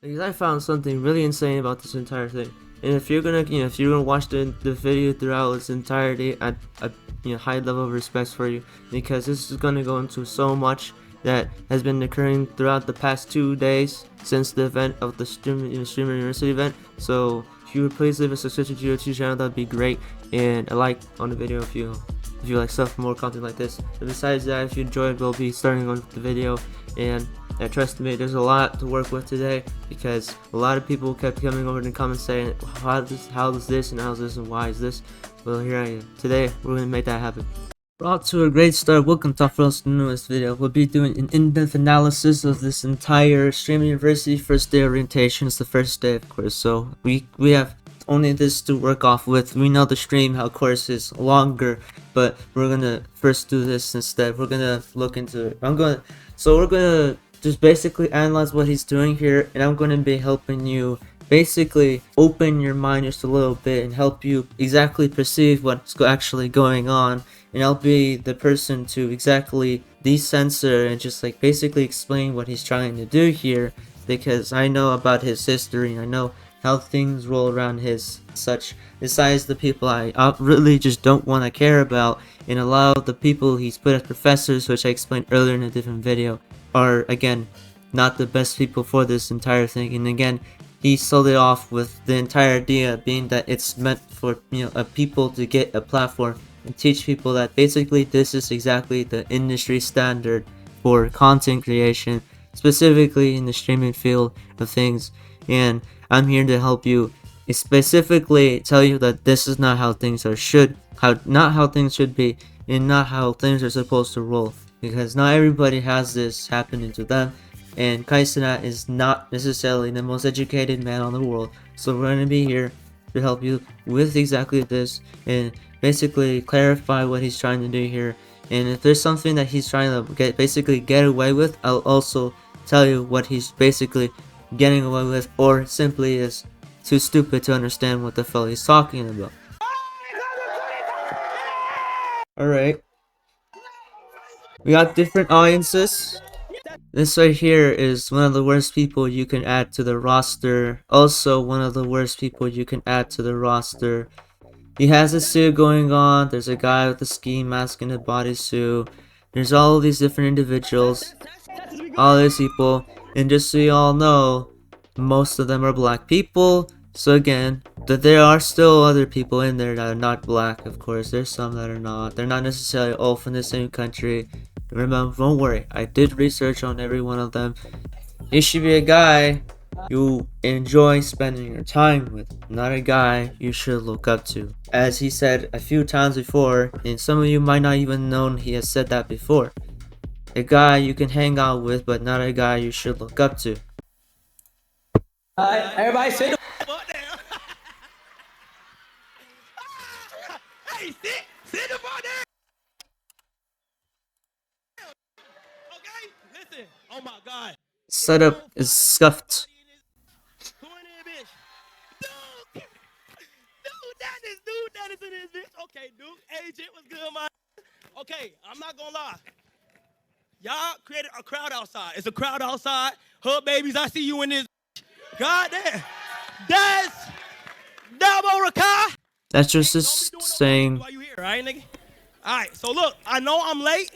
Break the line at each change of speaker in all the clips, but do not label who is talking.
Because I found something really insane about this entire thing. And if you're gonna, if you're gonna watch the video throughout its entirety, at a high level of respect for you, because this is gonna go into so much that has been occurring throughout the past 2 days since the event of the Streamer University event. So if you would please leave a subscription to your YouTube channel, that'd be great, and a like on the video if you like stuff more content like this. But besides that, if you enjoyed, we'll be starting on the video, and trust me, there's a lot to work with today because a lot of people kept coming over in the comments saying how is this and how's this and why is this. Well, here I am. Today we're gonna make that happen. We're off to a great start. Welcome to our newest video. We'll be doing an in-depth analysis of this entire Streamer University first day orientation. It's the first day, of course, so we have only this to work off with. We know the stream, how course is longer, but we're gonna first do this instead. We're gonna look into it. We're gonna just basically analyze what he's doing here, and I'm gonna be helping you basically open your mind just a little bit and help you exactly perceive what's actually going on, and I'll be the person to exactly decensor and just like basically explain what he's trying to do here, because I know about his history and I know how things roll around his such. Besides the people I really just don't want to care about, and a lot of the people he's put as professors, which I explained earlier in a different video, are again not the best people for this entire thing. And again, he sold it off with the entire idea being that it's meant for people to get a platform and teach people that basically this is exactly the industry standard for content creation, specifically in the streaming field of things. And I'm here to help you specifically tell you that this is not how things not how things should be, and not how things are supposed to roll, because not everybody has this happening to them, and Kaisuna is not necessarily the most educated man on the world. So we're going to be here to help you with exactly this and basically clarify what he's trying to do here. And if there's something that he's trying to get away with, I'll also tell you what he's basically getting away with, or simply is too stupid to understand what the hell he's talking about. Alright, we got different audiences. This right here is one of the worst people you can add to the roster. Also one of the worst people you can add to the roster. He has a suit going on. There's a guy with a ski mask and a bodysuit. There's all these different individuals, all these people, and just so you all know, most of them are black people. So again, that there are still other people in there that are not black. Of course, there's some that are not. They're not necessarily all from the same country. Remember, don't worry, I did research on every one of them. He should be a guy you enjoy spending your time with, not a guy you should look up to. As he said a few times before, and some of you might not even know he has said that before. A guy you can hang out with, but not a guy you should look up to.
Everybody sit the fuck down. Hey, sit the fuck down. Okay, listen. Oh my God.
Setup is scuffed.
Who in there, bitch? Dude, that is in this bitch. Okay, dude, agent was good, man. Okay, I'm not gonna lie. Y'all created a crowd outside. It's a crowd outside. Hood babies, I see you in this. God damn. That's double Rakai.
That's just his saying.
Why you here, right, nigga? Alright, so look, I know I'm late.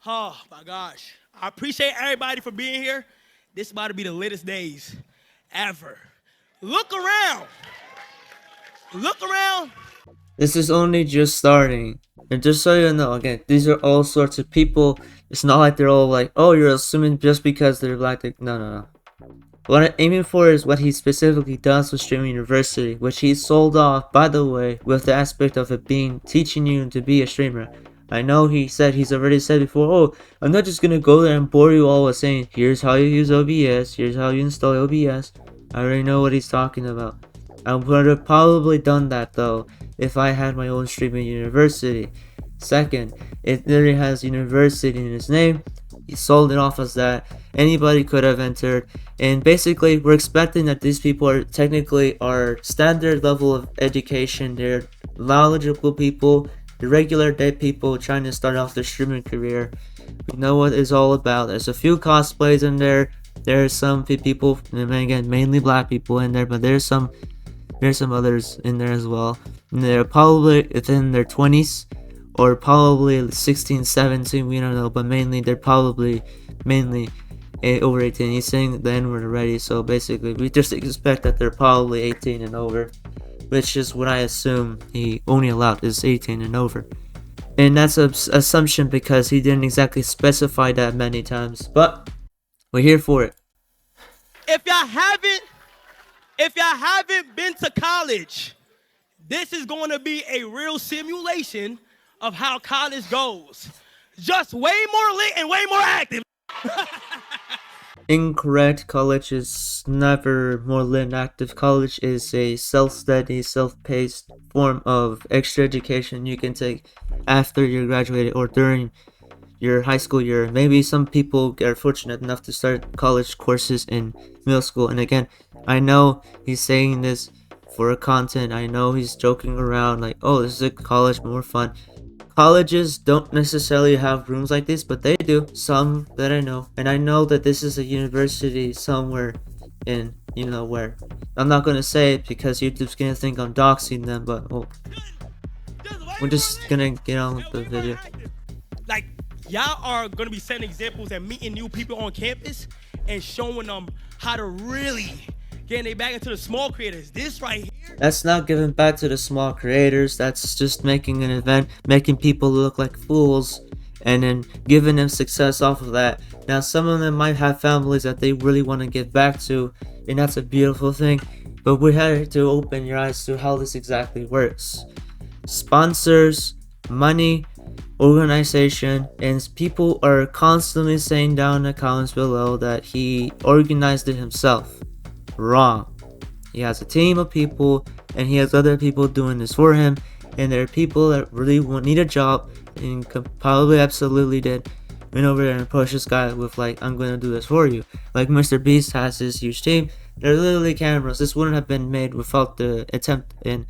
Oh my gosh. I appreciate everybody for being here. This is about to be the latest days ever. Look around. Look around.
This is only just starting. And just so you know, again, these are all sorts of people. It's not like they're all like, oh, you're assuming just because they're black. No. What I'm aiming for is what he specifically does with Streamer University, which he sold off, by the way, with the aspect of it being teaching you to be a streamer. I know he's already said before, oh, I'm not just gonna go there and bore you all with saying, here's how you use OBS, here's how you install OBS. I already know what he's talking about. I would have probably done that though, if I had my own Streamer University. Second, it literally has university in its name. He sold it off as that. Anybody could have entered, and basically we're expecting that these people are technically our standard level of education. They're knowledgeable people, the regular day people trying to start off their streaming career. We know what it's all about. There's a few cosplays in there, There are some people, and again, mainly black people in there, but there's some others in there as well. And they're probably within their 20s or probably 16, 17, we don't know, but mainly they're probably mainly over 18. He's saying the N-word already, so basically we just expect that they're probably 18 and over, which is what I assume he only allowed is 18 and over. And that's an assumption because he didn't exactly specify that many times, but we're here for it.
If y'all haven't been to college, this is going to be a real simulation of how college goes. Just way more lit and way more active.
Incorrect. College is never more lit and active. College is a self-study, self-paced form of extra education you can take after you're graduated or during your high school year. Maybe some people are fortunate enough to start college courses in middle school. And again, I know he's saying this for content. I know he's joking around like, oh, this is a college, more fun. Colleges don't necessarily have rooms like this, but they do, some that I know. And I know that this is a university somewhere in, you know where. I'm not going to say it because YouTube's going to think I'm doxing them, but we're just going to get on with the video.
Like, y'all are going to be setting examples and meeting new people on campus and showing them how to really get their back into the small creators. This right here.
That's not giving back to the small creators. That's just making an event, making people look like fools, and then giving them success off of that. Now, some of them might have families that they really want to give back to, and that's a beautiful thing. But we had to open your eyes to how this exactly works. Sponsors, money, organization, and people are constantly saying down in the comments below that he organized it himself. Wrong. He has a team of people and he has other people doing this for him, and there are people that really need a job and probably absolutely did went over there and approached this guy with like, I'm gonna do this for you. Like Mr. Beast has his huge team. They're literally cameras. This wouldn't have been made without the attempt and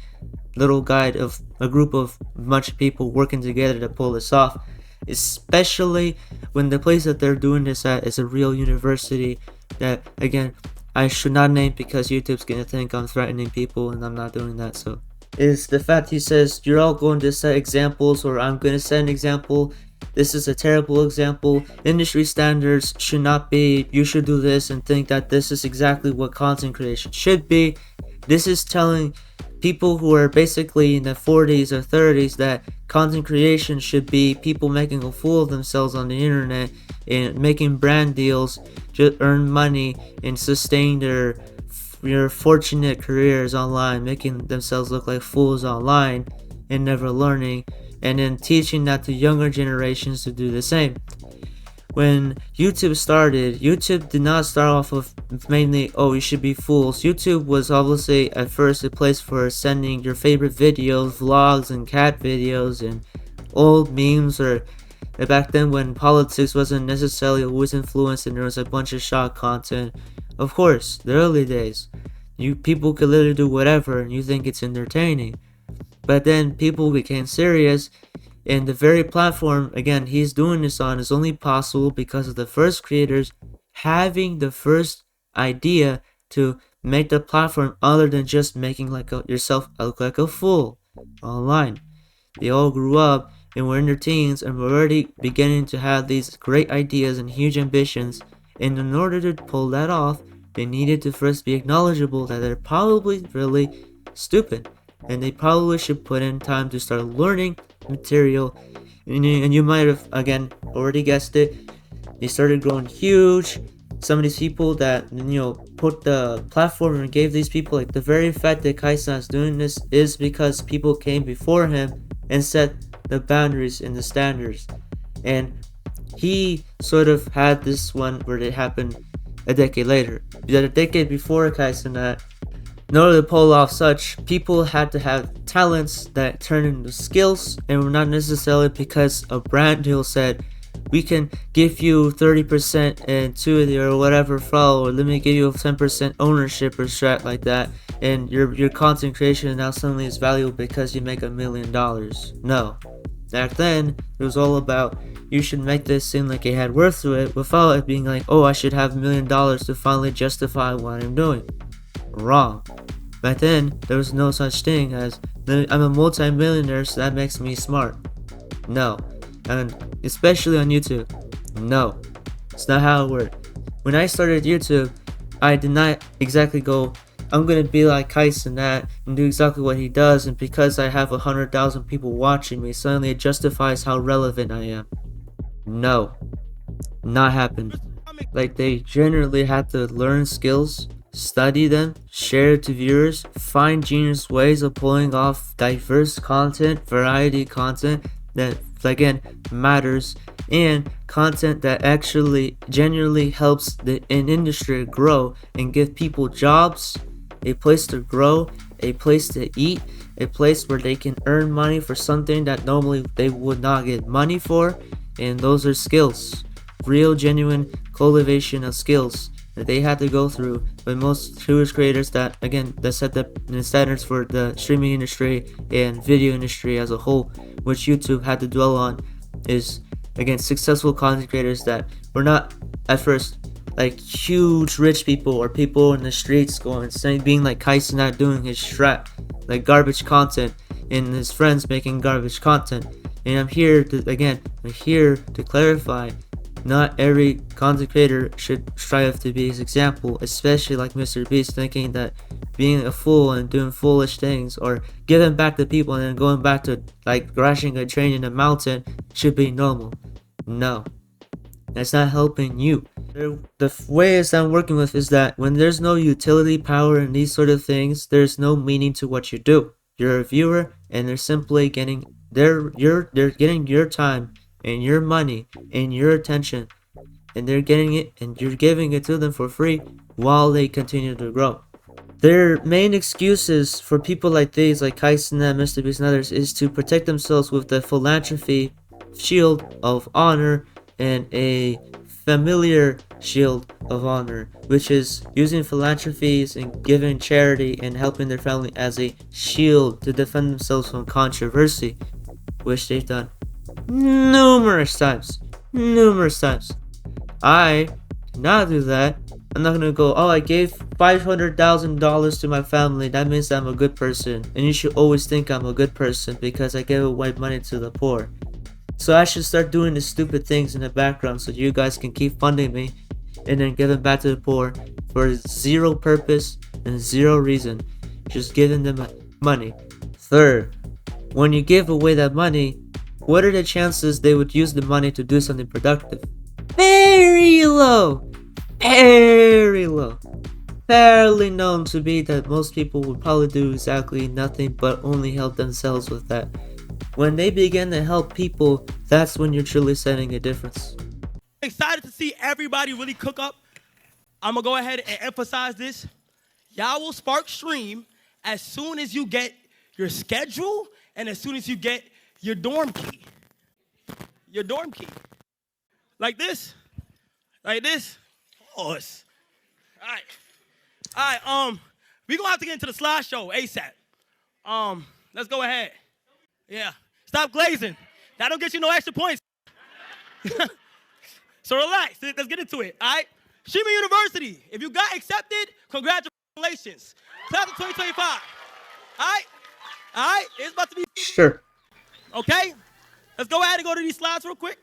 little guide of a group of bunch of people working together to pull this off, especially when the place that they're doing this at is a real university that, again, I should not name because YouTube's gonna think I'm threatening people, and I'm not doing that. So is the fact he says you're all going to set examples, or I'm gonna set an example. This is a terrible example. Industry standards should not be you should do this and think that this is exactly what content creation should be. This is telling people who are basically in the 40s or 30s that content creation should be people making a fool of themselves on the internet and making brand deals to earn money and sustain their fortunate careers online, making themselves look like fools online and never learning, and then teaching that to younger generations to do the same. When YouTube started, YouTube did not start off with mainly, oh, you should be fools. YouTube was obviously at first a place for sending your favorite videos, vlogs, and cat videos, and old memes, or back then when politics wasn't necessarily always influenced and there was a bunch of shock content. Of course, the early days, people could literally do whatever and you think it's entertaining. But then people became serious, and the very platform, again, he's doing this on is only possible because of the first creators having the first idea to make the platform other than just making yourself look like a fool online. They all grew up and were in their teens and were already beginning to have these great ideas and huge ambitions, and in order to pull that off, they needed to first be acknowledgeable that they're probably really stupid, and they probably should put in time to start learning material. And you might have, again, already guessed it, they started growing huge. Some of these people that, put the platform and gave these people, like the very fact that Kaisa is doing this is because people came before him and set the boundaries and the standards. And he sort of had this one where it happened a decade later. A decade before Kaisa, in order to pull off such, people had to have talents that turned into skills, and were not necessarily because a brand deal said, we can give you 30% and or whatever flow, or let me give you a 10% ownership or strat like that, and your content creation now suddenly is valuable because you make $1 million. No. Back then, it was all about you should make this seem like it had worth to it without it being like, oh, I should have $1 million to finally justify what I'm doing. Wrong. Back then, there was no such thing as, I'm a multi-millionaire, so that makes me smart. No. And especially on YouTube. No. It's not how it worked. When I started YouTube, I did not exactly go, I'm gonna be like Kais and that and do exactly what he does, and because I have 100,000 people watching me, suddenly it justifies how relevant I am. No. Not happened. Like, they generally had to learn skills, study them, share it to viewers, find genius ways of pulling off diverse content, variety content that, again, matters, and content that actually genuinely helps an industry grow and give people jobs, a place to grow, a place to eat, a place where they can earn money for something that normally they would not get money for. And those are skills, real genuine cultivation of skills that they had to go through. But most Jewish creators that, again, that set the standards for the streaming industry and video industry as a whole, which YouTube had to dwell on, is, again, successful content creators that were not at first like huge rich people or people in the streets going saying, being like Kais not doing his strat, like garbage content, and his friends making garbage content. And I'm here to clarify, not every content creator should strive to be his example, especially like Mr. Beast, thinking that being a fool and doing foolish things or giving back to people and then going back to like crashing a train in a mountain should be normal. No, that's not helping you. The ways I'm working with is that when there's no utility power in these sort of things, there's no meaning to what you do. You're a viewer and they're simply getting they're getting your time and your money and your attention, and they're getting it and you're giving it to them for free while they continue to grow. Their main excuses for people like these, like Kaisen, Mr. Beast, and others, is to protect themselves with the philanthropy shield of honor and a familiar shield of honor, which is using philanthropies and giving charity and helping their family as a shield to defend themselves from controversy, which they've done numerous times. I cannot do that. I'm not gonna go, oh, I gave $500,000 to my family, that means I'm a good person, and you should always think I'm a good person because I gave away money to the poor. So I should start doing the stupid things in the background so you guys can keep funding me and then giving back to the poor for zero purpose and zero reason, just giving them money. Third, when you give away that money, what are the chances they would use the money to do something productive? Very low. Very low. Fairly known to be that most people would probably do exactly nothing but only help themselves with that. When they begin to help people, that's when you're truly setting a difference.
Excited to see everybody really cook up. I'm gonna go ahead and emphasize this. Y'all will spark stream as soon as you get your schedule and as soon as you get your dorm key. Your dorm key. Like this. Like this. Oh, it's... All right, we're gonna have to get into the slideshow ASAP. Let's go ahead. Yeah, stop glazing. That don't get you no extra points. So relax, let's get into it, all right? Shima University, if you got accepted, congratulations. Class of 2025, all right? All right, it's about to be...
Sure.
Okay, let's go ahead and go to these slides real quick.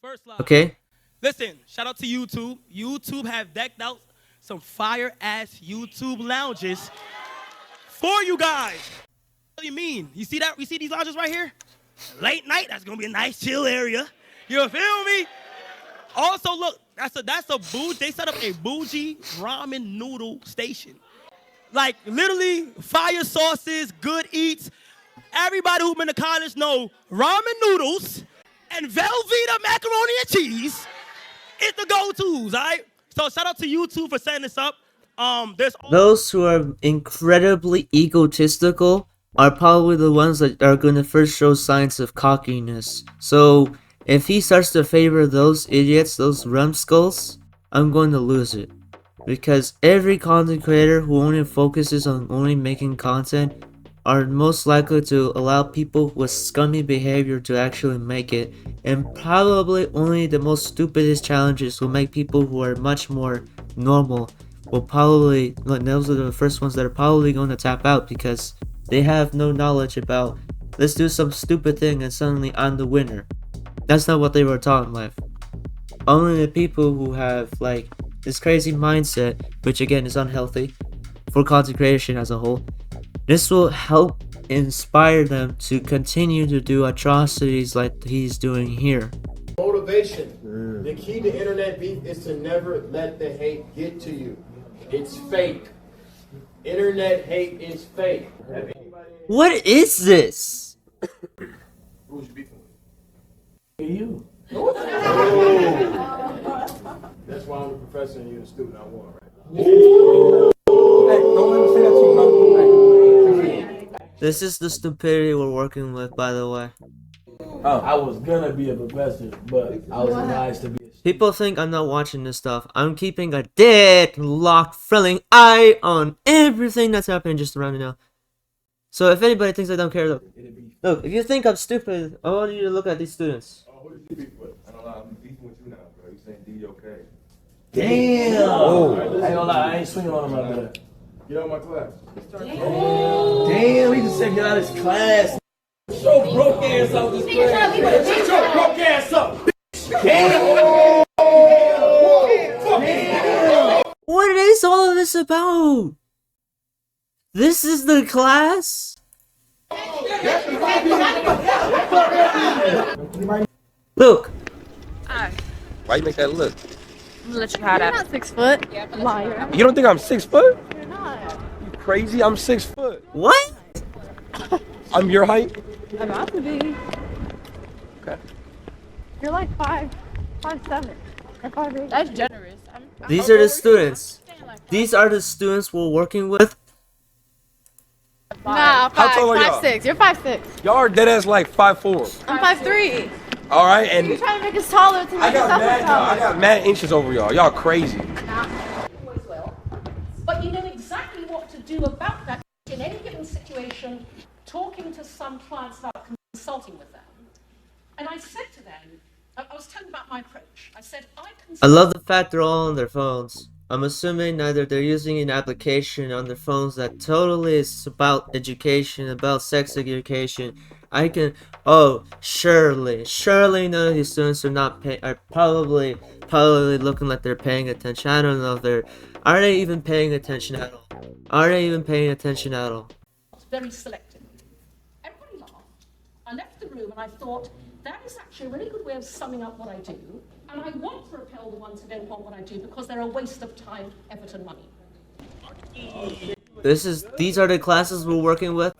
First slide.
Okay.
Listen, shout out to YouTube. YouTube have decked out some fire-ass YouTube lounges for you guys. What do you mean? You see that? You see these lounges right here? Late night, that's gonna be a nice chill area. You feel me? Also, look, that's a bougie. They set up a bougie ramen noodle station. Like literally, fire sauces, good eats. Everybody who's been to college know ramen noodles and Velveeta macaroni and cheese is the go-tos. All right. So shout out to YouTube for setting this up.
Those who are incredibly egotistical are probably the ones that are going to first show signs of cockiness. So if he starts to favor those idiots, those rumskulls, I'm going to lose it. Because every content creator who only focuses on only making content are most likely to allow people with scummy behavior to actually make it, and probably only the most stupidest challenges will make people who are much more normal will probably, like, those are the first ones that are probably going to tap out because they have no knowledge about, let's do some stupid thing and suddenly I'm the winner. That's not what they were taught in life. Only the people who have like this crazy mindset, which again is unhealthy for content creation as a whole, this will help inspire them to continue to do atrocities like he's doing here.
Motivation. The key to internet beef is to never let the hate get to you. It's fake. Internet hate is fake.
What is this?
Who's you beefing with?
You.
That's why I'm the professor and you're the student I want, right?
Hey, don't let me say that to you, bro.
This is the stupidity we're working with, by the way.
Oh, I was gonna be a professor, but I was advised to be a student.
People think I'm not watching this stuff. I'm keeping a deadlocked, thrilling eye on everything that's happening just around me now. So if anybody thinks I don't care, look, if you think I'm stupid, I want you to look at these students.
Oh, who did you beef with? I don't know. I'm beefing with you now, bro. You saying D okay?
Damn! Oh. I ain't gonna lie, I ain't swinging on him like that.
Get out of my class.
Damn, he just said get out of his class. Show broke ass out this class.
Shut your broke ass up!
Damn!
What is all of this about? This is the class? Look,
Why you make that look?
I'm gonna let you have that.
You're not 6 foot. Liar.
You don't think I'm 6 foot?
You're not.
You crazy? I'm 6 foot.
what?
I'm your height.
I'm about to be.
Okay.
You're like 5'7", or 5'8".
That's generous.
These are the students. These are the students we're working with.
Nah,
How tall are y'all?
5'6". You're 5'6".
Y'all are dead ass like 5'4".
I'm 5'3".
All right,
You're
and
trying to make us taller to
I
make us
got mad. I
taller.
got mad inches over y'all. Y'all crazy.
Always will. But you know exactly what to do about that in any given situation, talking to some clients about consulting with them. And I said to them, I was telling about my approach. I said,
I love the fact they're all on their phones. I'm assuming either they're using an application on their phones that totally is about education, about sex education. Surely none of these students are probably looking like they're paying attention. I don't know if are they even paying attention at all? Are they even paying attention at all?
very selective. Everybody laughed. I left the room and I thought, that is actually a really good way of summing up what I do. And I want to repel the ones who don't want what I do because they're a waste of time, effort, and money.
These are the classes we're working with.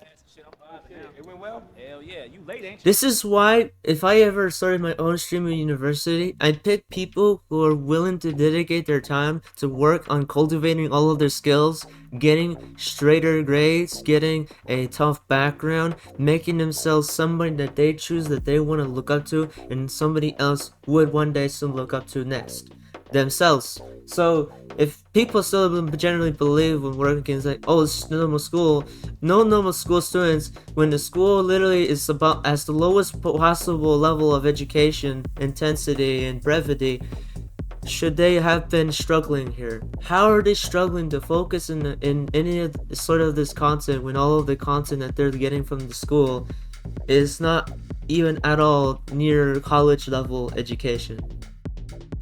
It went well.
Hell yeah, you late, ain't you?
This is why, if I ever started my own streaming university, I'd pick people who are willing to dedicate their time to work on cultivating all of their skills, getting straighter grades, getting a tough background, making themselves somebody that they choose that they want to look up to, and somebody else would one day still look up to next. Themselves. So if people still generally believe when working is like, oh, it's normal school, no normal school students, when the school literally is about as the lowest possible level of education, intensity, and brevity, should they have been struggling here? How are they struggling to focus in any of sort of this content when all of the content that they're getting from the school is not even at all near college level education?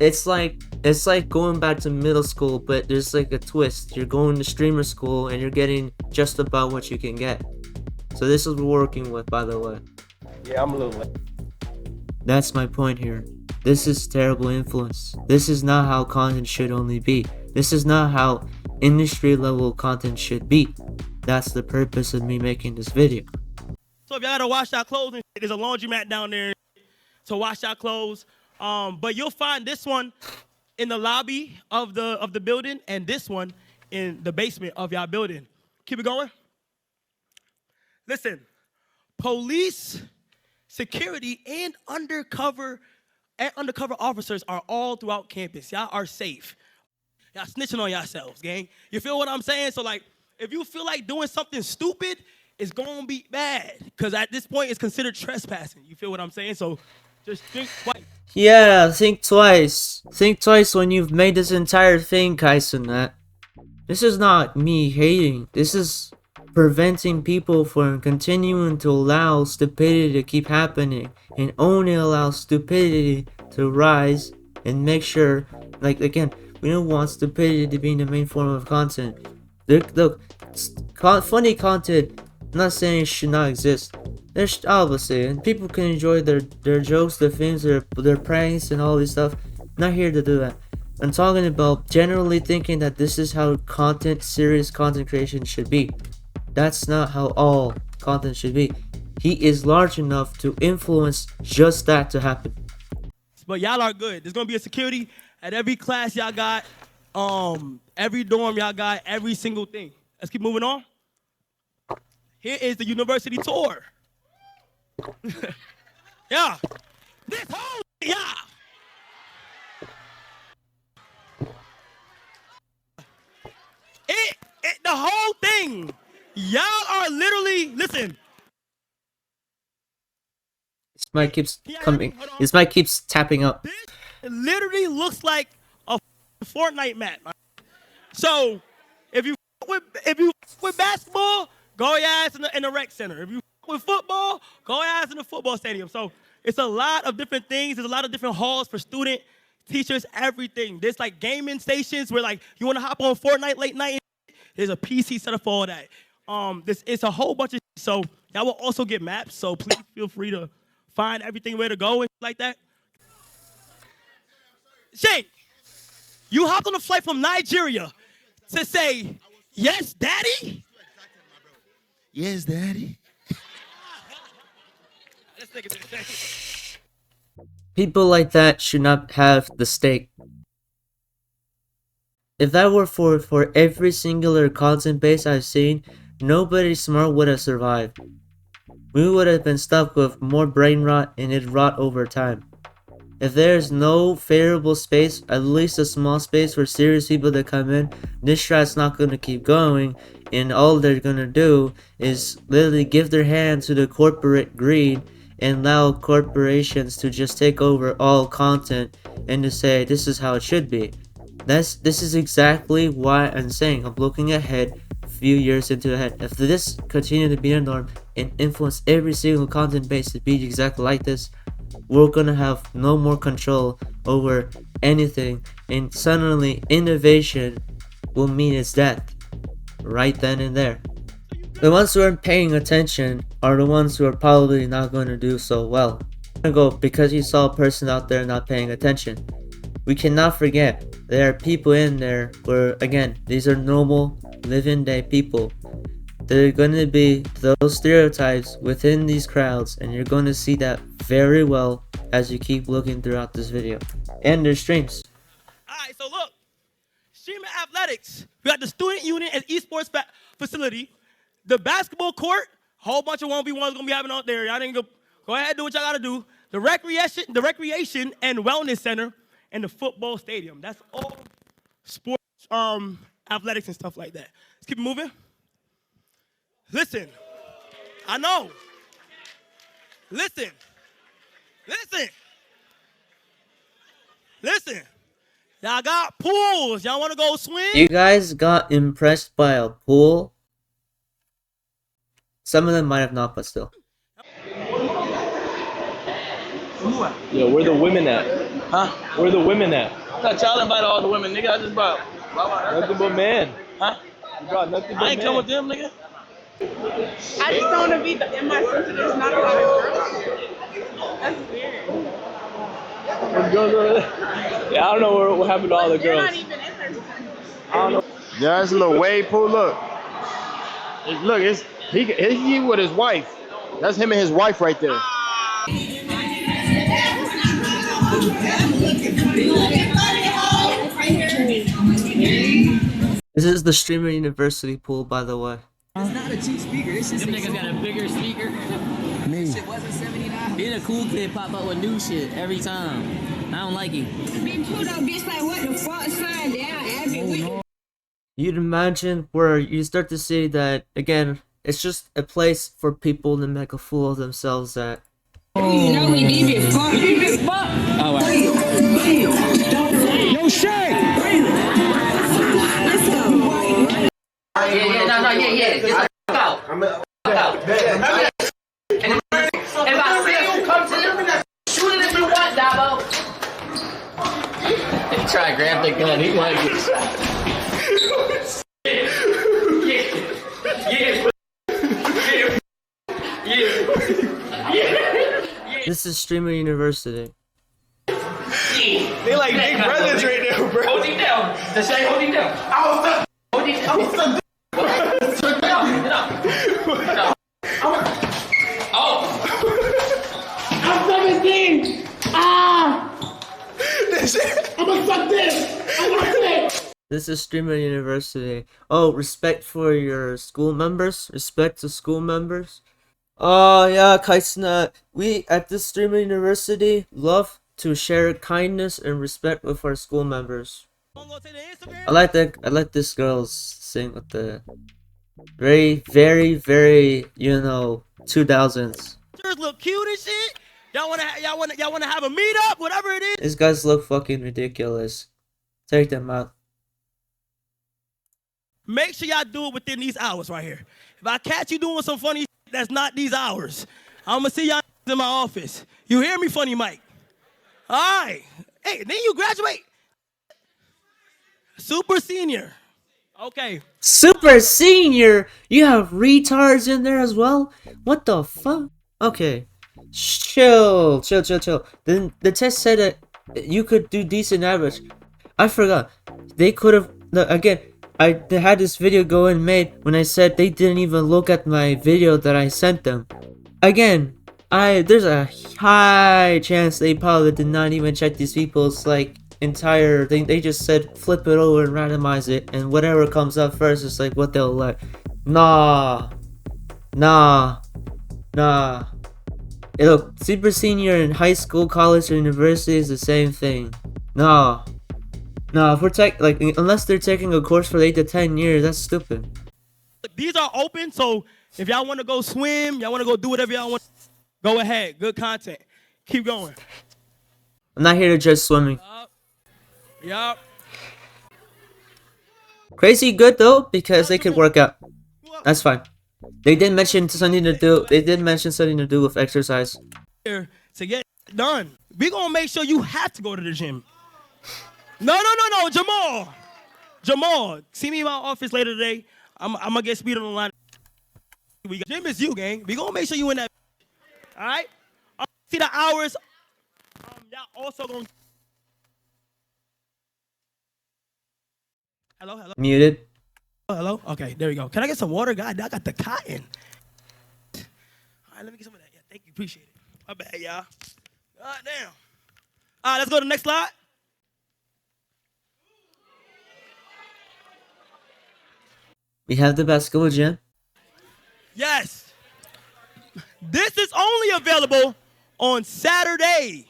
It's like going back to middle school, but there's like a twist. You're going to streamer school and you're getting just about what you can get. So this is what we're working with, by the way.
Yeah, I'm a little late.
That's my point here. This is terrible influence. This is not how content should only be. This is not how industry level content should be. That's the purpose of me making this video.
So if y'all gotta wash our clothes, and there's a laundromat down there to wash our clothes. But you'll find this one in the lobby of the building and this one in the basement of y'all building. Keep it going. Listen, police, security, and undercover officers are all throughout campus. Y'all are safe. Y'all snitching on yourselves, gang. You feel what I'm saying? So like, if you feel like doing something stupid, it's gonna be bad because at this point it's considered trespassing. You feel what I'm saying? So just think twice.
Yeah, think twice. Think twice when you've made this entire thing, Kaisen. This is not me hating. This is preventing people from continuing to allow stupidity to keep happening and only allow stupidity to rise and make sure, like, again, we don't want stupidity to be the main form of content. Look, funny content, I'm not saying it should not exist. There's obviously, and people can enjoy their jokes, their things, their pranks, and all this stuff. Not here to do that. I'm talking about generally thinking that this is how serious content creation should be. That's not how all content should be. He is large enough to influence just that to happen.
But y'all are good. There's gonna be a security at every class y'all got, every dorm y'all got, every single thing. Let's keep moving on. Here is the university tour. Yeah. This whole yeah. The whole thing. Y'all are literally listen.
This mic keeps coming. This mic keeps tapping up.
This literally looks like a Fortnite map. So if you with basketball, go your ass in the rec center. If you with football, go your ass in the football stadium. So it's a lot of different things. There's a lot of different halls for student, teachers, everything. There's like gaming stations where like you want to hop on Fortnite late night. There's a PC set up for all that. It's a whole bunch of so y'all will also get maps. So please feel free to find everything where to go and like that. Shane, you hopped on a flight from Nigeria to say, yes, daddy?
Yes, daddy.
People like that should not have the stake. If that were for every singular content base I've seen, nobody smart would have survived. We would have been stuck with more brain rot and it rot over time. If there's no favorable space, at least a small space for serious people to come in, this strat's not gonna keep going, and all they're gonna do is literally give their hand to the corporate greed and allow corporations to just take over all content and to say this is how it should be. This is exactly why I'm saying I'm looking ahead a few years into ahead. If this continues to be the norm and influence every single content base to be exactly like this, we're gonna have no more control over anything, and suddenly innovation will mean its death right then and there. The ones who aren't paying attention are the ones who are probably not going to do so well. I'm gonna go because you saw a person out there not paying attention. We cannot forget there are people in there where, again, these are normal living day people. There are going to be those stereotypes within these crowds, and you're going to see that very well as you keep looking throughout this video and their streams.
Alright, so look. Streaming athletics. We got the student unit and esports facility. The basketball court, whole bunch of 1v1s gonna be happening out there. Y'all didn't go ahead and do what y'all gotta do. The recreation and wellness center, and the football stadium. That's all sports, athletics and stuff like that. Let's keep moving. Listen, I know. Listen. Y'all got pools. Y'all want to go swim?
You guys got impressed by a pool? Some of them might have not, but still.
Yo, where the women at?
Huh?
Where the women at?
I thought y'all invited all the women, nigga. I just brought
Nothing but men.
Huh?
You brought nothing but
I ain't
men.
come with them, nigga.
I just don't want to be in my sister. There's not a lot of girls. That's weird.
Those girls over there. Yeah, I don't know what happened to all the
They're
girls.
not even in there.
I don't know.
Yeah, that's a little wave pool. Look, it's he with his wife. That's him and his wife right there.
This is the Streamer University pool, by the way.
It's not a cheap speaker. This shit. Them niggas got a bigger speaker. Me. Shit wasn't 79. Then a cool kid pop up with new shit every time. I don't like it.
Been put up, bitch, like what the fuck, sign down every week.
You'd imagine where you start to see that, again, It's just a place for people to make a fool of themselves at.
You know we deep as fuck. We deep as fuck. Oh, wow.
Yo, Shay!
Yeah. Out. And if I see you come to them, shoot it if you want, Dabo. He try to grab the gun. He want to get shot.
This is Streamer University.
They like big brothers right now, bro.
Hold him down. The Shay, hold him down. Hold him down. Get up. Oh. I'm 17. I'm gonna suck this.
This is Streamer University. Oh, respect for your school members. Respect to school members. Oh yeah, Kaitsuna. We at this Streamer University love to share kindness and respect with our school members. I like this girl sing with the very, 2000s.
Look cute and shit. Y'all wanna have a meetup, whatever it is.
These guys look fucking ridiculous. Take them out.
Make sure y'all do it within these hours right here. If I catch you doing some funny shit that's not these hours, I'm gonna see y'all in my office. You hear me, Funny Mike? All right. Hey, then you graduate. Super senior. Okay.
Super senior? You have retards in there as well? What the fuck? Okay. Chill. Then the test said that you could do decent average. I forgot. They could have, again, they had this video going made when I said they didn't even look at my video that I sent them. Again, there's a high chance they probably did not even check these people's entire thing. They just said flip it over and randomize it, and whatever comes up first is what they'll like. Nah. Look, super senior in high school, college, or university is the same thing. Nah, if we're unless they're taking a course for 8 to 10 years, that's stupid.
These are open, so if y'all want to go swim, y'all want to go do whatever y'all want, go ahead. Good content. Keep going.
I'm not here to judge swimming.
Yup.
Crazy good though, because they could work out. That's fine. They did mention something to do. They did mention something to do with exercise.
Here to get done. We gonna make sure you have to go to the gym. No, Jamal. See me in my office later today. I'm gonna get speed on the line. Gym is you, gang. We gonna make sure you in that. All right. See the hours. Y'all also gonna. Hello.
Muted.
Hello. Okay, there we go. Can I get some water, God? I got the cotton. All right, let me get some of that. Yeah, thank you. Appreciate it. My bad, y'all. God damn. All right, let's go to the next slide.
We have the basketball gym.
Yes. This is only available on Saturday.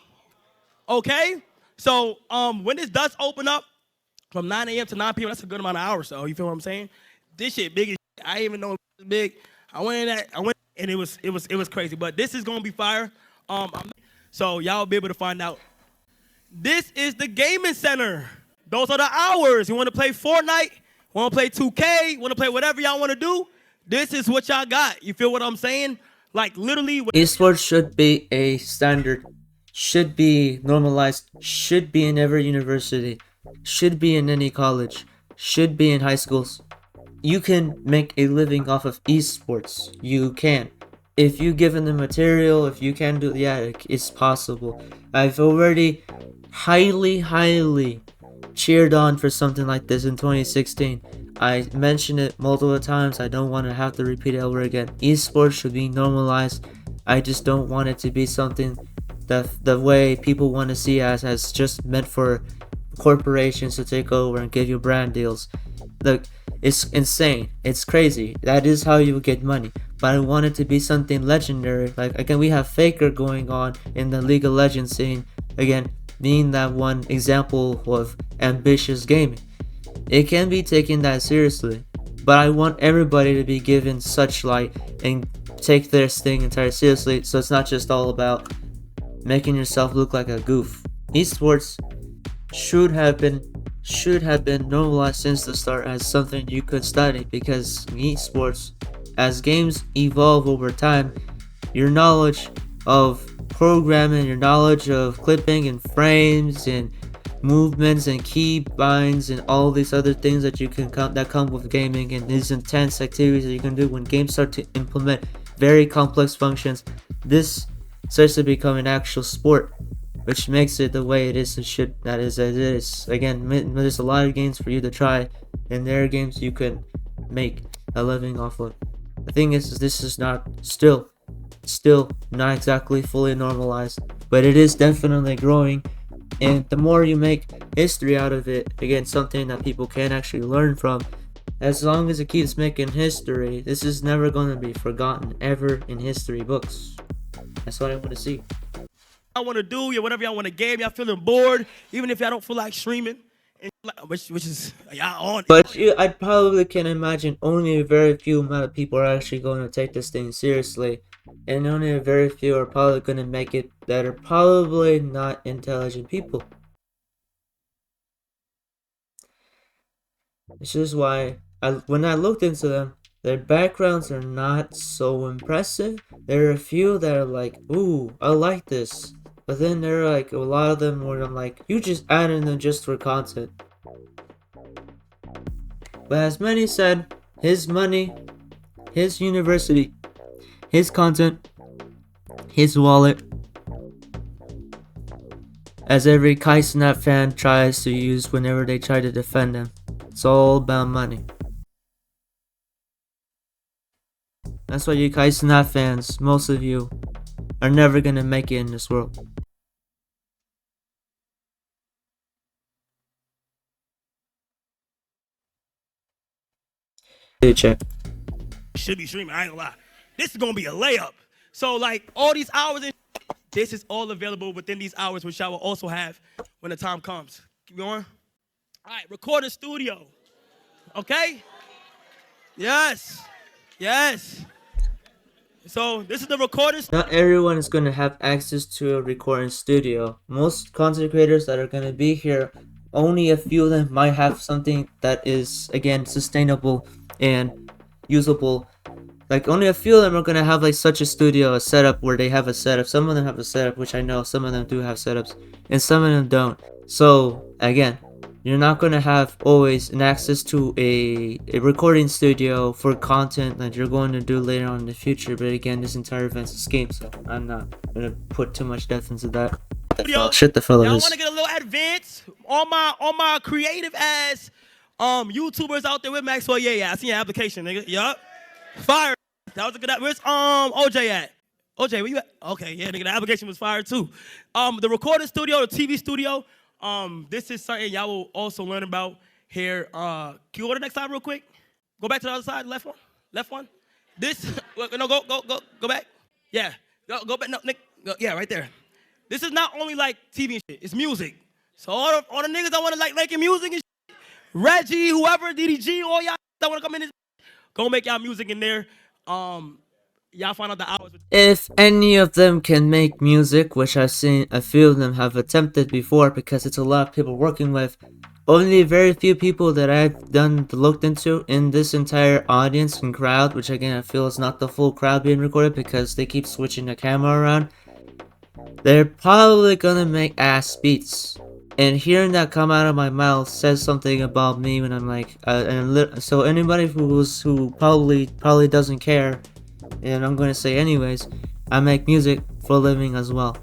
Okay? So when this does open up from 9 a.m. to 9 p.m., that's a good amount of hours, so you feel what I'm saying? This shit big as shit. I didn't even know it was big. I went and it was crazy. But this is gonna be fire. So y'all will be able to find out. This is the gaming center. Those are the hours. You want to play Fortnite? Want to play 2K? Want to play whatever y'all want to do? This is what y'all got. You feel what I'm saying? Like literally.
Esports should be a standard. Should be normalized. Should be in every university. Should be in any college. Should be in high schools. You can make a living off of esports. You can. If you given the material, if you can do, yeah, it's possible. I've already highly cheered on for something like this in 2016. I mentioned it multiple times. I don't want to have to repeat it over again. Esports should be normalized. I just don't want it to be something that the way people want to see as just meant for corporations to take over and give you brand deals. Look, it's insane. It's crazy. That is how you get money. But I want it to be something legendary. Like, again, we have Faker going on in the League of Legends scene. Again, being that one example of ambitious gaming. It can be taken that seriously. but I want everybody to be given such light and take their thing entirely seriously, so it's not just all about making yourself look like a goof. Esports should have been normalized since the start as something you could study, because in esports, as games evolve over time, your knowledge of programming, your knowledge of clipping and frames and movements and key binds and all these other things that you can that come with gaming, and these intense activities that you can do when games start to implement very complex functions, this starts to become an actual sport, which makes it the way it is. That is as it is. Again, there's a lot of games for you to try, and there are games you can make a living off of. The thing is this is not still not exactly fully normalized, but it is definitely growing. And the more you make history out of it, again, something that people can actually learn from, as long as it keeps making history, this is never going to be forgotten ever in history books. That's what I want to see.
I want to do, yeah, whatever y'all want to game, y'all feeling bored, even if y'all don't feel like streaming, and which is y'all on.
But I probably can imagine only a very few amount of people are actually going to take this thing seriously, and only a very few are probably going to make it that are probably not intelligent people. This is why when I looked into them, their backgrounds are not so impressive. There are a few that are like, ooh, I like this. But then there are like a lot of them where I'm like, you just added them just for content. But as many said, his money, his university, his content, his wallet, as every Kai Snap fan tries to use whenever they try to defend him. It's all about money. That's why you Kai Snap fans, most of you, are never gonna make it in this world. Check.
Should be streaming, I ain't gonna lie. This is gonna be a layup. So like all these hours, this is all available within these hours, which I will also have when the time comes. Keep going. All right, recording studio. Okay? Yes. Yes. So this is the recording.
Not everyone is going to have access to a recording studio. Most content creators that are going to be here, only a few of them might have something that is, again, sustainable and usable. Like, only a few of them are going to have like such a studio, a setup where they have a setup. Some of them have a setup, which I know some of them do have setups, and some of them don't. So again, you're not going to have always an access to a recording studio for content that you're going to do later on in the future. But again, this entire event's a scheme, so I'm not going to put too much depth into that. Shit the fellow
Y'all
is.
want to get a little advanced? All my creative ass YouTubers out there with Maxwell. Yeah, I seen your application, nigga. Yup. Fire. That was a good. Where's OJ at? OJ, where you at? Okay, yeah, nigga, the application was fire too. The recording studio, the TV studio. This is something y'all will also learn about here. Can you go to the next slide real quick? Go back to the other side, left one. This, no, go back. Yeah, go back. No, Nick, yeah, right there. This is not only like TV and shit. It's music. So all the niggas that want to like making music and shit, Reggie, whoever, DDG, all y'all that want to come in this, go make y'all music in there. Y'all find out the hours.
If any of them can make music, which I've seen a few of them have attempted before, because it's a lot of people working with, only very few people that I've looked into in this entire audience and crowd, which again I feel is not the full crowd being recorded because they keep switching the camera around, they're probably gonna make ass beats. And hearing that come out of my mouth says something about me when I'm like, so anybody who probably doesn't care, and I'm gonna say anyways, I make music for a living as well.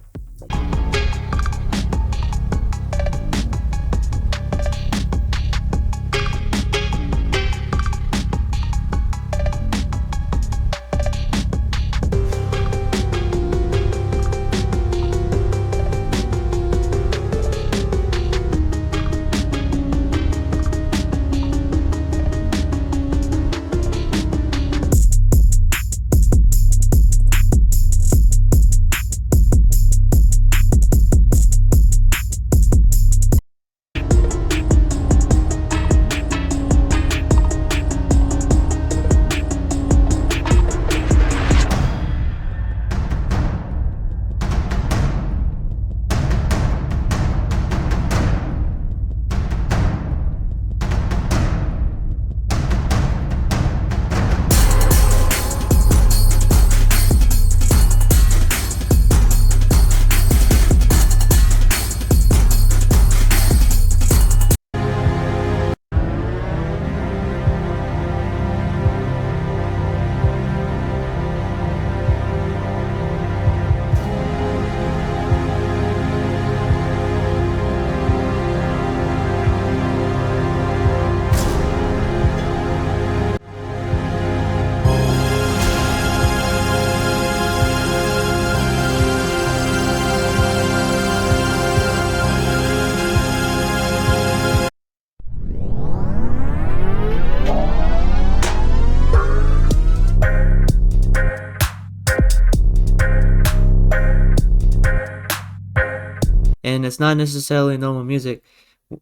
and it's not necessarily normal music.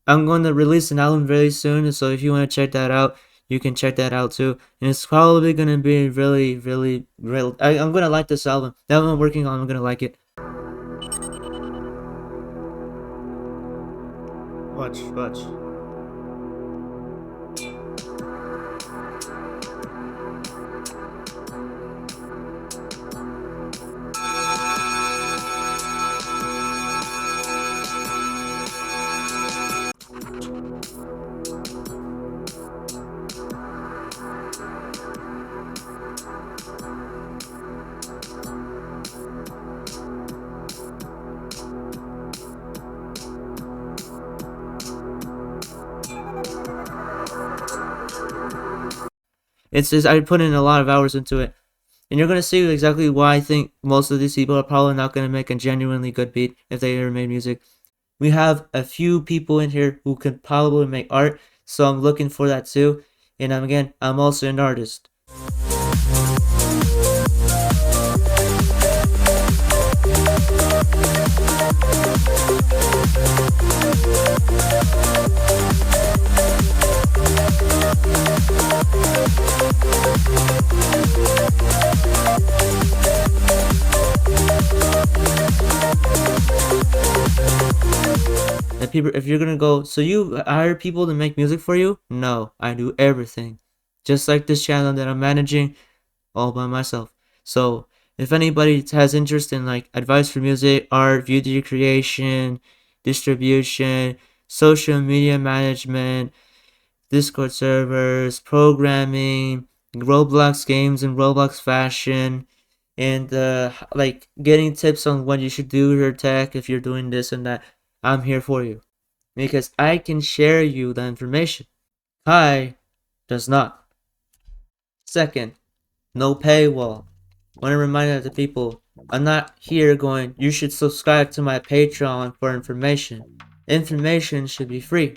I'm going to release an album very soon, so if you want to check that out, you can check that out too. And it's probably going to be really, really, I'm going to like this album. The album I'm working on, I'm going to like it. Watch. It's just, I put in a lot of hours into it. And you're going to see exactly why I think most of these people are probably not going to make a genuinely good beat if they ever made music. We have a few people in here who could probably make art, so I'm looking for that too. And I'm also an artist. If you're gonna go, so you hire people to make music for you? No, I do everything. Just like this channel that I'm managing all by myself. So if anybody has interest in like advice for music, art, video creation, distribution, social media management, Discord servers, programming, Roblox games and Roblox fashion, and like getting tips on what you should do with your tech if you're doing this and that, I'm here for you. Because I can share you the information. Kai does not. Second, no paywall. Want to remind the people, I'm not here going, you should subscribe to my Patreon for information. Information should be free.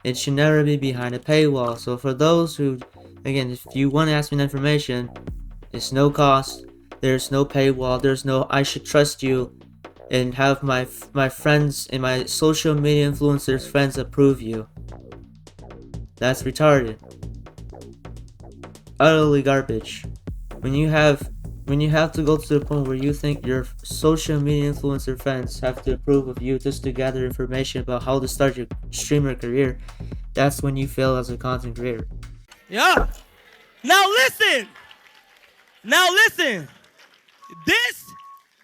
It should never be behind a paywall. So for those who, again, if you want to ask me information, it's no cost. There's no paywall. There's no I should trust you and have my friends and my social media influencers friends approve you. That's retarded. Utterly garbage. When you have to go to the point where you think your social media influencer friends have to approve of you just to gather information about how to start your streamer career, that's when you fail as a content creator.
Yeah. Now listen.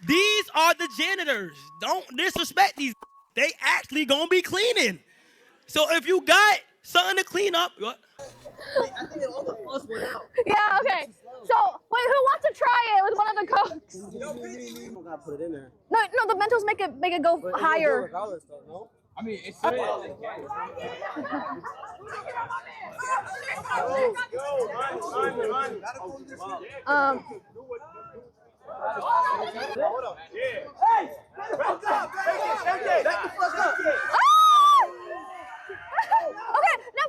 These are the janitors. Don't disrespect these. They actually gonna be cleaning. So if you got something to clean up, what?
I think all the fuss went out. Yeah, okay. So, wait, who wants to try it with one of the cokes?
You gotta put it in there.
No, the Mentos make it go higher.
Though, no?
I mean, it's
Hold up. Yeah. Hey! Back up! Back the fuck up!
Oh! Okay, now.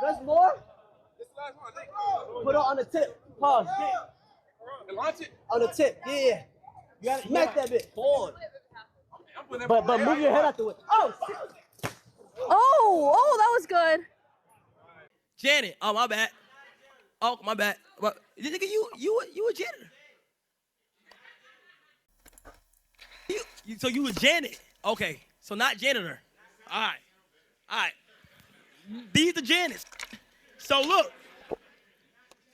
There's more? Put it on the tip. Pause.
launch it
On the tip. Yeah. You gotta smack that bit. Pause. But move your head out the way. Oh!
Oh, that was good.
Janet, oh my bad. Oh my bad. What? Nigga, you a janitor. So you a Janet? Okay, so not janitor. All right. These are Janets. So look,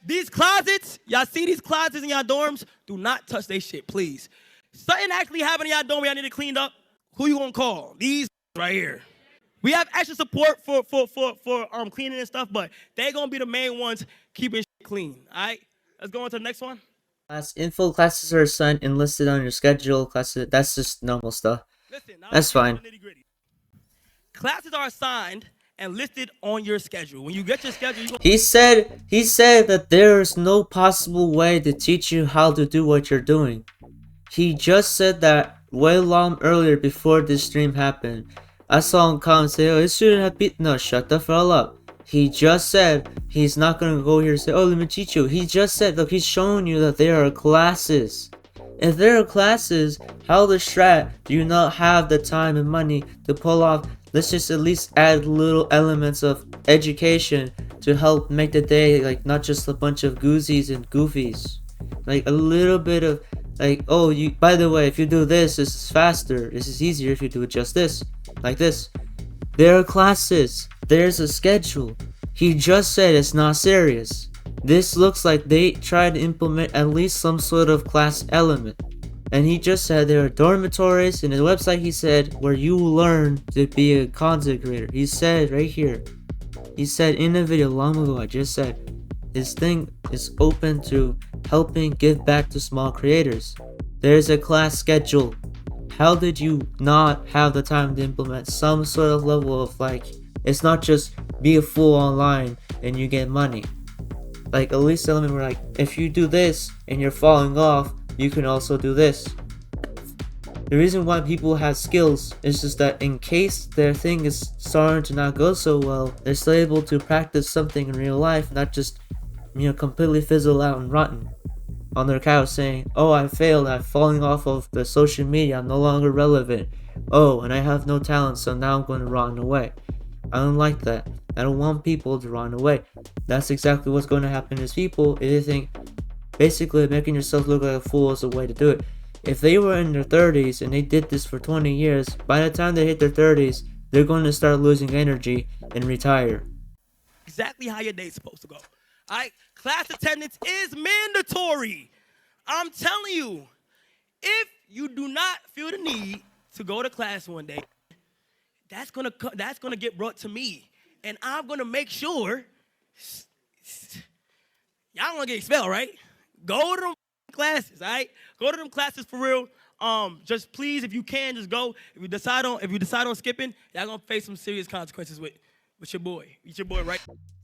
these closets, y'all see these closets in y'all dorms? Do not touch they shit, please. Something actually happened in y'all dorm, y'all need it cleaned up. Who you gonna call? These right here. We have extra support for cleaning and stuff, but they're gonna be the main ones keeping shit clean. All right, let's go on to the next one.
Class info classes are assigned and listed on your schedule. Classes, that's just normal stuff.
Listen,
that's fine.
Classes are assigned and listed on your schedule. When you get your schedule,
He said that there is no possible way to teach you how to do what you're doing. He just said that way long earlier before this stream happened. I saw him come and say, oh, it shouldn't have been. No, shut the hell up. He just said he's not gonna go here and say, oh, let me teach you. He just said, look, he's showing you that there are classes. If there are classes, how the strat do you not have the time and money to pull off? Let's just at least add little elements of education to help make the day, like, not just a bunch of goozies and goofies. Like, a little bit of, like, oh, you, by the way, if you do this, this is faster. This is easier if you do it just this, like this. There are classes. There's a schedule. He just said it's not serious. This looks like they tried to implement at least some sort of class element. And he just said there are dormitories. In his website he said where you learn to be a content creator. He said right here. He said in a video long ago, I just said, this thing is open to helping give back to small creators. There's a class schedule. How did you not have the time to implement some sort of level of, like, it's not just be a fool online and you get money. Like, at least element where, like, if you do this and you're falling off, you can also do this. The reason why people have skills is just that in case their thing is starting to not go so well, they're still able to practice something in real life, not just, you know, completely fizzle out and rotten on their couch saying, oh, I failed, I'm falling off of the social media, I'm no longer relevant. Oh, and I have no talent, so now I'm going to run away. I don't like that. I don't want people to run away. That's exactly what's going to happen to people if you think basically making yourself look like a fool is a way to do it. If they were in their 30s and they did this for 20 years, by the time they hit their 30s, they're going to start losing energy and retire.
Exactly how your day's supposed to go. All right, class attendance is mandatory. I'm telling you, if you do not feel the need to go to class one day, that's gonna get brought to me, and I'm gonna make sure y'all gonna get expelled, right? Go to them classes, all right? Go to them classes for real. Just please, if you can, just go. If you decide on skipping, y'all gonna face some serious consequences with your boy. With your boy, right?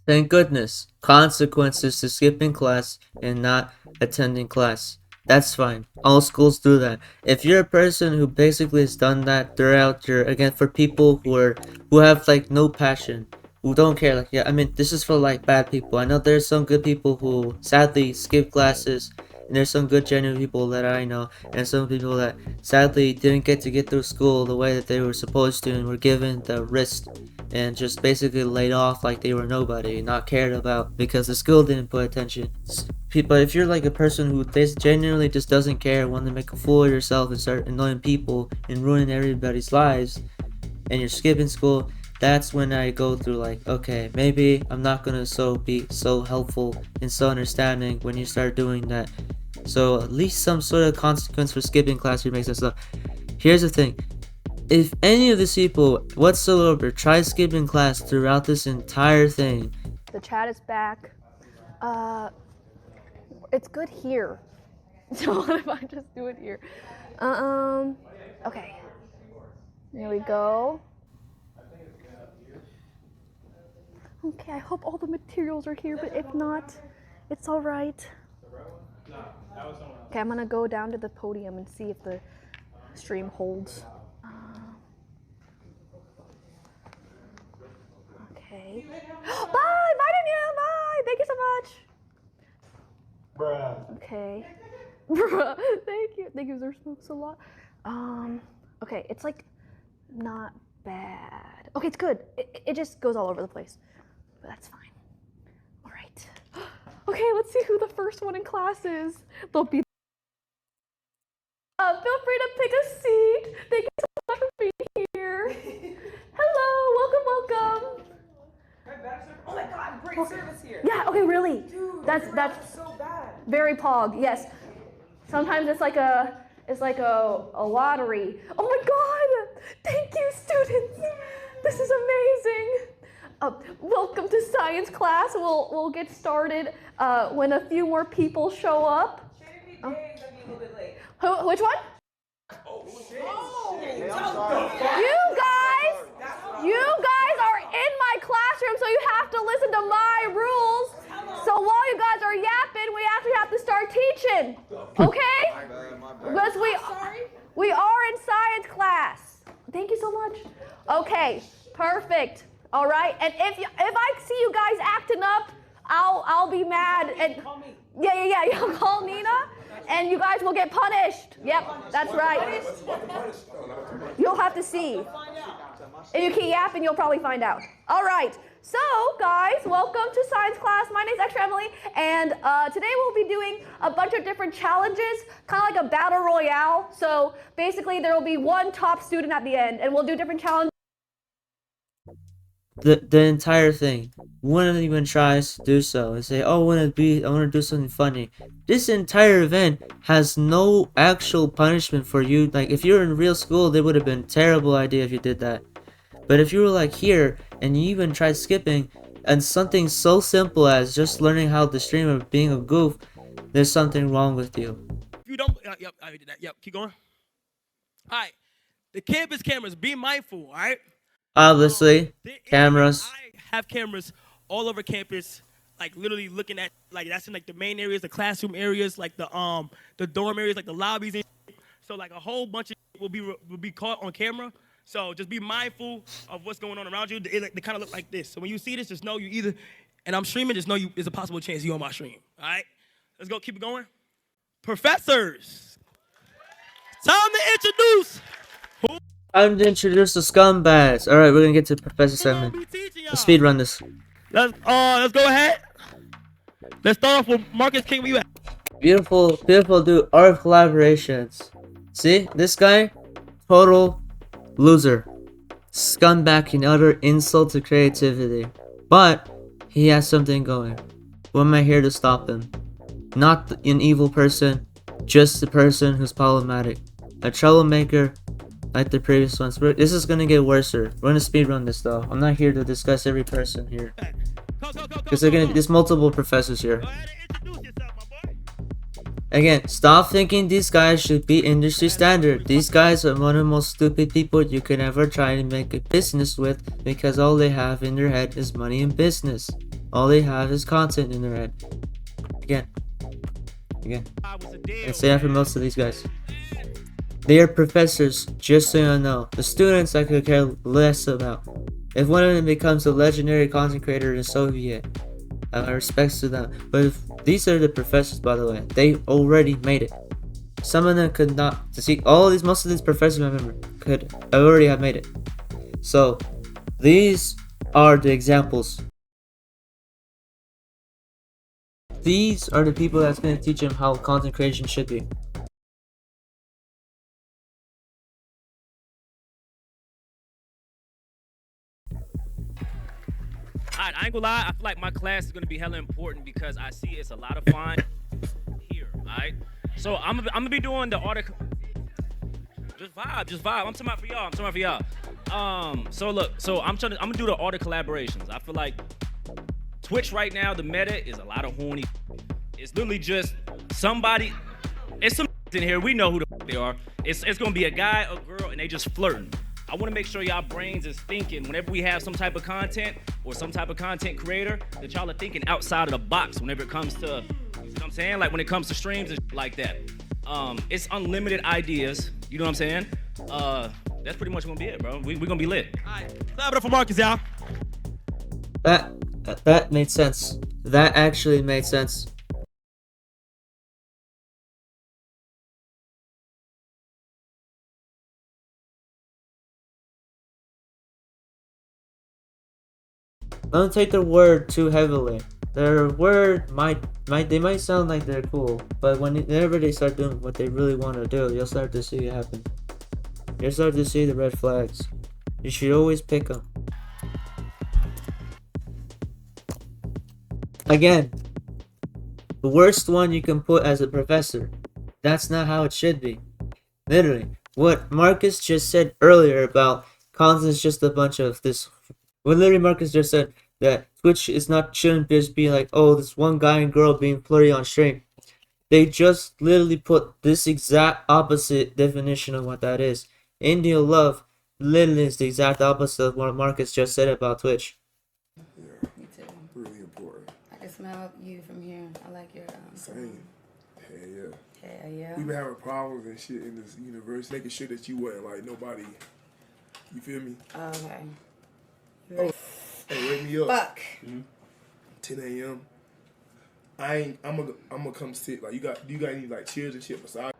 Thank goodness. Consequences to skipping class and not attending class. That's fine. All schools do that. If you're a person who basically has done that throughout your, again, for people who have like no passion, who don't care, like, yeah, I mean, this is for like bad people. I know there's some good people who sadly skip classes, and there's some good genuine people that I know, and some people that sadly didn't get through school the way that they were supposed to and were given the wrist and just basically laid off like they were nobody, not cared about because the school didn't put attention. But if you're like a person who genuinely just doesn't care, want to make a fool of yourself and start annoying people and ruining everybody's lives, and you're skipping school, that's when I go through like, okay, maybe I'm not gonna be so helpful and so understanding when you start doing that. So at least some sort of consequence for skipping class makes that stuff. Here's the thing. If any of these people whatsoever try skipping class throughout this entire thing,
the chat is back. It's good here. So what if I just do it here? Okay. There we go. Okay, I hope all the materials are here, but if not, it's all right. Okay, I'm gonna go down to the podium and see if the stream holds. Okay. Bye! Bye, Danielle! Bye! Thank you so much!
Bruh.
Okay. Bruh, thank you. Thank you, Zer Smokes a lot. Okay, it's like not bad. Okay, it's good. It just goes all over the place. But that's fine. Alright. Okay, let's see who the first one in class is. They'll be feel free to pick a seat. Thank you so much for being here. Hello, welcome.
Oh my god, great service here.
Yeah, okay, really.
Dude,
that's
so bad.
very pog, yes. Sometimes it's like a lottery. Oh my god! Thank you, students! This is amazing! Welcome to science class. We'll get started when a few more people show up. Which one? You guys are in my classroom, so you have to listen to my rules. So while you guys are yapping, we actually have to start teaching. Okay? Because we are in science class. Thank you so much. Okay, perfect. All right, and if I see you guys acting up, I'll be mad. And yeah, you'll call Nina, and you guys will get punished. Yep, that's right. You'll have to see. If you keep yapping, you'll probably find out. All right. So, guys, welcome to science class. My name's Extra Emily, and today we'll be doing a bunch of different challenges, kind of like a battle royale. So, basically, there will be one top student at the end, and we'll do different challenges.
The entire thing. One of them even tries to do so and say, "Oh, I want to do something funny." This entire event has no actual punishment for you. Like, if you're in real school, it would have been a terrible idea if you did that. But if you were like here and you even tried skipping and something so simple as just learning how to stream or being a goof, there's something wrong with you.
If you don't, yep, I did that. Yep, keep going. All right, the campus cameras. Be mindful. All right.
Obviously, cameras.
I have cameras all over campus, like literally looking at, like, that's in like the main areas, the classroom areas, like the dorm areas, like the lobbies and shit. So like a whole bunch of will be caught on camera. So just be mindful of what's going on around you. They kind of look like this. So when you see this, just know you either, and I'm streaming, just know there's a possible chance you're on my stream. All right? Let's go. Keep it going. Professors. Time to introduce.
Time to introduce the scumbags. Alright, we're gonna get to Professor segment. Let's speed run this.
Let's go ahead. Let's start off with Marcus King. Where you at?
Beautiful dude. Art collaborations. See? This guy? Total loser. Scumbag and utter insult to creativity. But he has something going. What am I here to stop him? Not an evil person, just the person who's problematic. A troublemaker like the previous ones. This is gonna get worse. We're gonna speedrun this though. I'm not here to discuss every person here. Because there's multiple professors here. Again, stop thinking these guys should be industry standard. These guys are one of the most stupid people you could ever try to make a business with, because all they have in their head is money and business. All they have is content in their head. Again. I say that for most of these guys. They are professors, just so you know. The students I could care less about. If one of them becomes a legendary content creator in Soviet, my respects to them. But if these are the professors, by the way, they already made it. Some of them could not. See, most of these professors, I remember, could already have made it. So, these are the examples. These are the people that's going to teach them how content creation should be.
I ain't gonna lie, I feel like my class is gonna be hella important because I see it's a lot of fun here, alright? So I'm gonna be doing the article. Just vibe. I'm talking about for y'all. So look, I'm gonna do the art collaborations. I feel like Twitch right now, the meta is a lot of horny. It's literally just somebody, it's some in here, we know who the they are. It's gonna be a guy, a girl, and they just flirting. I want to make sure y'all brains is thinking whenever we have some type of content or some type of content creator, that y'all are thinking outside of the box whenever it comes to, you know what I'm saying? Like when it comes to streams and like that. It's unlimited ideas, you know what I'm saying? That's pretty much gonna be it, bro. We're gonna be lit.
All right, clap it up for Marcus, y'all.
That made sense. That actually made sense. Don't take their word too heavily. Their word might sound like they're cool, but whenever they start doing what they really want to do, you'll start to see it happen. You'll start to see the red flags. You should always pick them. Again, the worst one you can put as a professor. That's not how it should be. Literally, what Marcus just said earlier about content is just a bunch of this. Well, literally, Marcus just said that Twitch shouldn't just be like, oh, this one guy and girl being flirty on stream. They just literally put this exact opposite definition of what that is. India love literally is the exact opposite of what Marcus just said about Twitch.
Yeah, me too. Really important. I can smell you from here. I like your
Same. Hell yeah.
Hell yeah.
We've been having problems and shit in this universe, making sure that you wasn't like nobody. You feel me?
Okay.
Hey, wake me up.
Fuck.
10 a.m. I'm gonna come sit. Like, do you got any like chairs and shit beside?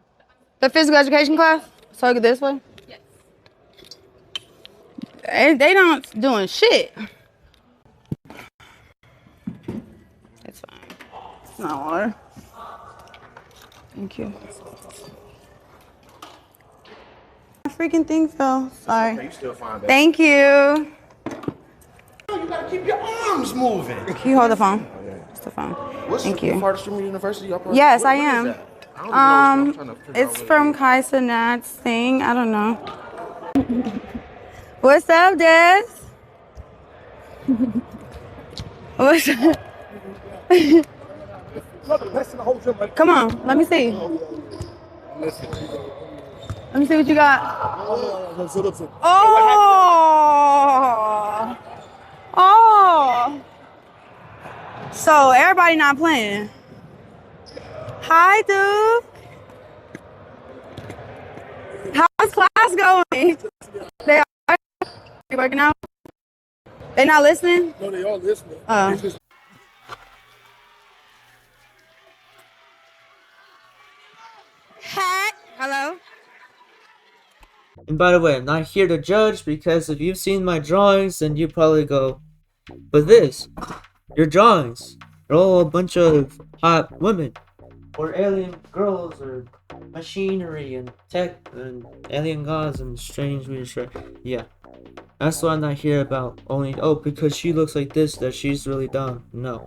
The physical education class? So I get this way?
Yes.
They not doing shit. It's fine. It's not water. Thank you. My freaking thing fell. Sorry.
Okay, you still fine, baby.
Thank you.
You gotta keep your arms moving.
Can you hold the phone? It's the phone. Thank you.
Part of Streamer University?
Yes, I
What is
am.
that? I don't even know what I'm trying to figure
It's
out
from Kaisa Nat's thing. I don't know. What's up, Des? What's up? Come on, let me see. Let me see what you got. Oh! Oh! So everybody not playing. Hi, dude. How's class going? They are working out? They not listening?
No, they all listening.
Hey, hello.
And by the way, I'm not here to judge, because if you've seen my drawings, then you probably go, but this, your drawings, they're all a bunch of hot women, or alien girls, or machinery, and tech, and alien gods, and strange weird shit. Yeah. That's what I'm not here about. Only, oh, because she looks like this, that she's really dumb. No.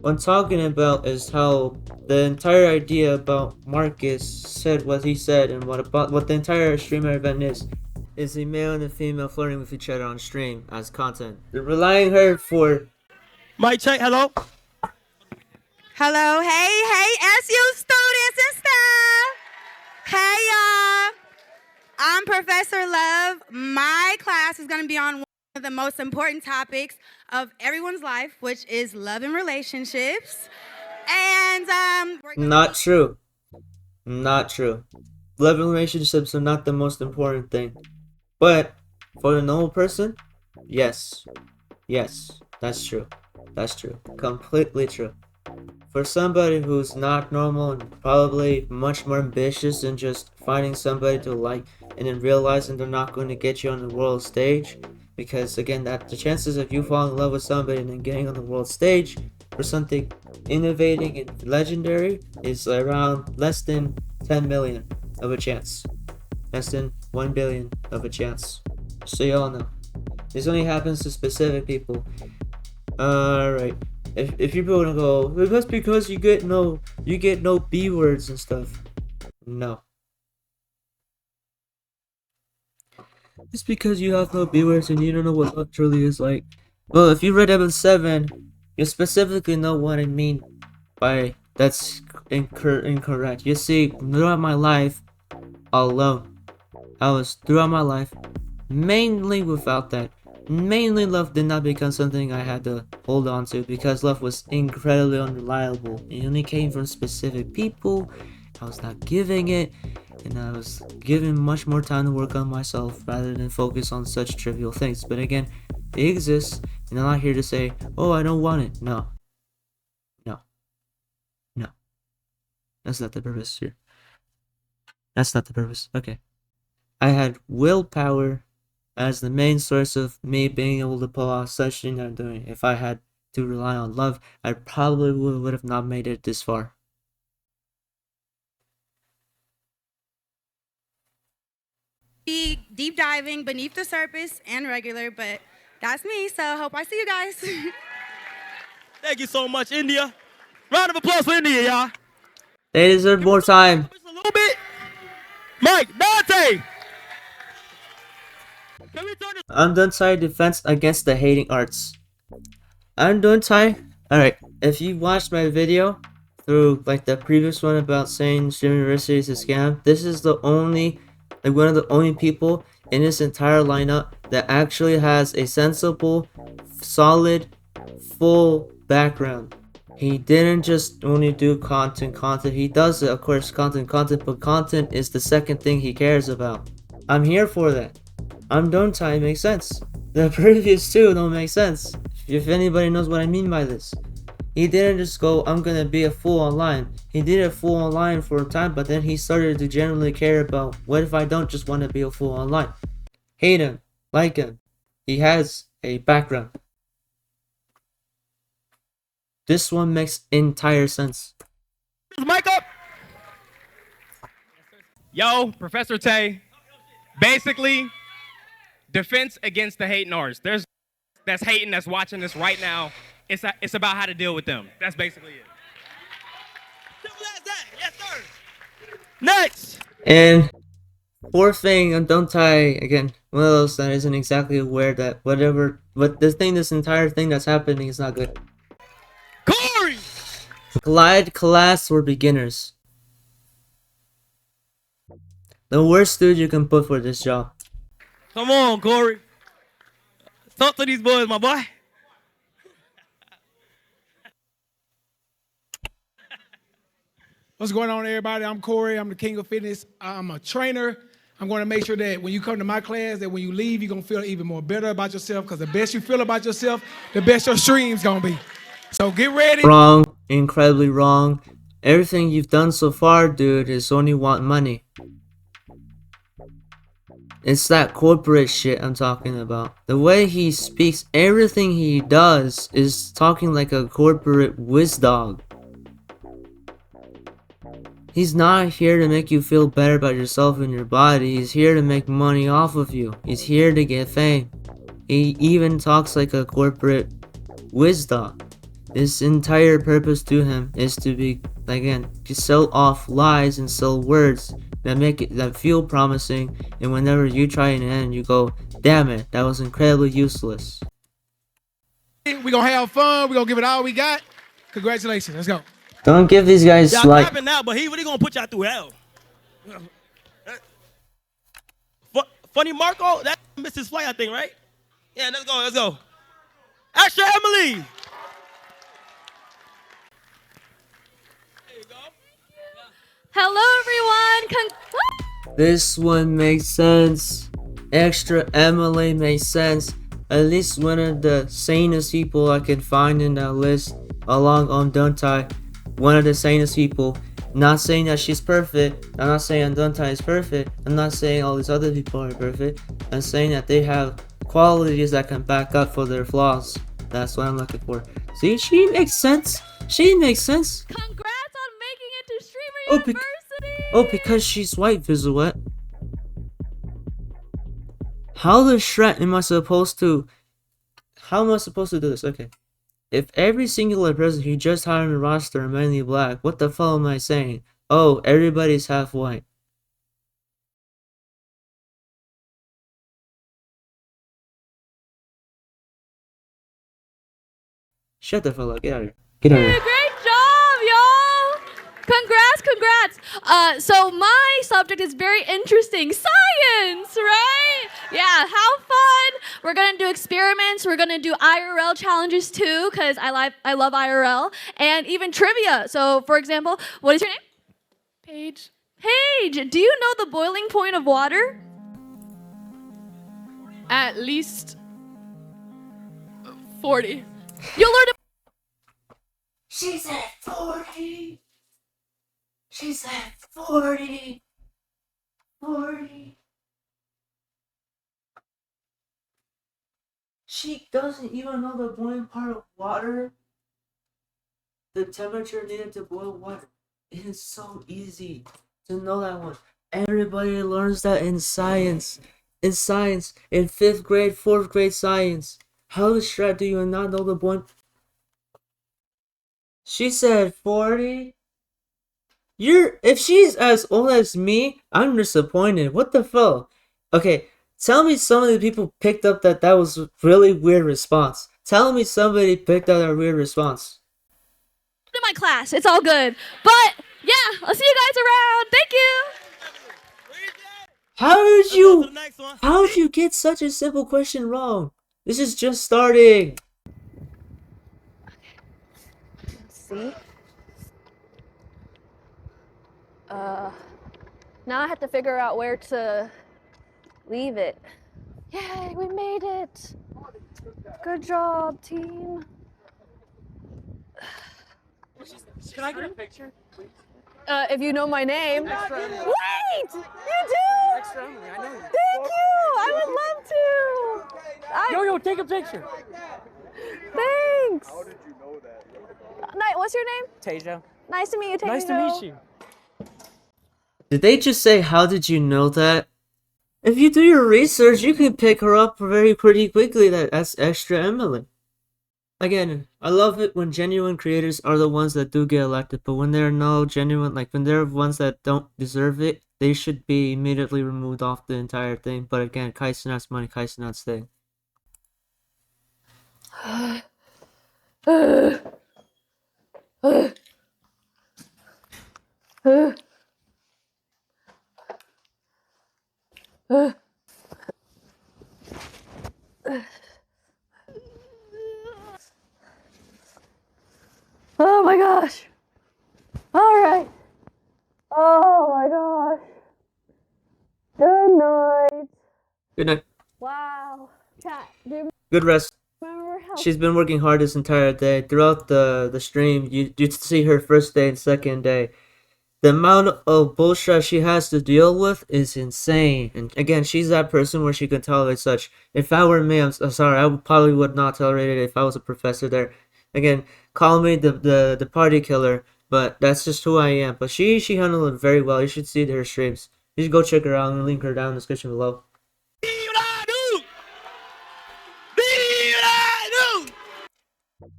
What I'm talking about is how the entire idea about Marcus said what he said, and what the entire streamer event is a male and a female flirting with each other on stream as content. They're relying her for.
Mic check. Hello.
Hello, hey, SU students and stuff. Hey, y'all. I'm Professor Love. My class is going to be on one of the most important topics of everyone's life, which is love and relationships. And,
Not true. Not true. Love and relationships are not the most important thing. But, for a normal person, yes. Yes, that's true. That's true. Completely true. For somebody who's not normal and probably much more ambitious than just finding somebody to like and then realizing they're not going to get you on the world stage, because again, that the chances of you falling in love with somebody and then getting on the world stage for something innovating and legendary is around less than 10 million of a chance. Less than 1 billion of a chance. So y'all know. This only happens to specific people. Alright. If you're gonna go, well, that's because you get no B words and stuff. No. It's because you have no B words and you don't know what love truly is like. Well, if you read episode 7, you specifically know what I mean by that's incorrect. You see, throughout my life, alone, I was throughout my life mainly without that. Mainly love did not become something I had to hold on to, because love was incredibly unreliable. It only came from specific people. I was not giving it, and I was given much more time to work on myself rather than focus on such trivial things. But again, it exists, and I'm not here to say, oh, I don't want it. No. No. No. That's not the purpose here. That's not the purpose. Okay. I had willpower as the main source of me being able to pull off such thing I'm doing. If I had to rely on love, I probably would have not made it this far.
be deep diving beneath the surface and regular, but that's me, so hope I see you guys.
Thank you so much, India. Round of applause for India, y'all.
They deserve more time.
A little bit. Mike, Dante.
ImStillDontai defense against the hating arts. ImStillDontai. Alright, if you watched my video through like the previous one about saying Stream University is a scam, this is the only, like one of the only people in this entire lineup that actually has a sensible, solid, full background. He didn't just only do content. He does it, of course, content, but content is the second thing he cares about. I'm here for that. ImStillDontai makes sense. The previous two don't make sense. If anybody knows what I mean by this. He didn't just go, I'm gonna be a fool online. He did a fool online for a time, but then he started to genuinely care about, what if I don't just want to be a fool online? Hate him, like him. He has a background. This one makes entire sense.
Mic up. Yo, Professor Tay. Basically, defense against the hating-ers. There's that's hating, that's watching this right now. It's about how to deal with them. That's basically it. Simple as that. Yes, sir. Next.
And fourth thing on Dontai, again, one of those that isn't exactly aware that this entire thing that's happening is not good.
Corey!
Glide class for beginners. The worst dude you can put for this job.
Come on, Corey. Talk to these boys, my boy.
What's going on, everybody? I'm Corey. I'm the king of fitness. I'm a trainer. I'm going to make sure that when you come to my class, that when you leave, you're going to feel even more better about yourself, because the best you feel about yourself, the best your stream's going to be. So get ready.
Wrong. Incredibly wrong. Everything you've done so far, dude, is only want money. It's that corporate shit I'm talking about. The way he speaks, everything he does is talking like a corporate whiz dog. He's not here to make you feel better about yourself and your body. He's here to make money off of you. He's here to get fame. He even talks like a corporate whiz dog. His entire purpose to him is to be, again, to sell off lies and sell words that feel promising, and whenever you try and end, you go, damn it, that was incredibly useless.
We're going to have fun. We're going to give it all we got. Congratulations. Let's go.
Don't give these guys
y'all
like...
clapping now, but he really gonna put y'all through hell. Funny Marco, that missed his flight, I think, right? Yeah, let's go, let's go. Extra Emily.
Hello, everyone.
This one makes sense. Extra Emily makes sense. At least one of the sanest people I can find in that list, along on Dontai. One of the sanest people. Not saying that she's perfect. I'm not saying Dontai is perfect. I'm not saying all these other people are perfect. I'm saying that they have qualities that can back up for their flaws. That's what I'm looking for. See, she makes sense. She makes sense.
Congrats on making it to Streamer University.
Because she's white, Vizuette. How am I supposed to do this? Okay. If every singular person who just hired on the roster are mainly black, what the fuck am I saying? Oh, everybody's half white. Shut the fuck up. Get out of here. Get out of here.
Great job, y'all. Congrats. So my subject is very interesting. Science, right? Yeah, how fun. We're going to do experiments. We're going to do IRL challenges too, because I love IRL. And even trivia. So, for example, what is your name? Paige. Paige, do you know the boiling point of water? At least 40. You'll learn to...
She said 40. She said 40. 40.
She doesn't even know the boiling part of water. The temperature needed to boil water. It is so easy to know that one. Everybody learns that in science. In 5th grade, 4th grade science. How the shred do you not know the boiling... She said 40? If she's as old as me, I'm disappointed. What the fuck? Okay, tell me some of the people picked up that was a really weird response. Tell me somebody picked up that weird response.
To my class, it's all good. But yeah, I'll see you guys around. Thank you.
How did you get such a simple question wrong? This is just starting.
See? Now I have to figure out where to leave it. Yay, we made it. Good job, team.
Can I get a picture, please?
If you know my name.
Extra.
Wait! You do?
Extra, I know you.
Thank you! I would love to!
Yo, take a picture.
Thanks!
How did you know that?
What's your name?
Tejo.
Nice to meet you, Tejo.
Nice to meet you.
Did they just say, how did you know that? If you do your research, you can pick her up pretty quickly. That's extra Emily. Again, I love it when genuine creators are the ones that do get elected, but when they're no genuine, like when they're ones that don't deserve it, they should be immediately removed off the entire thing. But again, Kaisenat's money, Kaisenat's thing.
Oh my gosh. All right. Oh my gosh. Good night.
Good night.
Wow. Chat, do you
Good rest.
remember how
She's been working hard this entire day. Throughout the stream, you see her first day and second day. The amount of bullshit she has to deal with is insane. And again, she's that person where she can tolerate such. If I were me, I'm sorry, I probably would not tolerate it if I was a professor there. Again, call me the party killer, but that's just who I am. But she handled it very well. You should see her streams. You should go check her out and link her down in the description below.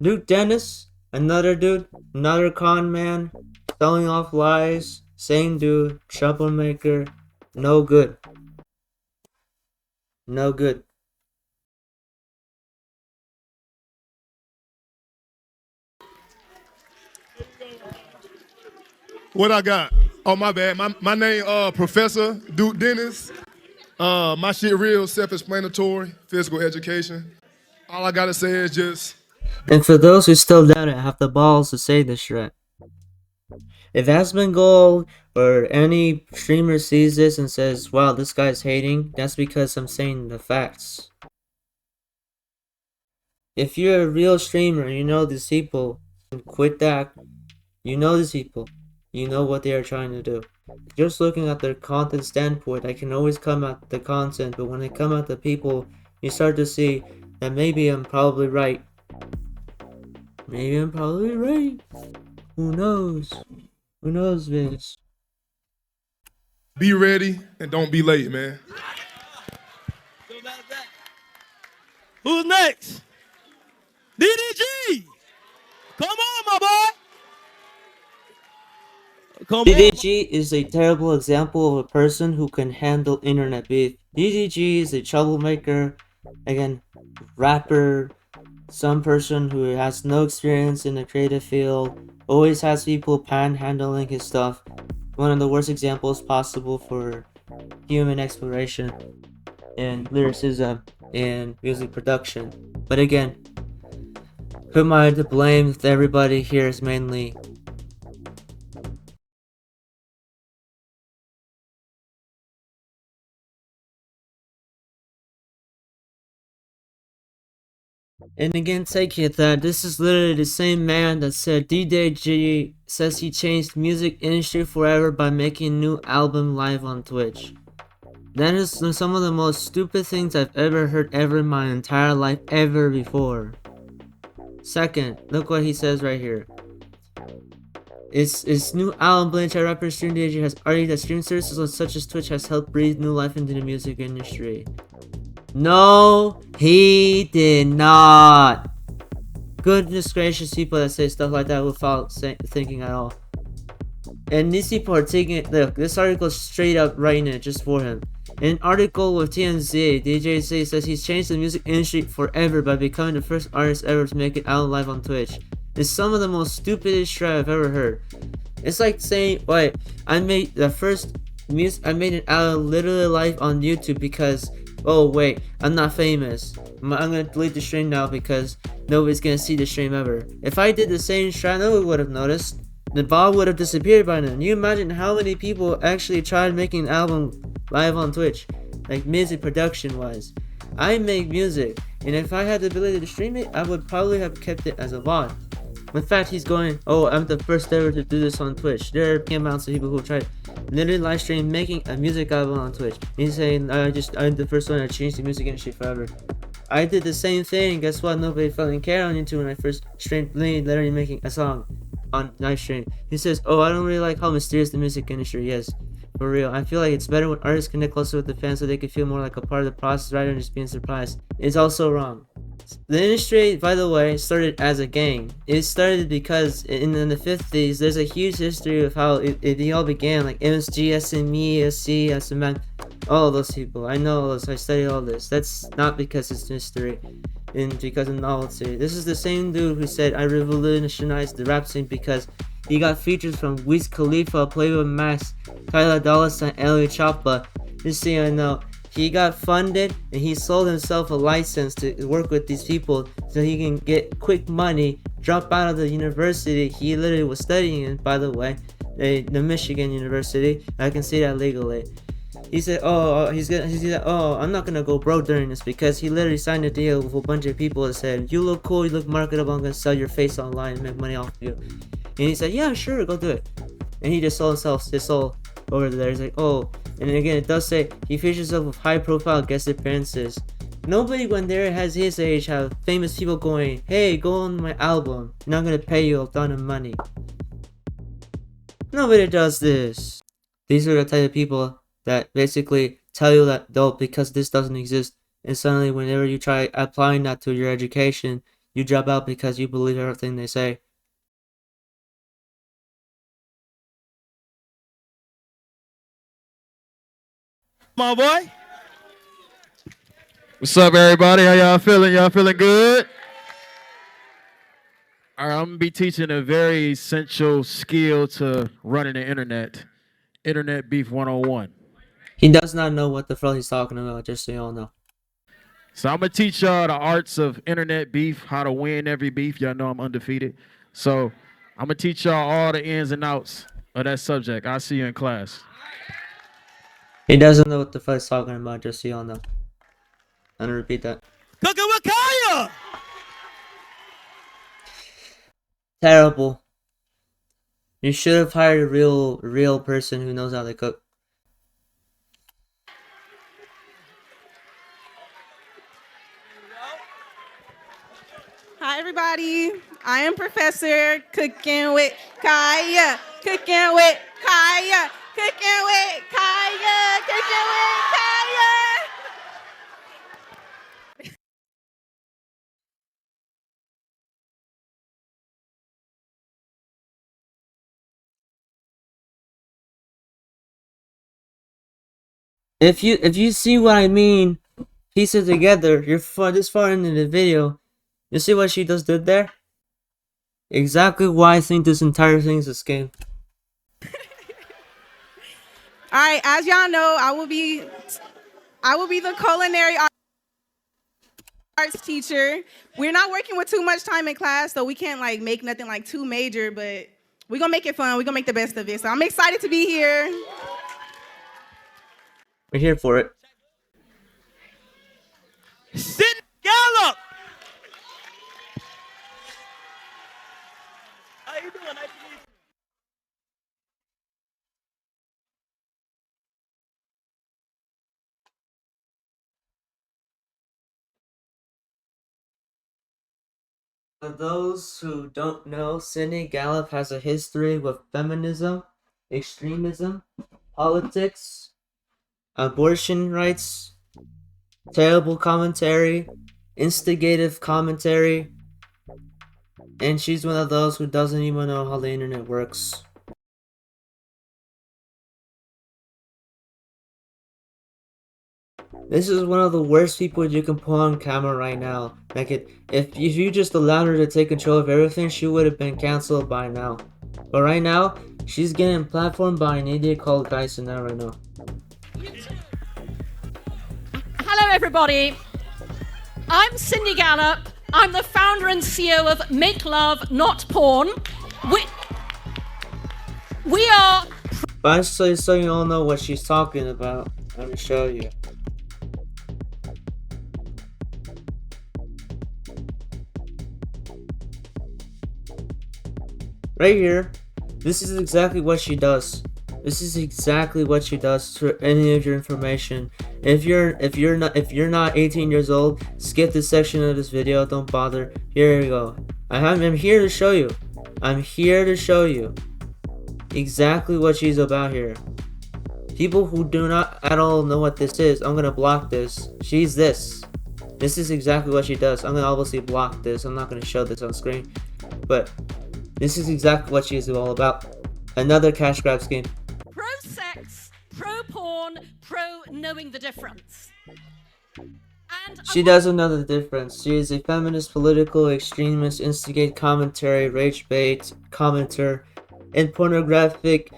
Dude Dennis, another dude, another con man, selling off lies, same dude, troublemaker, no good. No good.
What I got? Oh, my bad. My name, Professor Duke Dennis. My shit real self-explanatory, physical education. All I gotta say is just...
And for those who still doubt it, have the balls to say this shit. If Asmongold or any streamer sees this and says, wow, this guy's hating, that's because I'm saying the facts. If you're a real streamer, you know these people, quit that. You know these people. You know what they are trying to do. Just looking at their content standpoint, I can always come at the content, but when I come at the people, you start to see that maybe I'm probably right. Maybe I'm probably right. Who knows? Who knows, Vince?
Be ready and don't be late, man.
Who's next? DDG! Come on, my boy!
DDG is a terrible example of a person who can handle internet beef. DDG is a troublemaker, again, rapper, some person who has no experience in the creative field, always has people panhandling his stuff. One of the worst examples possible for human exploration and lyricism and music production. But again, who am I to blame if everybody here is mainly And again, take it that this is literally the same man that said DDG says he changed music industry forever by making a new album live on Twitch. That is some of the most stupid things I've ever heard ever in my entire life ever before. Second, look what he says right here. His new album, Blanche rapper Stream DDG has argued that stream services such as Twitch has helped breathe new life into the music industry. No, he did not. Goodness gracious, people that say stuff like that without thinking at all. And these people are taking it. Look, this article is straight up writing it just for him. In an article with TMZ, DJC says he's changed the music industry forever by becoming the first artist ever to make it out live on Twitch. It's some of the most stupidest shit I've ever heard. It's like saying, wait, I made the first music, I made it out literally live on YouTube because, oh wait, I'm not famous. I'm gonna delete the stream now because nobody's gonna see the stream ever. If I did the same shit, nobody would have noticed. The ball would have disappeared by now. Can you imagine how many people actually tried making an album live on Twitch? Like music production wise. I make music, and if I had the ability to stream it, I would probably have kept it as a VOD. In fact, he's going, oh, I'm the first ever to do this on Twitch. There are amounts of people who tried literally live stream making a music album on Twitch. He's saying, I'm the first one to change the music industry forever. I did the same thing. Guess what? Nobody fucking cared on YouTube when I first streamed, literally making a song on live stream. He says, oh, I don't really like how mysterious the music industry is. For real, I feel like it's better when artists connect closer with the fans so they can feel more like a part of the process rather than just being surprised. It's also wrong. The industry, by the way, started as a gang. It started because in the 50s, there's a huge history of how it all began, like MSG, SME, SC, SMN, all of those people. I know all those, I studied all this. That's not because it's history, and because of novelty. This is the same dude who said, I revolutionized the rap scene because he got features from Wiz Khalifa, Playboy Max, Tyler Dolla $ign, Elliot Choppa. Just so you know, he got funded and he sold himself a license to work with these people so he can get quick money, drop out of the university he literally was studying in, by the way, the Michigan University. I can say that legally. He said, I'm not gonna go broke during this, because he literally signed a deal with a bunch of people that said, you look cool, you look marketable, I'm gonna sell your face online and make money off of you. And he said, yeah, sure, go do it. And he just sold himself his soul over there. He's like, oh, and then again, it does say he features himself with high profile guest appearances. Nobody when there has his age have famous people going, hey, go on my album, and I'm gonna pay you a ton of money. Nobody does this. These are the type of people that basically tell you that, though, because this doesn't exist, and suddenly whenever you try applying that to your education, you drop out because you believe everything they say.
My boy.
What's up, everybody? How y'all feeling? Y'all feeling good? All right, I'm gonna be teaching a very essential skill to running the internet. Internet Beef 101.
He does not know what the fuck he's talking about, just so y'all know.
So I'm gonna teach y'all the arts of internet beef, how to win every beef. Y'all know I'm undefeated. So I'm gonna teach y'all all the ins and outs of that subject. I'll see you in class.
He doesn't know what the fuck he's talking about, just so y'all know. I'm gonna repeat that.
Cooking with Kaya!
Terrible. You should have hired a real person who knows how to cook.
Hi, everybody. I am Professor Cooking with Kaya. Cooking with Kaya. Cooking with Kaya. Cooking with Kaya.
If you see what I mean, piece it together. You're this far into the video. You see what she just did there? Exactly why I think this entire thing is a scam.
All right, as y'all know, I will be the culinary arts teacher. We're not working with too much time in class, so we can't like make nothing like too major, but we're gonna make it fun. We're gonna make the best of it. So I'm excited to be here.
We're here for it.
Sit Gallup! How you doing? Nice to meet you.
For those who don't know, Sydney Gallup has a history with feminism, extremism, politics, abortion rights, terrible commentary, instigative commentary, and she's one of those who doesn't even know how the internet works. This is one of the worst people you can put on camera right now. Like if you just allowed her to take control of everything, she would have been cancelled by now. But right now, she's getting platformed by an idiot called Dyson now right now.
Hello, everybody. I'm Cindy Gallup. I'm the founder and CEO of Make Love, Not Porn. We are...
But so you all know what she's talking about, I'm gonna show you. right here, this is exactly what she does. This is exactly what she does to any of your information. If you're not 18 years old, skip this section of this video. Don't bother. Here we go. I'm here to show you. I'm here to show you exactly what she's about here. People who do not at all know what this is, I'm gonna block this. She's this. This is exactly what she does. I'm gonna obviously block this. I'm not gonna show this on screen, but this is exactly what she is all about. Another cash grab scheme.
Pro-sex, pro-porn, pro-knowing the difference.
She doesn't know the difference. She is a feminist, political extremist, instigate commentary, rage bait, commenter, and pornographic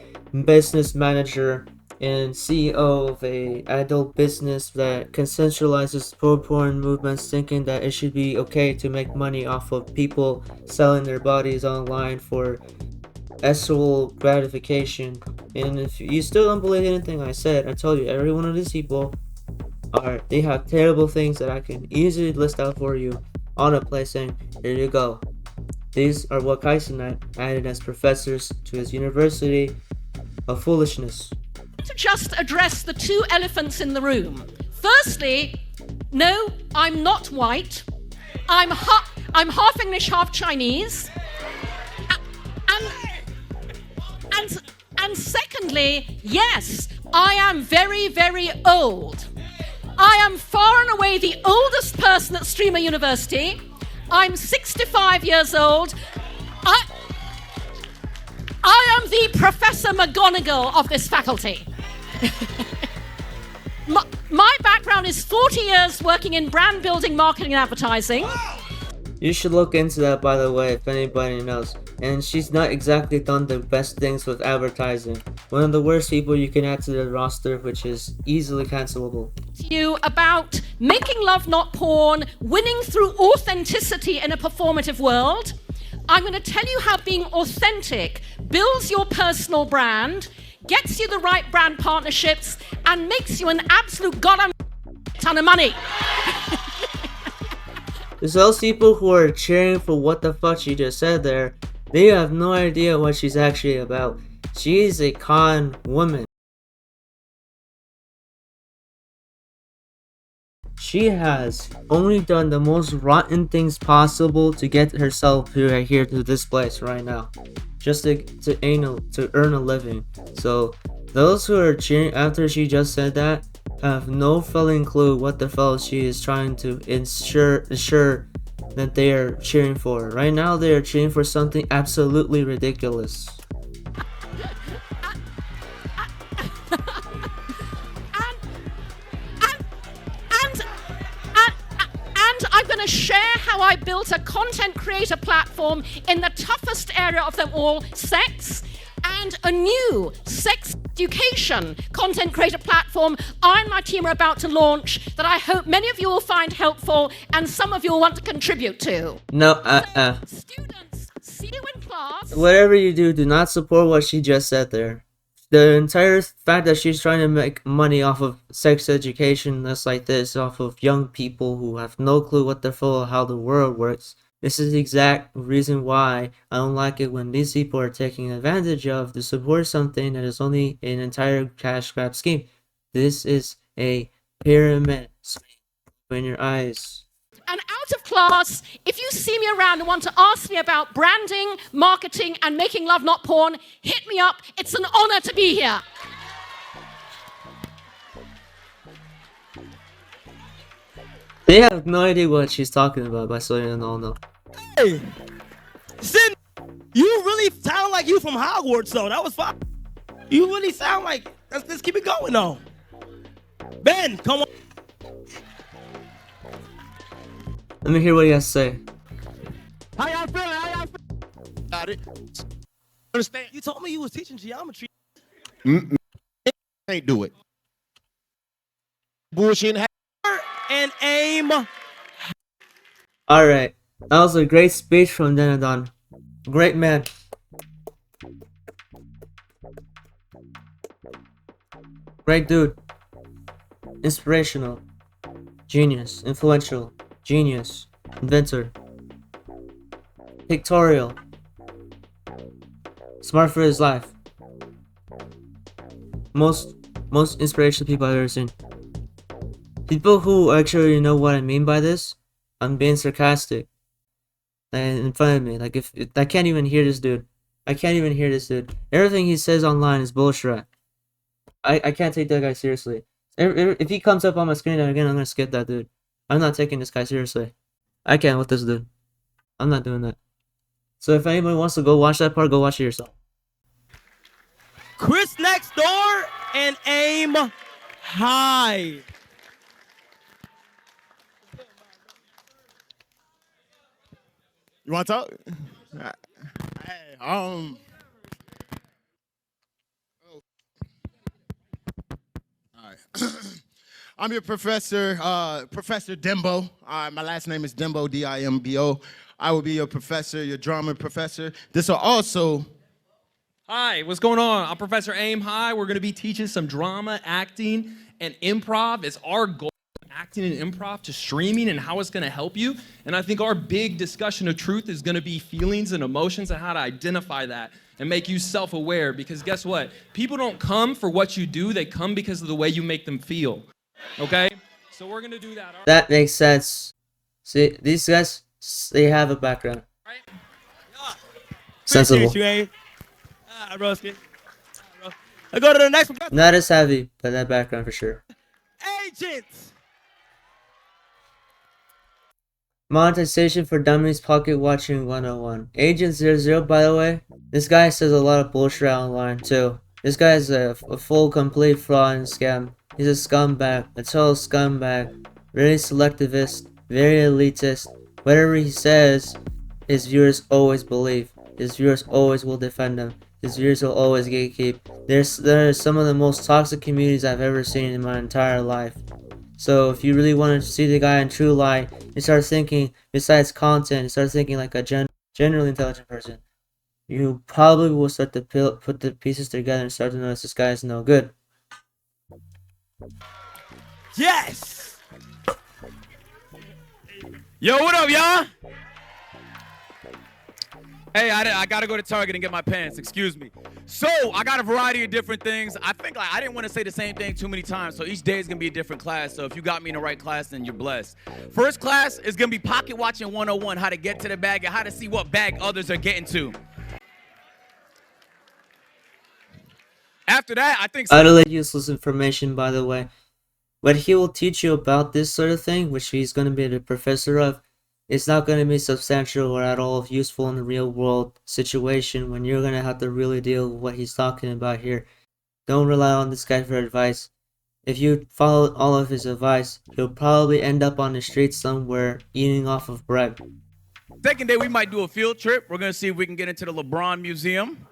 business manager and CEO of a adult business that consensualizes pro-porn movements, thinking that it should be okay to make money off of people selling their bodies online for sexual gratification. And if you still don't believe anything I said, I told you, every one of these people they have terrible things that I can easily list out for you on a place saying, here you go. These are what Kaisenite added as professors to his university of foolishness.
To just address the two elephants in the room. Firstly, no, I'm not white. I'm half English, half Chinese. And secondly, yes, I am very, very old. I am far and away the oldest person at Streamer University. I'm 65 years old. I am the Professor McGonagall of this faculty. My background is 40 years working in brand building, marketing, and advertising.
You should look into that, by the way, if anybody knows. And she's not exactly done the best things with advertising. One of the worst people you can add to the roster, which is easily cancelable.
You about making love, not porn, winning through authenticity in a performative world. I'm going to tell you how being authentic builds your personal brand, gets you the right brand partnerships, and makes you an absolute goddamn ton of money.
There's those people who are cheering for what the fuck she just said there. They have no idea what she's actually about. She is a con woman. She has only done the most rotten things possible to get herself here to this place right now. Just to earn a living. So those who are cheering after she just said that have no fucking clue what the hell she is trying to ensure that they are cheering for. Right now they are cheering for something absolutely ridiculous.
And I'm going to share how I built a content creator platform in the toughest area of them all, sex, and a new sex education content creator platform I and my team are about to launch that I hope many of you will find helpful and some of you will want to contribute to.
No,
Students, see you in class.
Whatever you do, do not support what she just said there. The entire fact that she's trying to make money off of sex education that's like this, off of young people who have no clue what the full how the world works. This is the exact reason why I don't like it when these people are taking advantage of to support something that is only an entire cash grab scheme. This is a pyramid scheme. Open your eyes.
And out of class, if you see me around and want to ask me about branding, marketing, and making love, not porn, hit me up. It's an honor to be here.
They have no idea what she's talking about, by so you all know.
Hey, Sid, you really sound like you from Hogwarts, though. That was fine. You really sound like. Let's keep it going, though. Ben, come on.
Let me hear what he has to say.
How y'all feeling? Got it. Understand? You told me you was teaching geometry.
Can't do it. Bullshit.
And aim.
Alright, that was a great speech from Denadon. Great man. Great dude. Inspirational. Genius. Influential. Genius. Inventor. Pictorial. Smart for his life. Most inspirational people I've ever seen. People who actually know what I mean by this, I'm being sarcastic. And in front of me, like if I can't even hear this dude. I can't even hear this dude. Everything he says online is bullshit. I can't take that guy seriously. If he comes up on my screen again, I'm gonna skip that dude. I'm not taking this guy seriously. I can't with this dude. I'm not doing that. So if anybody wants to go watch that part, go watch it yourself.
Chris Next Door and Aim High.
You want to talk? Hey, All right. I'm your professor, Professor Dembo. My last name is Dembo, D-I-M-B-O. I will be your professor, your drama professor. This will also...
Hi, what's going on? I'm Professor Aim High. We're going to be teaching some drama, acting, and improv. It's our goal, acting and improv, to streaming and how it's going to help you. And I think our big discussion of truth is going to be feelings and emotions and how to identify that and make you self-aware. Because guess what? People don't come for what you do. They come because of the way you make them feel. Okay? So we're going to do that.
That makes sense. See, these guys, they have a background. Sensible.
Appreciate you, Broski. I go to the next one.
Not as heavy, but that background for sure.
Agents.
Monetization for Dummies Pocket Watching 101. Agent 00, by the way, this guy says a lot of bullshit online too. This guy is a full complete fraud and scam. He's a scumbag, a total scumbag, very selectivist, very elitist. Whatever he says, his viewers always believe. His viewers always will defend him. His viewers will always gatekeep. There are some of the most toxic communities I've ever seen in my entire life. So if you really want to see the guy in true light, you start thinking, besides content, you start thinking like a generally intelligent person. You probably will start to put the pieces together and start to notice this guy is no good.
Yes!
Yo, what up, y'all? Hey, I gotta go to Target and get my pants, excuse me. So, I got a variety of different things. I think I didn't want to say the same thing too many times, so each day is gonna be a different class. So if you got me in the right class, then you're blessed. First class is gonna be Pocket Watching 101, how to get to the bag and how to see what bag others are getting to. After that, I think...
Utterly useless information, by the way. What he will teach you about this sort of thing, which he's going to be the professor of, it's not going to be substantial or at all useful in the real world situation when you're going to have to really deal with what he's talking about here. Don't rely on this guy for advice. If you follow all of his advice, you'll probably end up on the street somewhere eating off of bread.
Second day, we might do a field trip. We're going to see if we can get into the LeBron Museum.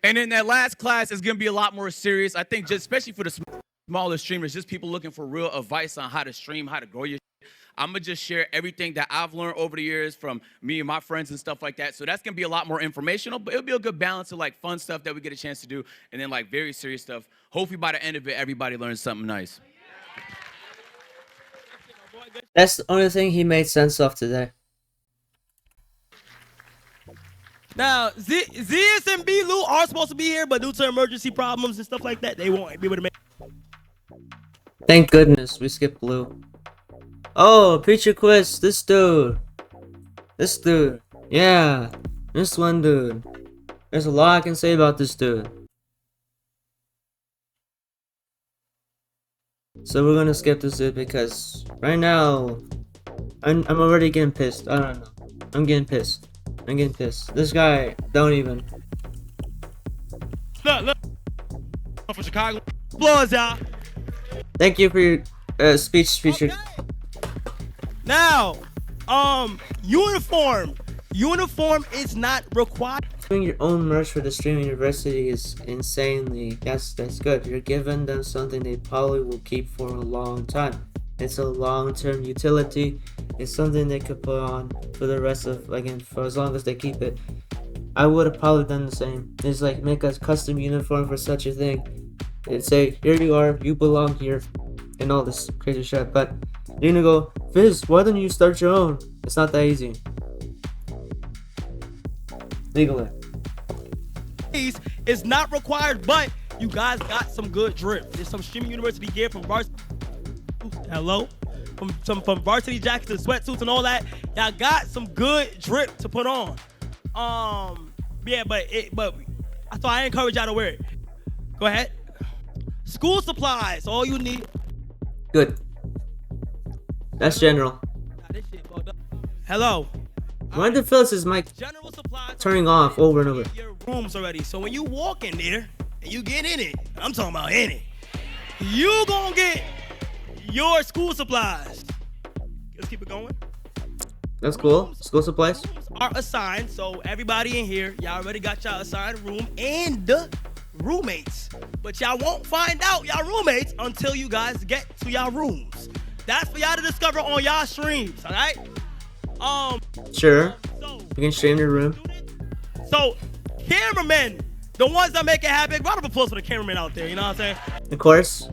And then that last class is going to be a lot more serious. I think just especially for the smaller streamers, just people looking for real advice on how to stream, how to grow your shit. I'm going to just share everything that I've learned over the years from me and my friends and stuff like that. So that's going to be a lot more informational, but it'll be a good balance of like fun stuff that we get a chance to do and then like very serious stuff. Hopefully by the end of it, everybody learns something nice.
That's the only thing he made sense of today.
Now, ZS and B Lou are supposed to be here, but due to emergency problems and stuff like that, they won't be able to make.
Thank goodness we skipped Blue. Oh, Preacher Quiz, this dude. This dude. Yeah, this one dude. There's a lot I can say about this dude. So we're gonna skip this dude because right now, I'm already getting pissed. I don't know. I'm getting pissed. This guy, don't even.
Look. For Chicago. Applause, y'all.
Thank you for your speech.
Okay. Now, uniform. Uniform is not required.
Doing your own merch for the streaming university is insanely. That's good. You're giving them something they probably will keep for a long time. It's a long-term utility. It's something they could put on for the rest of, again, for as long as they keep it. I would have probably done the same. It's like make a custom uniform for such a thing. And say, here you are, you belong here, and all this crazy shit. But you're gonna go, Fizz, why don't you start your own? It's not that easy. legally.
It's not required, but you guys got some good drip. There's some streaming university gear from varsity. Hello? From varsity jackets and sweatsuits and all that. Y'all got some good drip to put on. Yeah, but so I encourage y'all to wear it. Go ahead. School supplies, all you need.
Good. That's general.
Hello.
Why the Phyllis is mic turning off over and over?
Rooms already. So when you walk in there and you get in it, I'm talking about in it, you gonna get your school supplies. Let's keep it going.
That's cool. School supplies
are assigned, so everybody in here, y'all already got y'all assigned room and the roommates. But y'all won't find out y'all roommates until you guys get to y'all rooms. That's for y'all to discover on y'all streams, all right?
Sure. You can stream your room.
So, cameramen, the ones that make it happen, round of applause for the cameramen out there, you know what I'm saying?
Of course.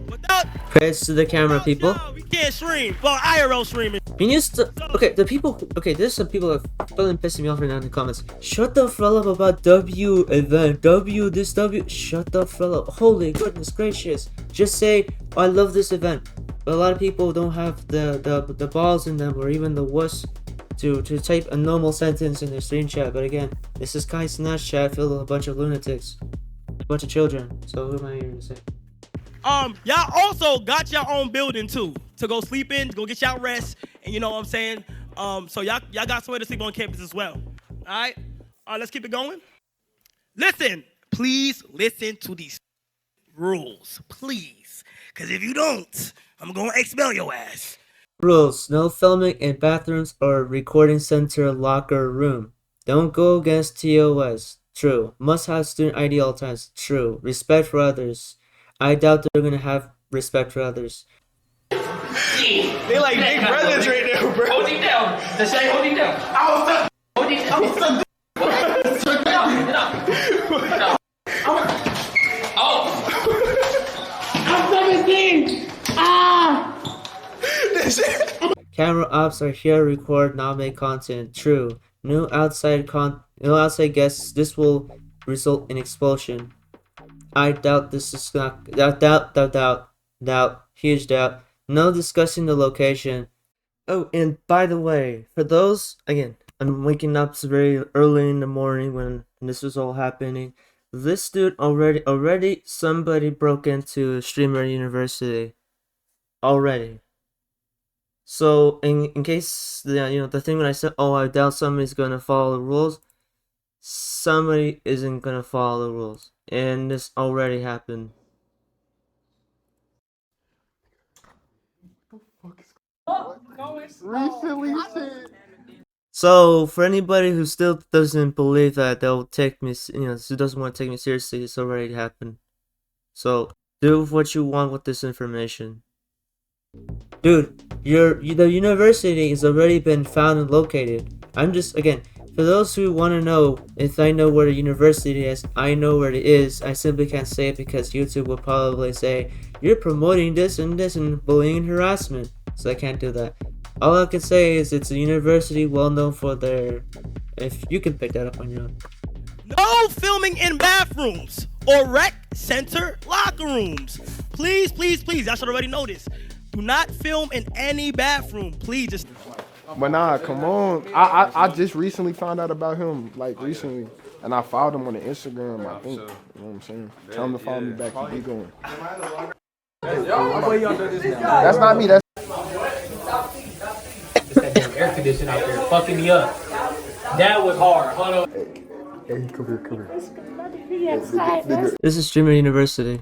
Credits to the camera people.
We can't stream. Well, IRL streaming.
You used to. Okay, the people. Okay, there's some people that are feeling pissing me off right now in the comments. Shut the fuck up about W event. W this W. Shut the fuck up. Holy goodness gracious. Just say I love this event. But a lot of people don't have the balls in them or even the wuss to type a normal sentence in their stream chat. But again, this is Kai Snatch chat filled with a bunch of lunatics, a bunch of children. So who am I here to say?
Y'all also got your own building too to go sleep in, to go get y'all rest, and you know what I'm saying. So y'all got somewhere to sleep on campus as well. All right, let's keep it going. Listen, please listen to these rules, please, because if you don't, I'm gonna expel your ass.
Rules: no filming in bathrooms or recording center locker room. Don't go against TOS. True. Must have student ID all times. True. Respect for others. I doubt they're gonna have respect for others.
They like big brothers right now, bro. Hold him down. The say hold him down. Hold him down.
I'm 17! Ah!
Camera ops are here, record, not make content. True. No outside guests. This will result in expulsion. I doubt this is not. Doubt. Huge doubt. No discussing the location. Oh, and by the way, for those, again, I'm waking up very early in the morning when this was all happening. This dude already somebody broke into Streamer University. Already. So in case the thing when I said, oh, I doubt somebody's gonna follow the rules, somebody isn't gonna follow the rules, and this already happened.
Recently
So for anybody who still doesn't believe that they'll take me, who doesn't want to take me seriously, it's already happened. So do what you want with this information. Dude, the university has already been found and located. I'm just, again, for those who want to know if I know where the university is, I know where it is. I simply can't say it because YouTube will probably say, you're promoting this and bullying and harassment. So I can't do that. All I can say is it's a university well known for their, if you can pick that up on your own.
No filming in bathrooms or rec center locker rooms. Please, please, please. Y'all should already know this. Do not film in any bathroom. Please just.
But nah, come on. I just recently found out about him, like recently. And I followed him on the Instagram, I think. You know what I'm saying? Tell him to follow me back and keep going. That's not me, that's
It's that damn air conditioner out there fucking me up. That was hard. Hold on.
Hey, come here.
This is Streamer University.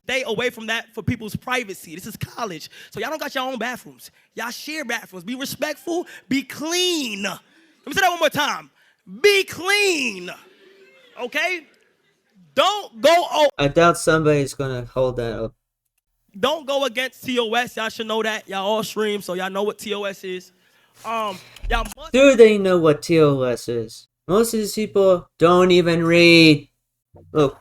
Stay away from that for people's privacy. This is college. So y'all don't got your own bathrooms. Y'all share bathrooms. Be respectful. Be clean. Let me say that one more time. Be clean. Okay? Don't go.
I doubt somebody's gonna hold that up.
Don't go against TOS. Y'all should know that. Y'all all stream, so y'all know what TOS is. Y'all must.
Do they know what TOS is? Most of these people don't even read. Look,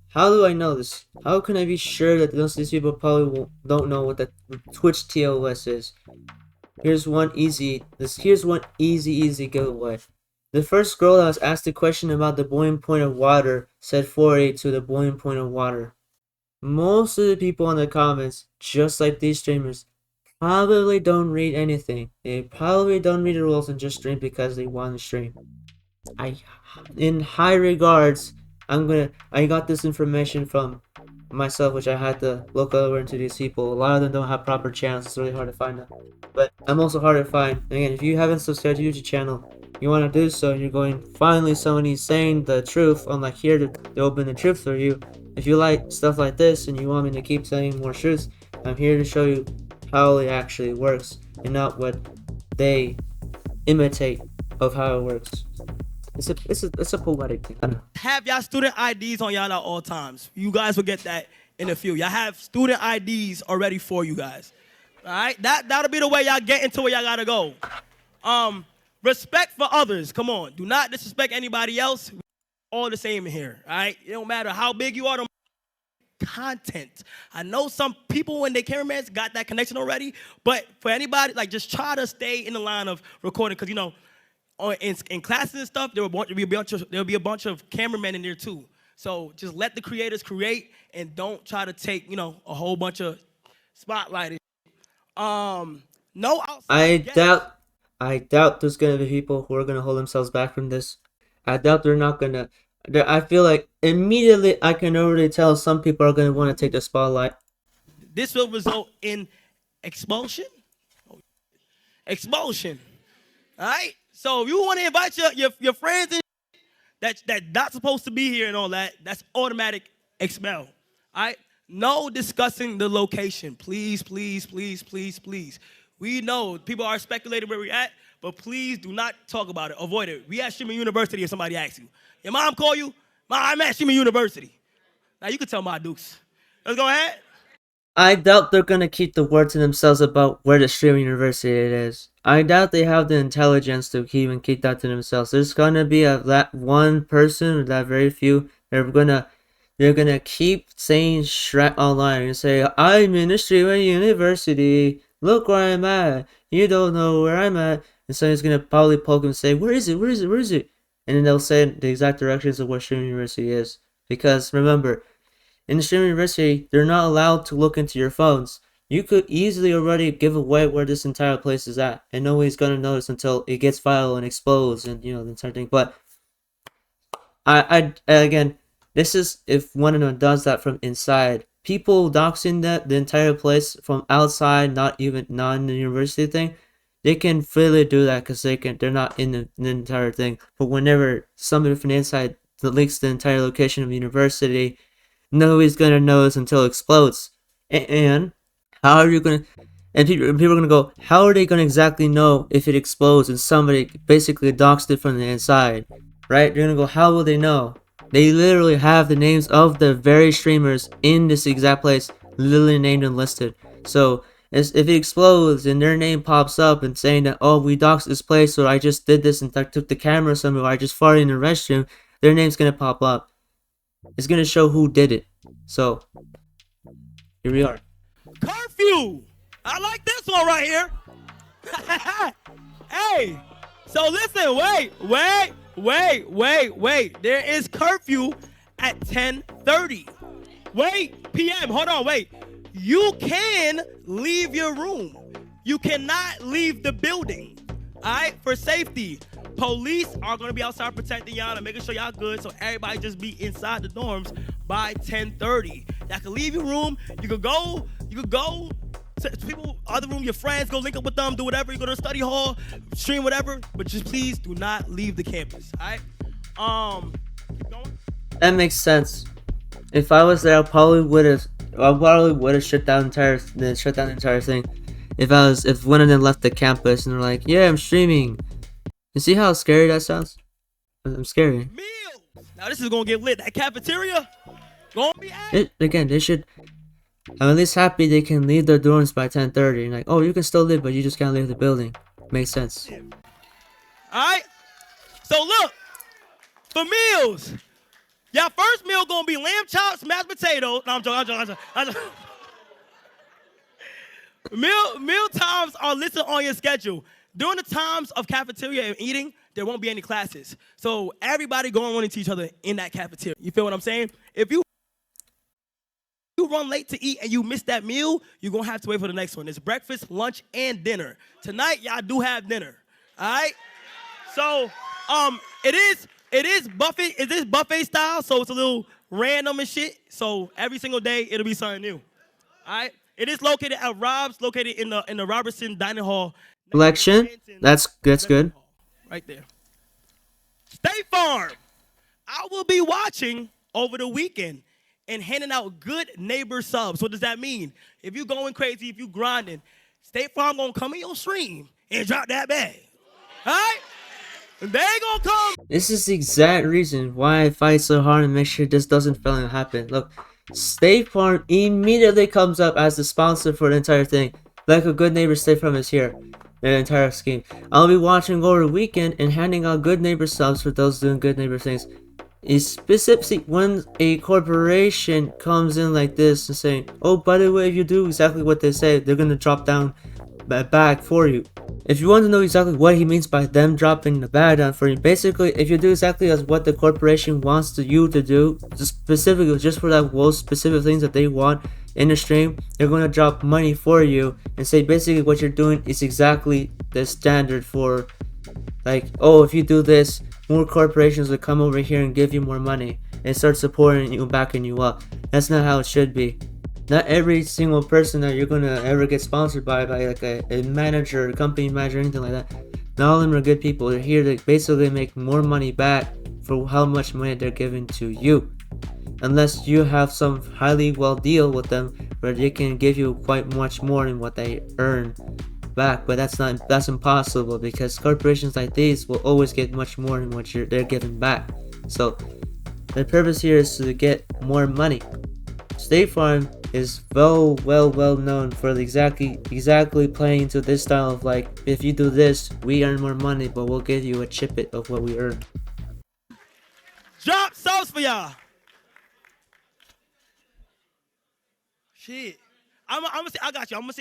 how do I know this? How can I be sure that most of these people probably don't know what the Twitch TOS is? Here's one easy giveaway. The first girl that was asked a question about the boiling point of water said 4:8 to the boiling point of water. Most of the people in the comments, just like these streamers, probably don't read anything. They probably don't read the rules and just stream because they want to stream. In high regards, I got this information from myself, which I had to look over into these people. A lot of them don't have proper channels. It's really hard to find them. But I'm also hard to find. Again, if you haven't subscribed to YouTube channel, you want to do so, and you're going, finally somebody's saying the truth, unlike here to open the truth for you. If you like stuff like this and you want me to keep saying more truths, I'm here to show you how it actually works and not what they imitate of how it works. It's a poetic thing. I don't know.
Have y'all student IDs on y'all at all times. You guys will get that in a few. Y'all have student IDs already for you guys. All right? That'll be the way y'all get into where y'all gotta go. Respect for others. Come on. Do not disrespect anybody else. We're all the same in here. All right? It don't matter how big you are. Content. I know some people when they cameramans got that connection already, but for anybody, like, just try to stay in the line of recording, because, you know, in classes and stuff, there'll be a bunch of cameramen in there too. So just let the creators create and don't try to take, you know, a whole bunch of spotlight. No outside
I doubt there's gonna be people who are gonna hold themselves back from this. I doubt they're not gonna. I feel like immediately I can already tell some people are gonna want to take the spotlight.
This will result in expulsion. Expulsion. All right. So if you want to invite your friends in that not supposed to be here and all that, that's automatic expel. All right? No discussing the location. Please, please, please, please, please. We know people are speculating where we're at, but please do not talk about it. Avoid it. We at Streaming University if somebody asks you. Your mom call you? Mom, I'm at Streaming University. Now you can tell my dukes. Let's go ahead.
I doubt they're gonna keep the word to themselves about where the streaming university it is. I doubt they have the intelligence to even keep that to themselves. There's gonna be that one person or that very few. They're gonna keep saying Shrek online and say, I'm in the streaming university. Look where I'm at. You don't know where I'm at. And someone's gonna probably poke them and say, where is it? Where is it? Where is it? And then they'll say the exact directions of where streaming university is. Because remember, in the streaming university, they're not allowed to look into your phones. You could easily already give away where this entire place is at, and nobody's gonna notice until it gets viral and explodes, and you know the entire thing. But I again, this is if one of them does that from inside. People doxing the entire place from outside, not in the university thing, they can freely do that because they're not in the entire thing. But whenever somebody from the inside leaks the entire location of the university, nobody's gonna notice until it explodes. And how are you gonna? And people are gonna go, how are they gonna exactly know if it explodes and somebody basically doxed it from the inside, right? They're gonna go, how will they know? They literally have the names of the very streamers in this exact place, literally named and listed. So if it explodes and their name pops up and saying that, oh, we doxed this place, or I just did this and took the camera somewhere, or I just farted in the restroom, their name's gonna pop up. It's gonna show who did it. So here we are.
Curfew. I like this one right here. Hey, so listen, wait. There is curfew at 10:30. Wait, PM, hold on, wait. You can leave your room. You cannot leave the building, all right, for safety. Police are going to be outside protecting y'all and making sure y'all good, so everybody just be inside the dorms by 10:30. Y'all can leave your room. You could go to people, other room, your friends, go link up with them, do whatever. You go to the study hall, stream whatever, but just please do not leave the campus, all right? Keep going.
That makes sense. If I was there, I probably would have shut down the entire thing. If one of them left the campus and they're like, yeah, I'm streaming. You see how scary that sounds? I'm scary.
Now this is gonna get lit. That cafeteria gonna be
They should. I'm at least happy they can leave their dorms by 10:30. And like, oh, you can still live, but you just can't leave the building. Makes sense.
All right. So look, for meals, y'all first meal gonna be lamb chops, mashed potatoes. No, I'm joking. Meal times are listed on your schedule. During the times of cafeteria and eating, there won't be any classes. So everybody going to run into each other in that cafeteria. You feel what I'm saying? If you run late to eat and you miss that meal, you're going to have to wait for the next one. It's breakfast, lunch, and dinner. Tonight, y'all do have dinner. All right? So, it is buffet style, so it's a little random and shit. So every single day, it'll be something new. All right? It is located at Rob's, located in the Robertson Dining Hall.
Selection. That's good.
Right there. State Farm. I will be watching over the weekend and handing out good neighbor subs. What does that mean? If you going crazy, if you grinding, State Farm gonna come in your stream and drop that bag. All right? And they gonna come.
This is the exact reason why I fight so hard and make sure this doesn't fail and happen. Look, State Farm immediately comes up as the sponsor for the entire thing. Like a good neighbor, State Farm is here. The entire scheme. I'll be watching over the weekend and handing out good neighbor subs for those doing good neighbor things. Is specifically when a corporation comes in like this and saying, oh, by the way, if you do exactly what they say, they're gonna drop down a bag for you. If you want to know exactly what he means by them dropping the bag down for you, basically, if you do exactly as what the corporation wants you to do, specifically just for that those specific things that they want in the stream, they're going to drop money for you and say basically what you're doing is exactly the standard for, like, oh, if you do this, more corporations will come over here and give you more money and start supporting you and backing you up. That's not how it should be. Not every single person that you're gonna ever get sponsored by like a manager, a company manager, anything like that. Not all of them are good people. They're here to basically make more money back for how much money they're giving to you. Unless you have some highly well deal with them where they can give you quite much more than what they earn back, but that's impossible because corporations like these will always get much more than what they're giving back. So the purpose here is to get more money. State Farm is well known for exactly playing into this style of like, if you do this, we earn more money, but we'll give you a chip of what we earn.
Drop subs for y'all. Shit. I'm gonna see. I got you. I'm gonna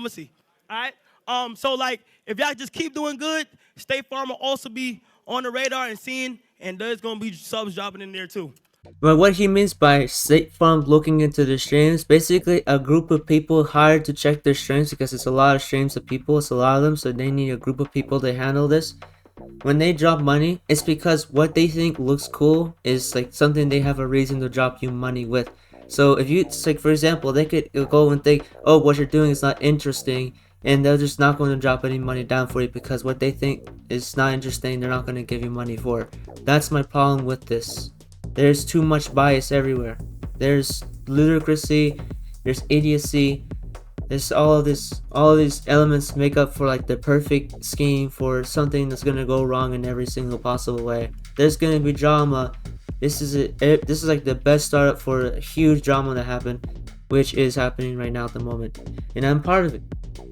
see. All right. So like, if y'all just keep doing good, State Farm will also be on the radar and seeing, and there's gonna be subs dropping in there too.
But what he means by State Farm looking into the streams, basically a group of people hired to check their streams because it's a lot of streams of people, it's a lot of them, so they need a group of people to handle this. When they drop money, it's because what they think looks cool is like something they have a reason to drop you money with. So if you, like for example, they could go and think, oh, what you're doing is not interesting, and they're just not going to drop any money down for you because what they think is not interesting, they're not going to give you money for. That's my problem with this. There's too much bias everywhere. There's ludicrousy, there's idiocy, there's all of these elements make up for like the perfect scheme for something that's gonna go wrong in every single possible way. There's gonna be drama. This is like the best startup for a huge drama that happened, which is happening right now at the moment, and I'm part of it.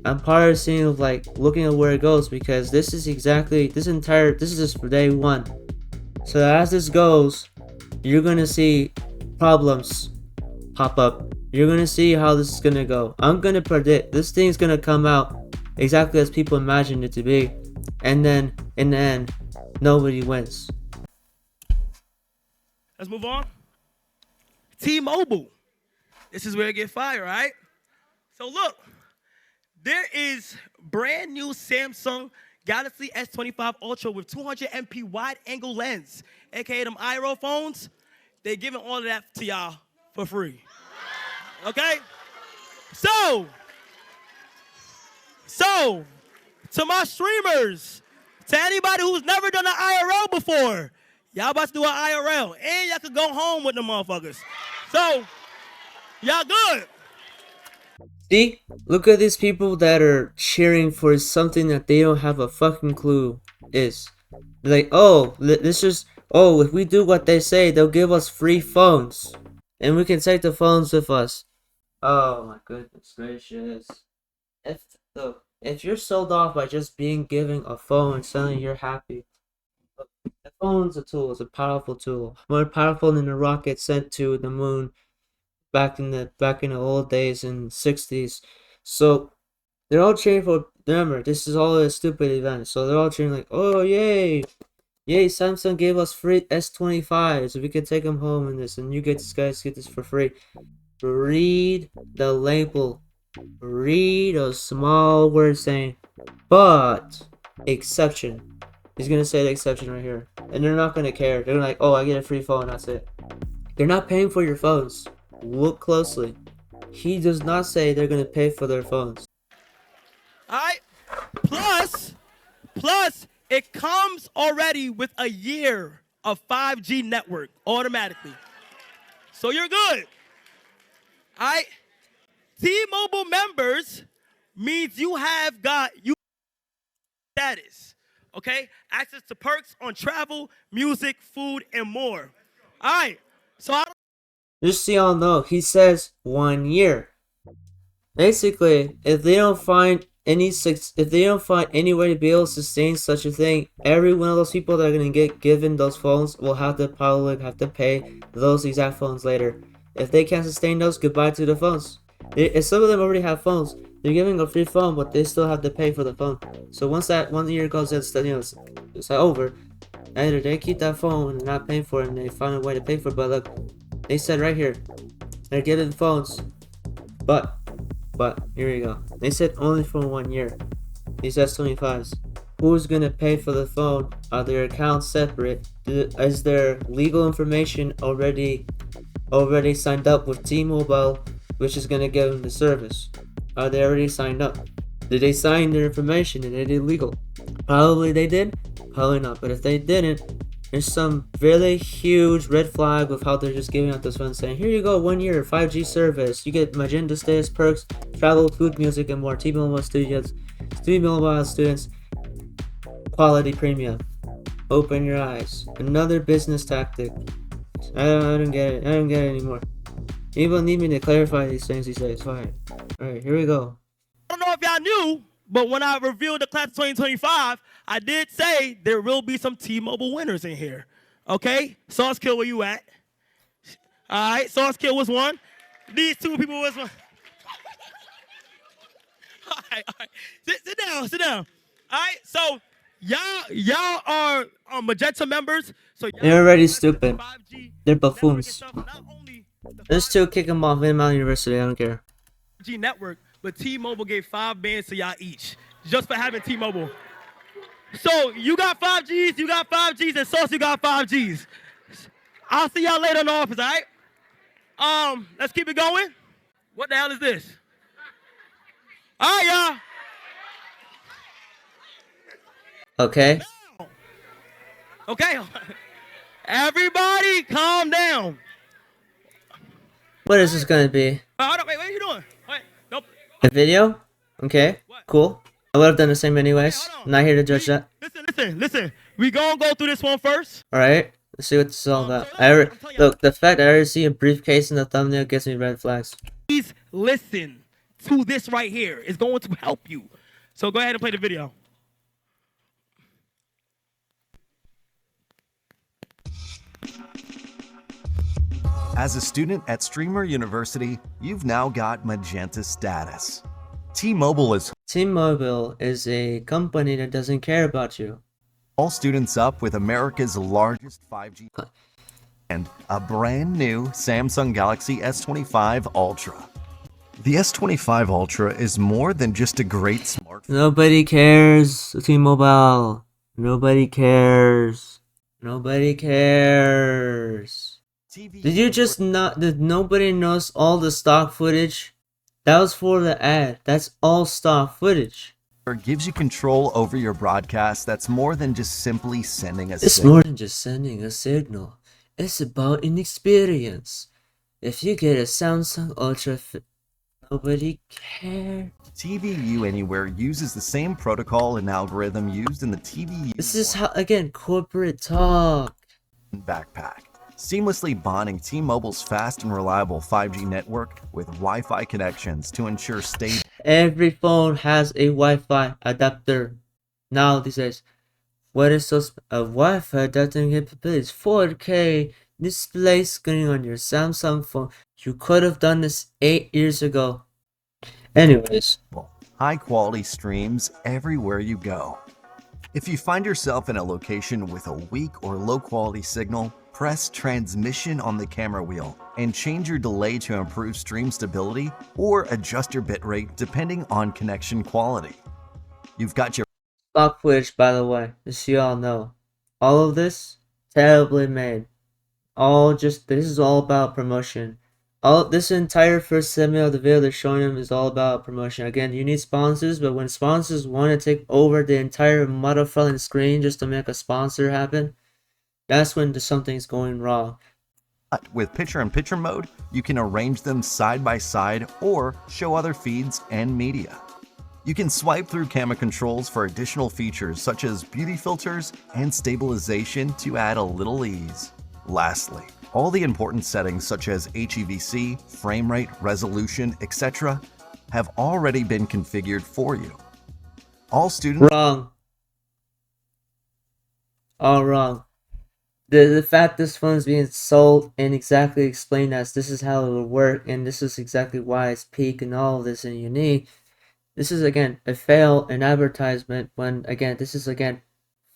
I'm part of seeing of like looking at where it goes because this is just for day one. So as this goes, you're gonna see problems pop up. You're gonna see how this is gonna go. I'm gonna predict this thing's gonna come out exactly as people imagined it to be, and then in the end, nobody wins.
Let's move on. T-Mobile. This is where it get fire, right? So look, there is brand new Samsung Galaxy S25 Ultra with 200 MP wide angle lens, aka them IRO phones. They're giving all of that to y'all for free. Okay? So to my streamers, to anybody who's never done an IRL before, y'all about to do an IRL, and y'all could go home with the motherfuckers. So y'all good.
See? Look at these people that are cheering for something that they don't have a fucking clue is. Like, oh, if we do what they say, they'll give us free phones. And we can take the phones with us. Oh my goodness gracious. If you're sold off by just being given a phone and suddenly you're happy. The phone's a tool, it's a powerful tool. More powerful than the rocket sent to the moon back in the old days in the 60s. So they're all cheering for remember, this is all a stupid event, so they're all cheering like, oh yay, yay, Samsung gave us free S25s, so we can take them home and this, and you guys get this for free. Read the label. Read a small word saying, but exception. He's gonna say the exception right here, and they're not gonna care. They're like, oh, I get a free phone, that's it. They're not paying for your phones. Look closely. He does not say they're gonna pay for their phones.
Alright? Plus, it comes already with a year of 5G network automatically. So you're good. Alright? T-Mobile members means you have got status. Okay? Access to perks on travel, music, food, and more. Alright. So
Just so y'all know, he says 1 year. Basically, if they don't find any way to be able to sustain such a thing, every one of those people that are gonna get given those phones will probably have to pay those exact phones later. If they can't sustain those, goodbye to the phones. If some of them already have phones, they're giving a free phone, but they still have to pay for the phone. So once that 1 year goes, it's over. Either they keep that phone and not paying for it, and they find a way to pay for it. But look, they said right here, they're giving phones, but here we go. They said only for 1 year. These S25s. Who's gonna pay for the phone? Are their accounts separate? Is their legal information already signed up with T-Mobile, which is gonna give them the service? Are they already signed up? Did they sign their information and they did legal? Probably they did. Probably not. But if they didn't, there's some really huge red flag with how they're just giving out this phone saying, here you go, 1 year 5G service. You get Magenta status, perks, travel, food, music, and more. T-Mobile students, quality premium. Open your eyes. Another business tactic. I don't get it. I don't get it anymore. People need me to clarify these things. He says, fine. Alright, here we go.
I don't know if y'all knew, but when I revealed the class of 2025, I did say there will be some T-Mobile winners in here. Okay? Sauce Kill, where you at? All right, Sauce Kill was one. These two people was one. All right. Sit down. All right, so y'all are Magenta members. So
They're already stupid. They're buffoons. Just to kick them off Mount University, I don't care.
G network, but T-Mobile gave 5 bands to y'all each just for having T-Mobile. So you got 5Gs, and Sauce, you got 5Gs. I'll see y'all later in the office, all right? Let's keep it going. What the hell is this? All right,
y'all. Okay.
Okay. Everybody calm down.
What is this gonna be?
Hold on, wait, what are you doing? Wait, nope.
A video? Okay, cool. I would have done the same anyways. I'm not here to judge that.
Listen. We gonna go through this one first.
Alright, let's see what this is all about. Look, the fact that I already see a briefcase in the thumbnail gives me red flags.
Please listen to this right here. It's going to help you. So go ahead and play the video.
As a student at Streamer University, you've now got Magenta status. T-Mobile
is a company that doesn't care about you.
All students up with America's largest 5G and a brand new Samsung Galaxy S25 Ultra. The S25 Ultra is more than just a great smartphone.
Nobody cares, T-Mobile. Nobody cares. Nobody cares. Did you just not? Did nobody notice all the stock footage? That was for the ad. That's all stock footage.
It gives you control over your broadcast. That's more than just simply sending a signal.
It's more than just sending a signal. It's about an experience. If you get a Samsung Ultra, nobody cares.
TVU Anywhere uses the same protocol and algorithm used in the TVU.
This is how, again, corporate talk.
Backpack. Seamlessly bonding T-Mobile's fast and reliable 5G network with Wi-Fi connections to ensure stable.
Every phone has a Wi-Fi adapter. Now these days, what is so a Wi-Fi adapter capabilities? 4K display screen on your Samsung phone. You could have done this 8 years ago. Anyways,
high-quality streams everywhere you go. If you find yourself in a location with a weak or low-quality signal, press transmission on the camera wheel and change your delay to improve stream stability or adjust your bitrate depending on connection quality. You've got your
Stock footage, by the way, just so you all know. All of this, terribly made. This is all about promotion. This entire first segment of the video they're showing them is all about promotion. Again, you need sponsors, but when sponsors want to take over the entire motherfucking screen just to make a sponsor happen, that's when something's going wrong.
With picture-in-picture mode, you can arrange them side by side or show other feeds and media. You can swipe through camera controls for additional features such as beauty filters and stabilization to add a little ease. Lastly, all the important settings such as HEVC, frame rate, resolution, etc. have already been configured for you. All students...
Wrong. All wrong. The fact this phone is being sold and exactly explained as this is how it will work and this is exactly why it's peak and all of this and unique. This is again a fail in advertisement when again this is again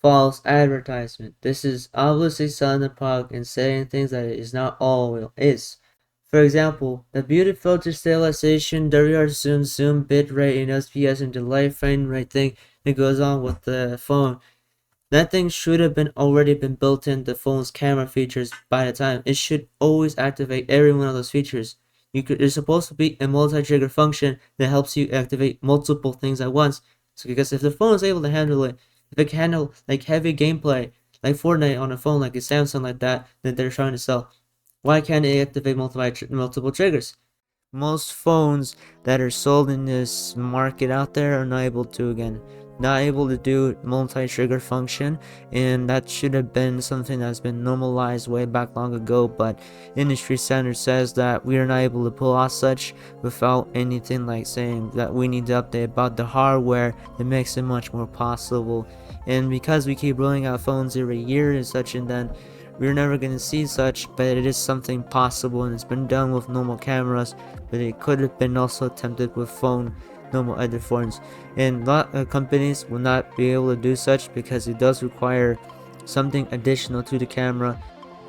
false advertisement. This is obviously selling the product and saying things that it is not all it is. For example, the beauty filter stabilization, WR zoom, bitrate, and SPS and delay frame rate thing that goes on with the phone. That thing should have already been built in the phone's camera features by the time. It should always activate every one of those features. There's supposed to be a multi-trigger function that helps you activate multiple things at once. So because if the phone is able to handle it, if it can handle like heavy gameplay, like Fortnite on a phone like a Samsung like that they're trying to sell, why can't it activate multiple triggers? Most phones that are sold in this market out there are not able to do multi-trigger function, and that should have been something that's been normalized way back long ago, but industry standard says that we are not able to pull off such without anything like saying that we need to update about the hardware that makes it much more possible. And because we keep rolling out phones every year and such, and then we're never going to see such, but it is something possible, and it's been done with normal cameras, but it could have been also attempted with normal other phones. And a lot of companies will not be able to do such because it does require something additional to the camera.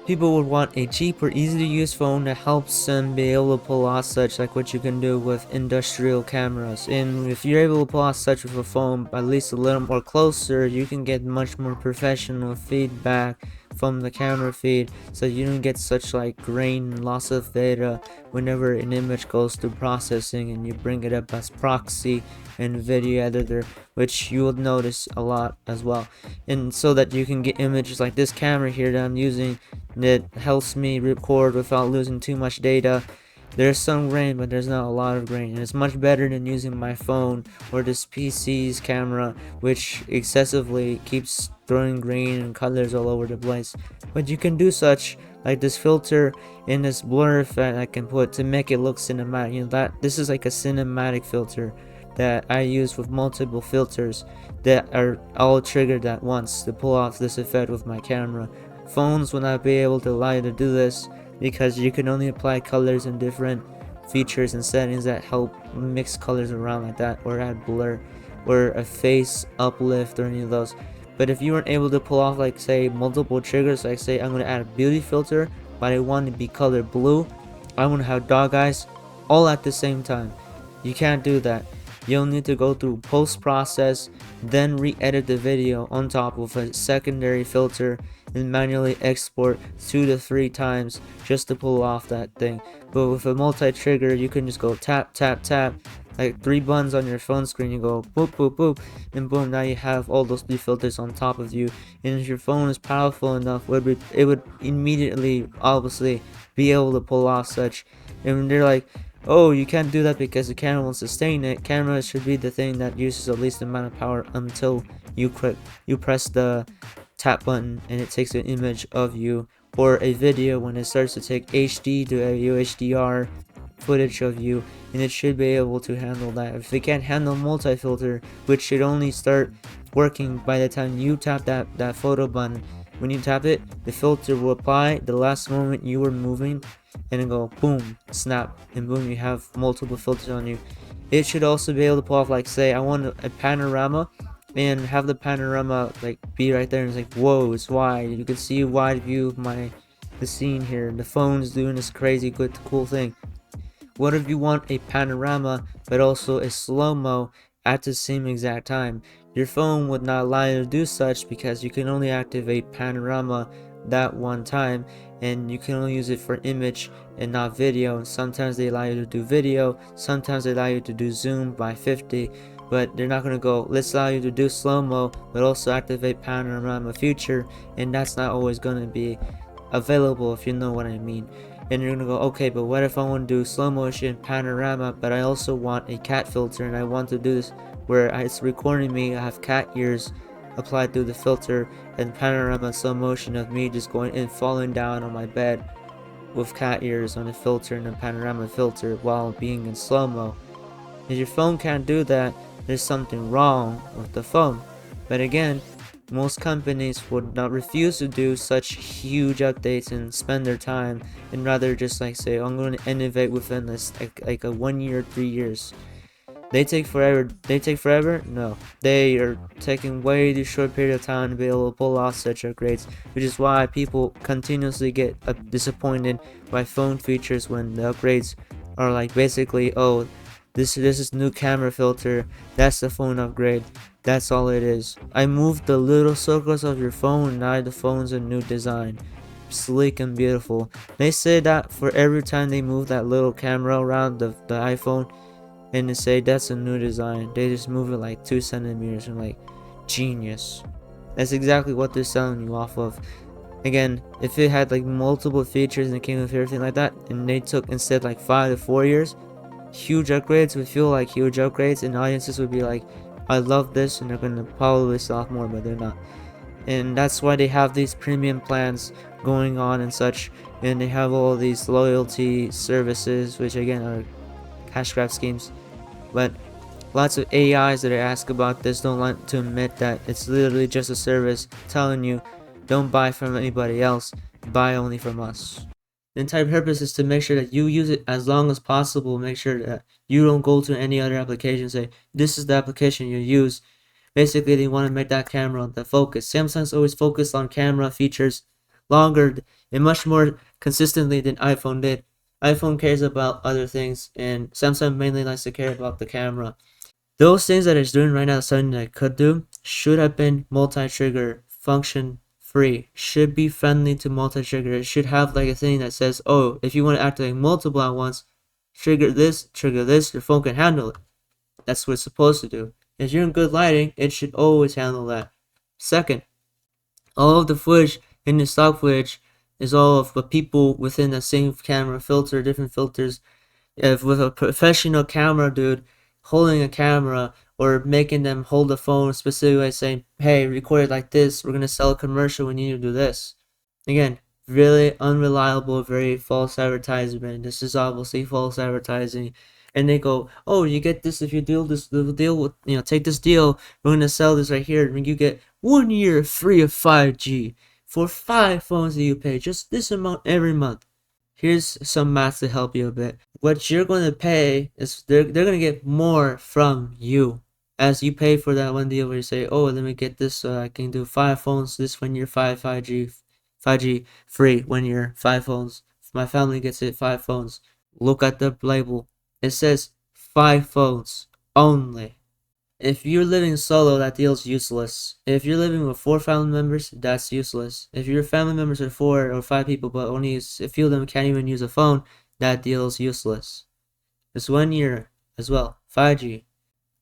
People would want a cheap or easy to use phone that helps them be able to pull off such, like what you can do with industrial cameras. And if you're able to pull off such with a phone at least a little more closer, you can get much more professional feedback from the camera feed, so you don't get such like grain and loss of data whenever an image goes through processing and you bring it up as proxy and video editor, which you will notice a lot as well. And so that you can get images like this camera here that I'm using that helps me record without losing too much data. There's some grain, but there's not a lot of grain, and it's much better than using my phone or this PC's camera, which excessively keeps throwing grain and colors all over the place. But you can do such, like this filter and this blur effect I can put to make it look cinematic. You know, that this is like a cinematic filter that I use with multiple filters that are all triggered at once to pull off this effect with my camera. Phones will not be able to allow you to do this, because you can only apply colors and different features and settings that help mix colors around like that, or add blur or a face uplift or any of those. But if you weren't able to pull off, like say multiple triggers, like say I'm going to add a beauty filter but I want it to be color blue, I want to have dog eyes all at the same time, you can't do that. You'll need to go through post-process, then re-edit the video on top of a secondary filter and manually export 2 to 3 times just to pull off that thing. But with a multi-trigger, you can just go tap, tap, tap, like 3 buttons on your phone screen. You go boop, boop, boop, and boom, now you have all those 3 filters on top of you. And if your phone is powerful enough, it would immediately, obviously, be able to pull off such. And they're like, oh, you can't do that because the camera won't sustain it. Camera should be the thing that uses the least amount of power until you press the tap button and it takes an image of you, or a video when it starts to take HD to a UHDR footage of you, and it should be able to handle that. If it can't handle multi-filter, which should only start working by the time you tap that photo button, when you tap it, the filter will apply the last moment you were moving, and then go boom, snap, and boom, you have multiple filters on you. it should also be able to pull off, like, say I want a panorama, and have the panorama like be right there, and it's like, whoa, it's wide, you can see a wide view of the scene here, and the phone's doing this crazy good cool thing. What if you want a panorama but also a slow-mo at the same exact time? Your phone would not allow you to do such because you can only activate panorama that one time, and you can only use it for image and not video. And sometimes they allow you to do video, sometimes they allow you to do zoom by 50, but they're not going to go, let's allow you to do slow-mo but also activate panorama feature, and that's not always going to be available, if you know what I mean. And you're gonna go, okay, but what if I want to do slow motion panorama, but I also want a cat filter, and I want to do this where it's recording me, I have cat ears applied through the filter, and panorama slow motion of me just going and falling down on my bed with cat ears on a filter and a panorama filter while being in slow-mo. If your phone can't do that, there's something wrong with the phone. But again, most companies would not refuse to do such huge updates and spend their time, and rather just like say, I'm going to innovate within this like a 1 year, 3 years. They take forever. No, they are taking way too short period of time to be able to pull off such upgrades, which is why people continuously get disappointed by phone features when the upgrades are like basically, oh, this is new camera filter, that's the phone upgrade, that's all it is. I moved the little circles of your phone, now the phone's a new design, sleek and beautiful. They say that for every time they move that little camera around the iPhone, and they say that's a new design, they just move it like 2 centimeters. I'm like, genius. That's exactly what they're selling you off of. Again, if it had like multiple features and it came with everything like that, and they took instead like 5 to 4 years, huge upgrades would feel like huge upgrades, and audiences would be like, I love this, and they're gonna probably sell off more, but they're not. And that's why they have these premium plans going on and such, and they have all these loyalty services, which again are cash grab schemes. But lots of AIs that I ask about this don't like to admit that it's literally just a service telling you, don't buy from anybody else, buy only from us. The entire purpose is to make sure that you use it as long as possible, make sure that you don't go to any other application and say, this is the application you use. Basically, they want to make that camera the focus. Samsung's always focused on camera features longer and much more consistently than iPhone did. iPhone cares about other things, and Samsung mainly likes to care about the camera. Those things that it's doing right now, something that it could do, should have been multi-trigger, function free, should be friendly to multi-trigger. It should have like a thing that says, oh, if you want to activate multiple at once, trigger this, your phone can handle it. That's what it's supposed to do. If you're in good lighting, it should always handle that. Second, all of the footage in the stock footage is all of the people within the same camera filter, different filters. If with a professional camera dude holding a camera or making them hold the phone specifically saying, hey, record it like this, we're gonna sell a commercial, we need to do this. Again, really unreliable, very false advertisement. This is obviously false advertising. And they go, oh, you get this if you deal with, take this deal, we're gonna sell this right here, and you get 1 year free of 5G for 5 phones that you pay just this amount every month. Here's some math to help you a bit. What you're going to pay is they're going to get more from you as you pay for that one deal where you say, oh, let me get this so I can do 5 phones this 1 year, 5G free 1 year, 5 phones. My family gets it 5 phones. Look at the label. It says 5 phones only. If you're living solo, that deal's useless. If you're living with 4 family members, that's useless. If your family members are 4 or 5 people, but only a few of them can't even use a phone, that deal's useless. It's 1 year as well. 5G.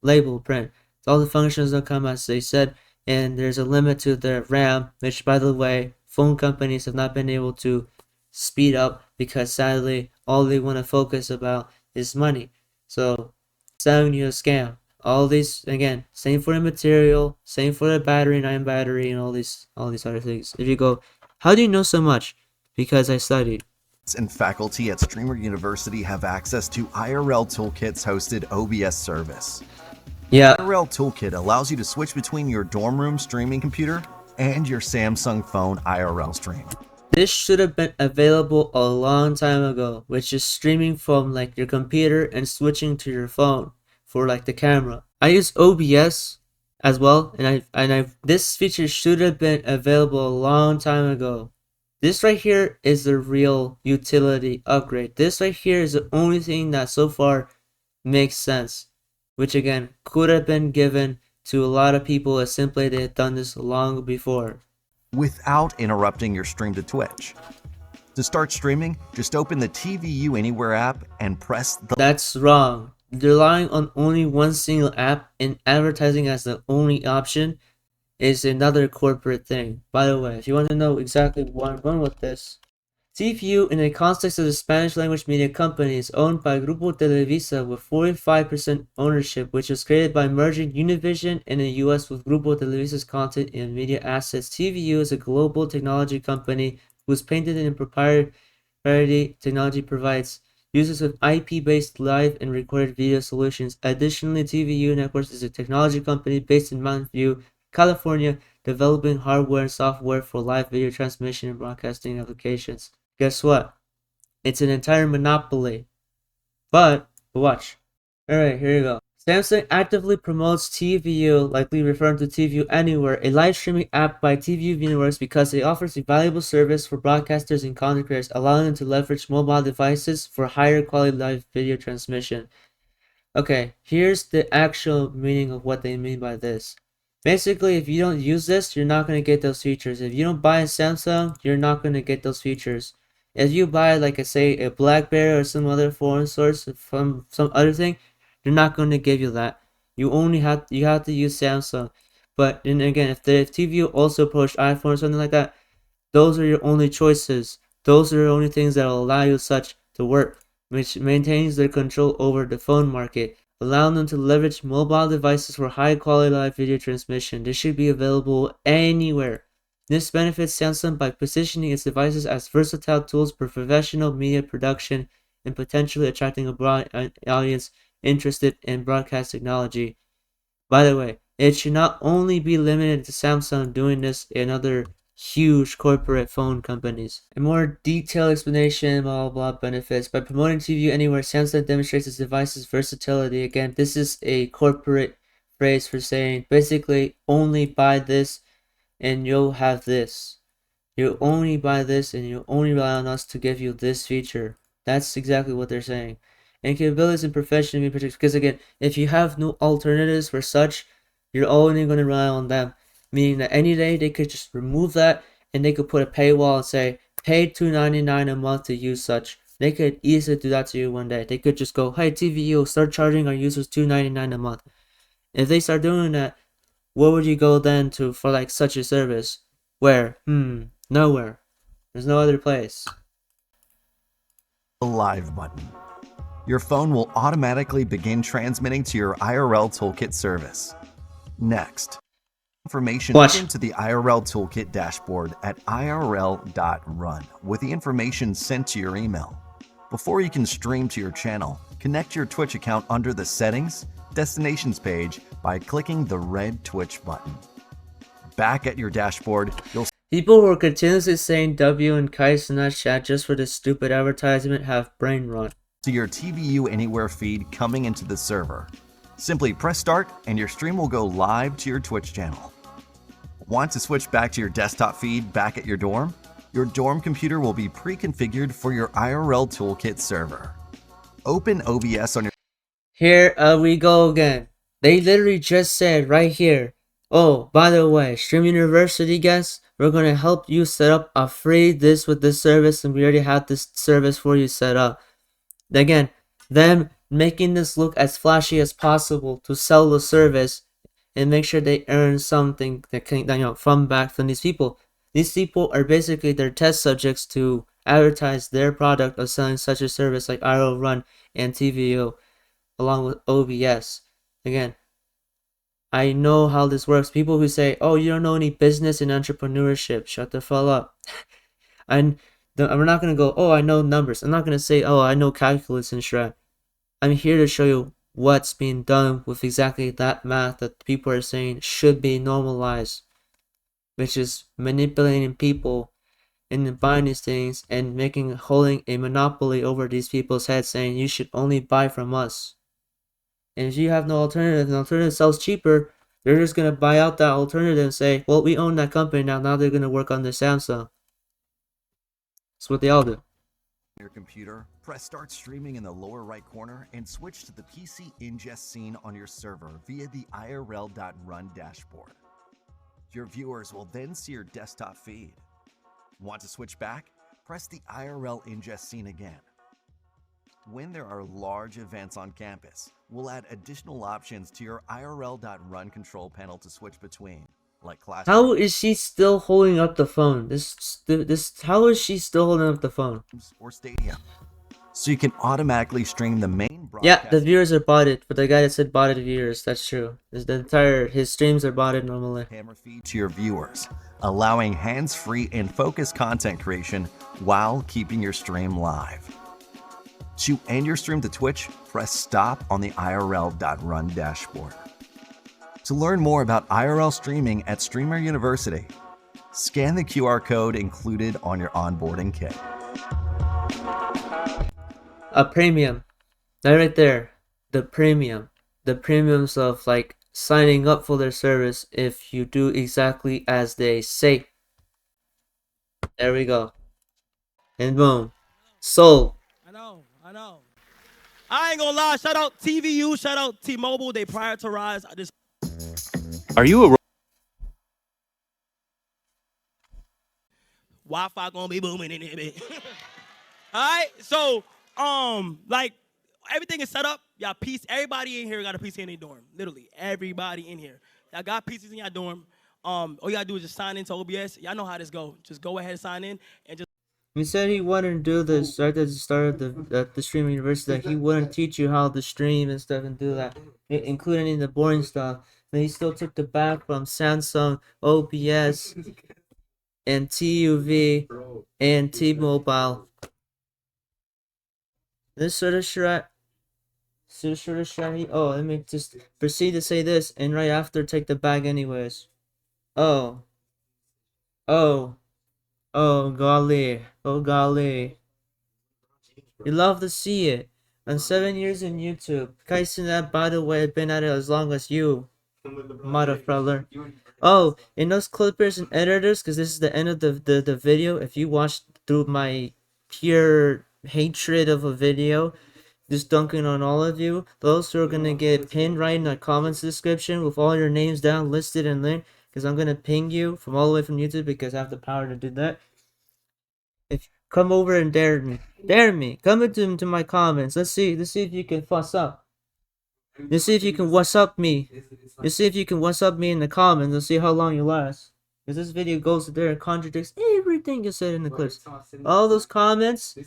Label, print. All the functions don't come as they said, and there's a limit to the RAM, which, by the way, phone companies have not been able to speed up because sadly, all they want to focus about is money. So, selling you a scam. All these, again, same for the material, same for the battery, 9 battery, and all these other things. If you go, how do you know so much? Because I studied.
And faculty at Streamer University have access to IRL Toolkit's hosted OBS service.
Yeah.
IRL Toolkit allows you to switch between your dorm room streaming computer and your Samsung phone IRL stream.
This should have been available a long time ago, which is streaming from like your computer and switching to your phone. for like the camera. I use OBS as well, and this feature should have been available a long time ago. This right here is the real utility upgrade. This right here is the only thing that so far makes sense, which again could have been given to a lot of people as simply they had done this long before.
Without interrupting your stream to Twitch. To start streaming, just open the TVU Anywhere app and press the...
That's wrong. Relying on only one single app and advertising as the only option is another corporate thing. By the way, if you want to know exactly where I'm going with this, TVU in the context of the Spanish language media company is owned by Grupo Televisa with 45% ownership, which was created by merging Univision in the US with Grupo Televisa's content and media assets. TVU is a global technology company whose patented and proprietary technology provides users with IP-based live and recorded video solutions. Additionally, TVU Networks is a technology company based in Mountain View, California, developing hardware and software for live video transmission and broadcasting applications. Guess what? It's an entire monopoly. But watch. Alright, here you go. Samsung actively promotes TVU, likely referring to TVU Anywhere, a live streaming app by TVU Universe, because it offers a valuable service for broadcasters and content creators, allowing them to leverage mobile devices for higher quality live video transmission. Okay, here's the actual meaning of what they mean by this. Basically, if you don't use this, you're not going to get those features. If you don't buy a Samsung, you're not going to get those features. If you buy, like I say, a BlackBerry or some other foreign source from some other thing, they're not going to give you that. You have to use Samsung. But then again, if TVU also approached iPhone or something like that, those are your only choices. Those are the only things that will allow you such to work, which maintains their control over the phone market, allowing them to leverage mobile devices for high quality live video transmission. This should be available anywhere. This benefits Samsung by positioning its devices as versatile tools for professional media production and potentially attracting a broad audience interested in broadcast technology. By the way, it should not only be limited to Samsung doing this and other huge corporate phone companies. A more detailed explanation, blah blah blah, benefits. By promoting TVU Anywhere, Samsung demonstrates its device's versatility. Again, this is a corporate phrase for saying basically only buy this and you'll have this. You only buy this and you only rely on us to give you this feature. That's exactly what they're saying. And capabilities and profession in particular, because again, if you have no alternatives for such, you're only going to rely on them. Meaning that any day they could just remove that and they could put a paywall and say, pay $2.99 a month to use such. They could easily do that to you one day. They could just go, hey TVU, start charging our users $2.99 a month. If they start doing that, where would you go then to for like such a service? Where? Nowhere. There's no other place.
The live button. Your phone will automatically begin transmitting to your IRL Toolkit service. Next, information into the IRL Toolkit dashboard at irl.run with the information sent to your email. Before you can stream to your channel, connect your Twitch account under the Settings, Destinations page by clicking the red Twitch button. Back at your dashboard, you'll
People who are continuously saying W and kites in that chat just for this stupid advertisement have brain rot.
see your TVU Anywhere feed coming into the server. Simply press start and your stream will go live to your Twitch channel. Want to switch back to your desktop feed back at your dorm? Your dorm computer will be pre-configured for your IRL Toolkit server. Open OBS on your...
Here we go again. They literally just said right here, oh, by the way, Stream University guys, we're going to help you set up a free this with this service, and we already have this service for you set up. Again, them making this look as flashy as possible to sell the service and make sure they earn something that can, from back from these people. These people are basically their test subjects to advertise their product of selling such a service like IRL Run and TVO along with OBS. Again, I know how this works. People who say, oh, you don't know any business and entrepreneurship, shut the fuck up. And I'm not going to go, oh, I know numbers. I'm not going to say, oh, I know calculus and shred. I'm here to show you what's being done with exactly that math that people are saying should be normalized, which is manipulating people into buying these things and holding a monopoly over these people's heads, saying you should only buy from us. And if you have no alternative, and the alternative sells cheaper, they're just gonna buy out that alternative and say, well, we own that company now. Now they're gonna work on the Samsung. That's what they all do.
Your computer, press start streaming in the lower right corner and switch to the PC ingest scene on your server via the IRL.run dashboard. Your viewers will then see your desktop feed. Want to switch back? Press the IRL ingest scene again. When there are large events on campus, we'll add additional options to your IRL.run control panel to switch between, like class.
How is she still holding up the phone? How is she still holding up the phone?
Or Stadium, so you can automatically stream the main broadcast.
Yeah, the viewers are botted, but the guy that said botted viewers, that's true. His streams are botted normally.
Camera feed to your viewers, allowing hands-free and focused content creation while keeping your stream live. To end your stream to Twitch, press stop on the IRL.run dashboard. To learn more about IRL streaming at Streamer University, scan the QR code included on your onboarding kit.
A premium. That right there. The premium. The premiums of like signing up for their service if you do exactly as they say. There we go. And boom. Sold.
I know. I ain't gonna lie. Shout out TVU. Shout out T-Mobile. They prioritize this.
Are you a
Wi-Fi gonna be booming in here, bitch. All right, so like everything is set up. Y'all piece. Everybody in here got a PC in their dorm. Literally, everybody in here. Y'all got PCs in your dorm. All you gotta do is just sign into OBS. Y'all know how this go. Just go ahead and sign in and just.
He said he wouldn't do this right at the start of the Streamer University. That he wouldn't teach you how to stream and stuff and do that, including in the boring stuff. But he still took the back from Samsung, OBS, and TUV, and T-Mobile. This sort of strat. Oh, let me just proceed to say this, and right after take the bag anyways. Oh, golly. You love to see it. And 7 years in YouTube. Kaisen, by the way, been at it as long as you, motherfucker. Oh, and those clippers and editors, because this is the end of the video. If you watched through my pure hatred of a video, just dunking on all of you, those who are going to get pinned right in the comments description with all your names down, listed and linked, because I'm going to ping you from all the way from YouTube because I have the power to do that. If come over and dare me, come into my comments. Let's see if you can fuss up. Let's see if you can what's up me. Let's see if you can what's up me in the comments. Let's see how long you last. Because this video goes there and contradicts everything you said in the clips. All those comments,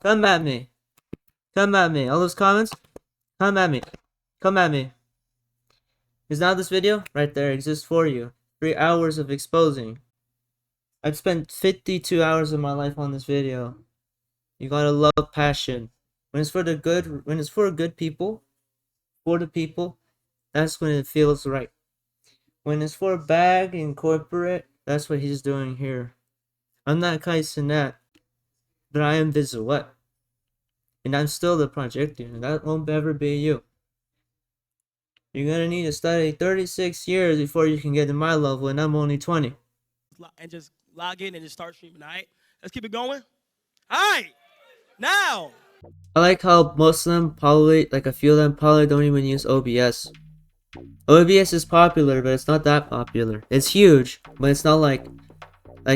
come at me. Come at me. All those comments, come at me. Come at me. Because now this video, right there, exists for you. 3 hours of exposing. I've spent 52 hours of my life on this video. You gotta love passion. When it's for the good, when it's for good people, for the people, that's when it feels right. When it's for bag and corporate, that's what he's doing here. I'm not Kaisen that, but I am Vizuet. And I'm still the project, and that won't ever be you. You're gonna need to study 36 years before you can get to my level, and I'm only 20.
And just log in and just start streaming. All right, let's keep it going. All right, now.
I like how most of them probably, like a few of them probably don't even use OBS. OBS is popular, but it's not that popular. It's huge, but it's not like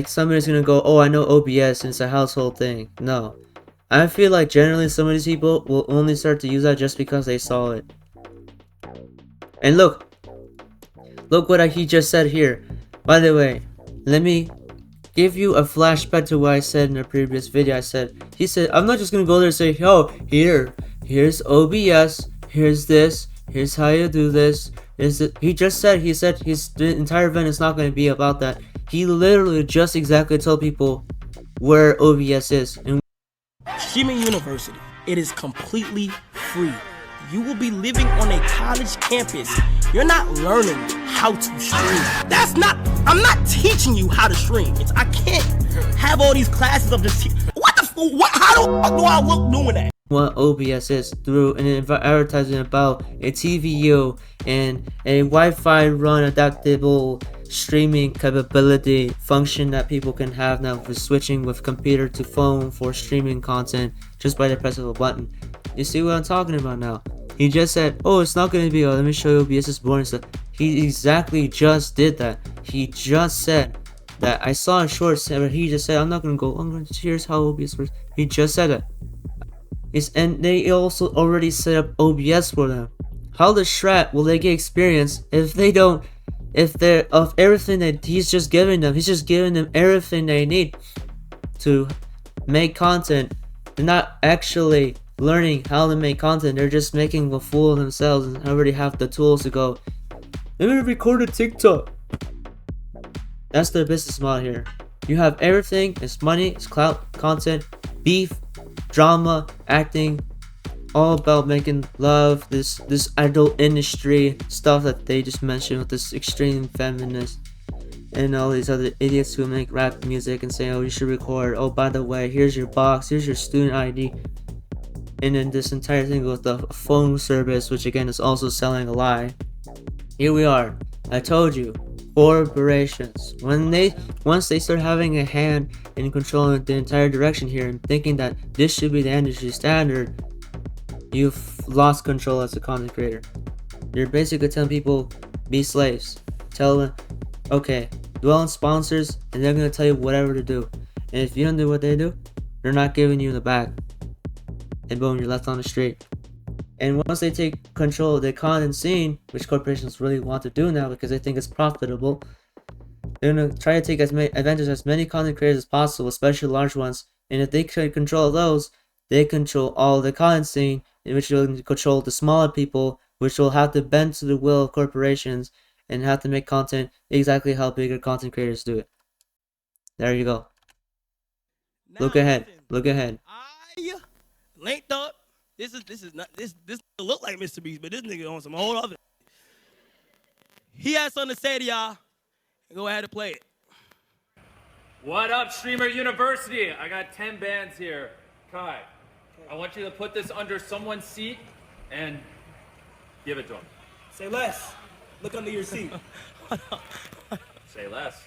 somebody's gonna go, oh, I know OBS and it's a household thing. No. I feel like generally some of these people will only start to use that just because they saw it. And look what he just said here. By the way, let me give you a flashback to what I said in a previous video. He said, I'm not just gonna go there and say, oh, here's OBS, here's this, here's how you do this. He said the entire event is not gonna be about that. He literally just exactly told people where OBS is. And
Streaming University. It is completely free. You will be living on a college campus. You're not learning how to stream. I'm not teaching you how to stream. I can't have all these classes of this. How do I look doing that?
what OBS is through an advertising about a TVU and a Wi-Fi run adaptable streaming capability function that people can have now for switching with computer to phone for streaming content just by the press of a button. You see what I'm talking about now? He just said, oh, it's not going to be, let me show you OBS is born and stuff. He exactly just did that. He just said that. I saw a short where he just said, I'm not going to go, here's how OBS works. He just said it. And they also already set up OBS for them. How the Shrat will they get experience if they don't, if they're, of everything that he's just giving them, he's just giving them everything they need to make content. They're not actually learning how to make content, they're just making a fool of themselves and already have the tools to go, let me record a TikTok. That's their business model here. You have everything, it's money, it's clout, content, beef, drama, acting, all about making love, this idol industry stuff that they just mentioned with this extreme feminist and all these other idiots who make rap music and say, oh, you should record, oh, by the way, here's your box, here's your student ID, and then this entire thing with the phone service, which again is also selling a lie. Here we are. I told you, corporations, once they start having a hand in controlling the entire direction here and thinking that this should be the industry standard, you've lost control as a content creator. You're basically telling people, be slaves. Tell them, okay, dwell on sponsors, and they're gonna tell you whatever to do. And if you don't do what they do, they're not giving you the back. And boom, you're left on the street. And once they take control of the content scene, which corporations really want to do now because they think it's profitable, they're gonna try to take as many advantage as many content creators as possible, especially large ones. And if they can control those, they control all the content scene, in which will control the smaller people, which will have to bend to the will of corporations and have to make content exactly how bigger content creators do it. There you go. Look ahead. Look ahead.
I linked up. This look like Mr. Beast, but this nigga on some whole other. He has something to say to y'all. Go ahead and play it.
What up, Streamer University? I got 10 bands here. Kai, I want you to put this under someone's seat and give it to him.
Say less. Look under your seat.
Say less.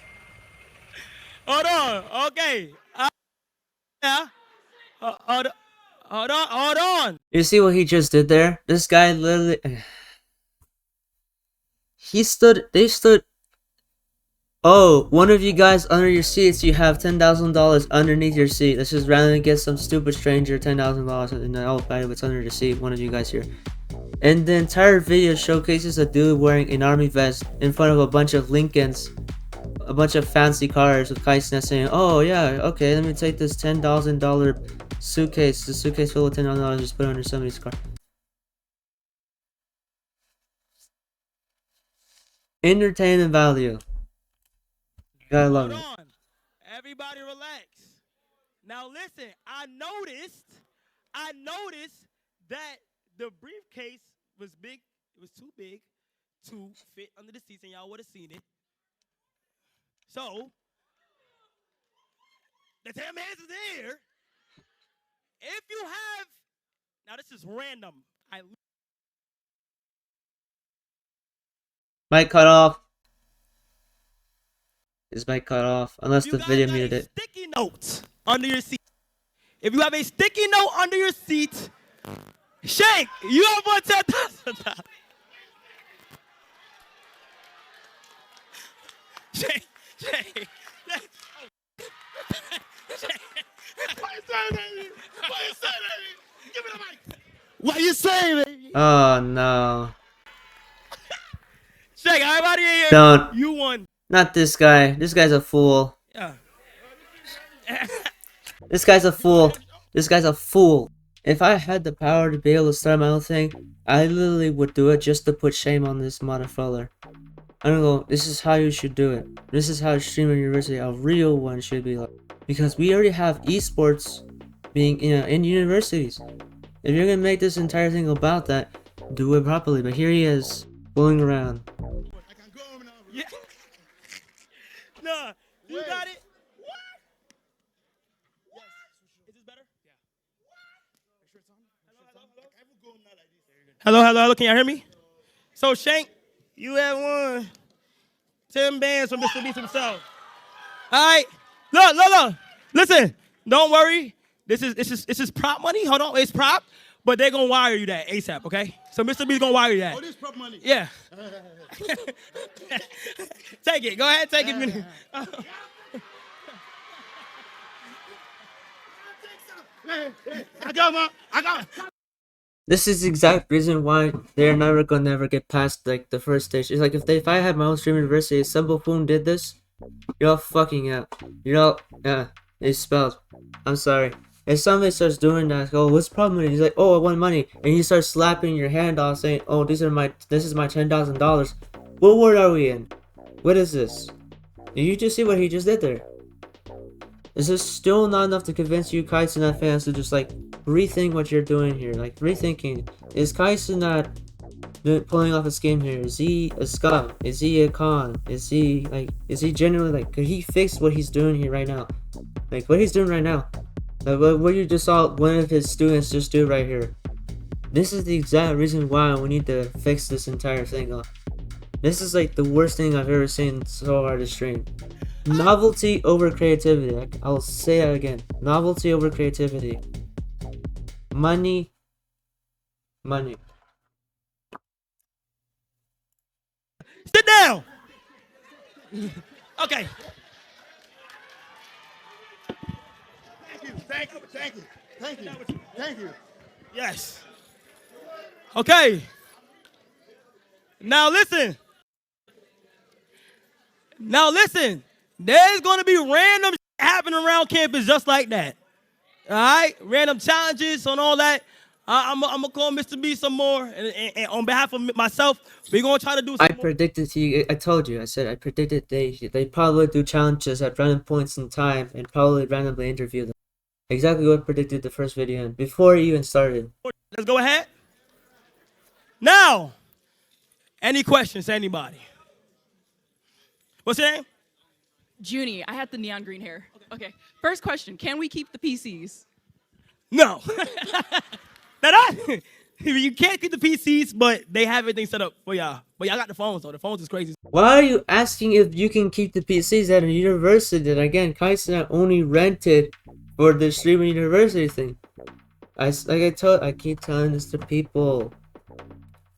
Hold on. Okay. Yeah. Hold on.
You see what he just did there? This guy literally... They stood... Oh, one of you guys under your seats, you have $10,000 underneath your seat. Let's just randomly get some stupid stranger $10,000 and then, oh, by the way, it's under your seat, one of you guys here. And the entire video showcases a dude wearing an army vest in front of a bunch of Lincolns, a bunch of fancy cars with kites saying, oh yeah, okay, let me take this $10,000 suitcase, the suitcase full of $10,000, just put it under somebody's car. Entertainment value. You gotta love it.
Everybody relax. Now listen, I noticed that the briefcase was big. It was too big to fit under the seats, and y'all would have seen it. So, the 10 hands is here. If you have, now this is random.
Mic cut off. His mic cut off, unless the video muted it.
Sticky note under your seat. If you have a sticky note under your seat, Shank, you have one $10,000. Shank. Why you saying that? Give me the mic. Why you saying that?
Oh no.
Shank, everybody in here.
Don't.
You won.
Not this guy. This guy's a fool.
Yeah.
This guy's a fool. This guy's a fool. If I had the power to be able to start my own thing, I literally would do it just to put shame on this motherfucker. I don't know, this is how you should do it. This is how Streamer University, a real one, should be like. Because we already have esports being in universities. If you're gonna make this entire thing about that, do it properly. But here he is, fooling around.
Yeah. Nah, you got it. What? Yes. Is this better? Yeah. Make sure it's on. Hello, hello, hello. Can y'all hear me? So Shank, you have won 10 bands from Mr. Beast himself. All right. Look. Listen, don't worry. This is prop money. Hold on, it's prop, but they're gonna wire you that ASAP, okay? So Mr. B's gonna wire you that.
Oh, this prop money.
Yeah. Take it. Go ahead, take it.
I got.
This is the exact reason why they're never gonna ever get past like the first stage. It's like if I had my own stream university, if Simple Boom did this, you're all fucking out. You're all it's spelled. I'm sorry. If somebody starts doing that, oh, what's the problem? And he's like, oh, I want money, and you start slapping your hand off, saying, oh, this is my $10,000. What world are we in? What is this? Did you just see what he just did there? Is this still not enough to convince you Kaisen and fans to just like rethink what you're doing here? Like rethinking. Is Kaisen not pulling off a scheme here? Is he a scum? Is he a con? Is he genuinely like, could he fix what he's doing here right now? Like what he's doing right now. Like what you just saw one of his students just do right here. This is the exact reason why we need to fix this entire thing up. This is like the worst thing I've ever seen so hard to stream. Novelty over creativity. I'll say that again. Novelty over creativity. Money.
Sit down. Okay.
Thank you.
Yes. Okay. Now listen. There's going to be random happening around campus just like that. All right? Random challenges and all that. I'm going to call Mr. B some more. And on behalf of myself, we're going to try to do some
I predicted to you, I told you, I predicted they probably do challenges at random points in time and probably randomly interview them. Exactly what I predicted the first video in, before it even started.
Let's go ahead. Now, any questions, anybody? What's your name?
Junie, I had the neon green hair. Okay. First question, can we keep the PCs?
No. You can't keep the PCs, but they have everything set up for y'all. But y'all got the phones, though. The phones is crazy.
Why are you asking if you can keep the PCs at a university that, again, Kaisen only rented for the streaming university thing? I keep telling this to people.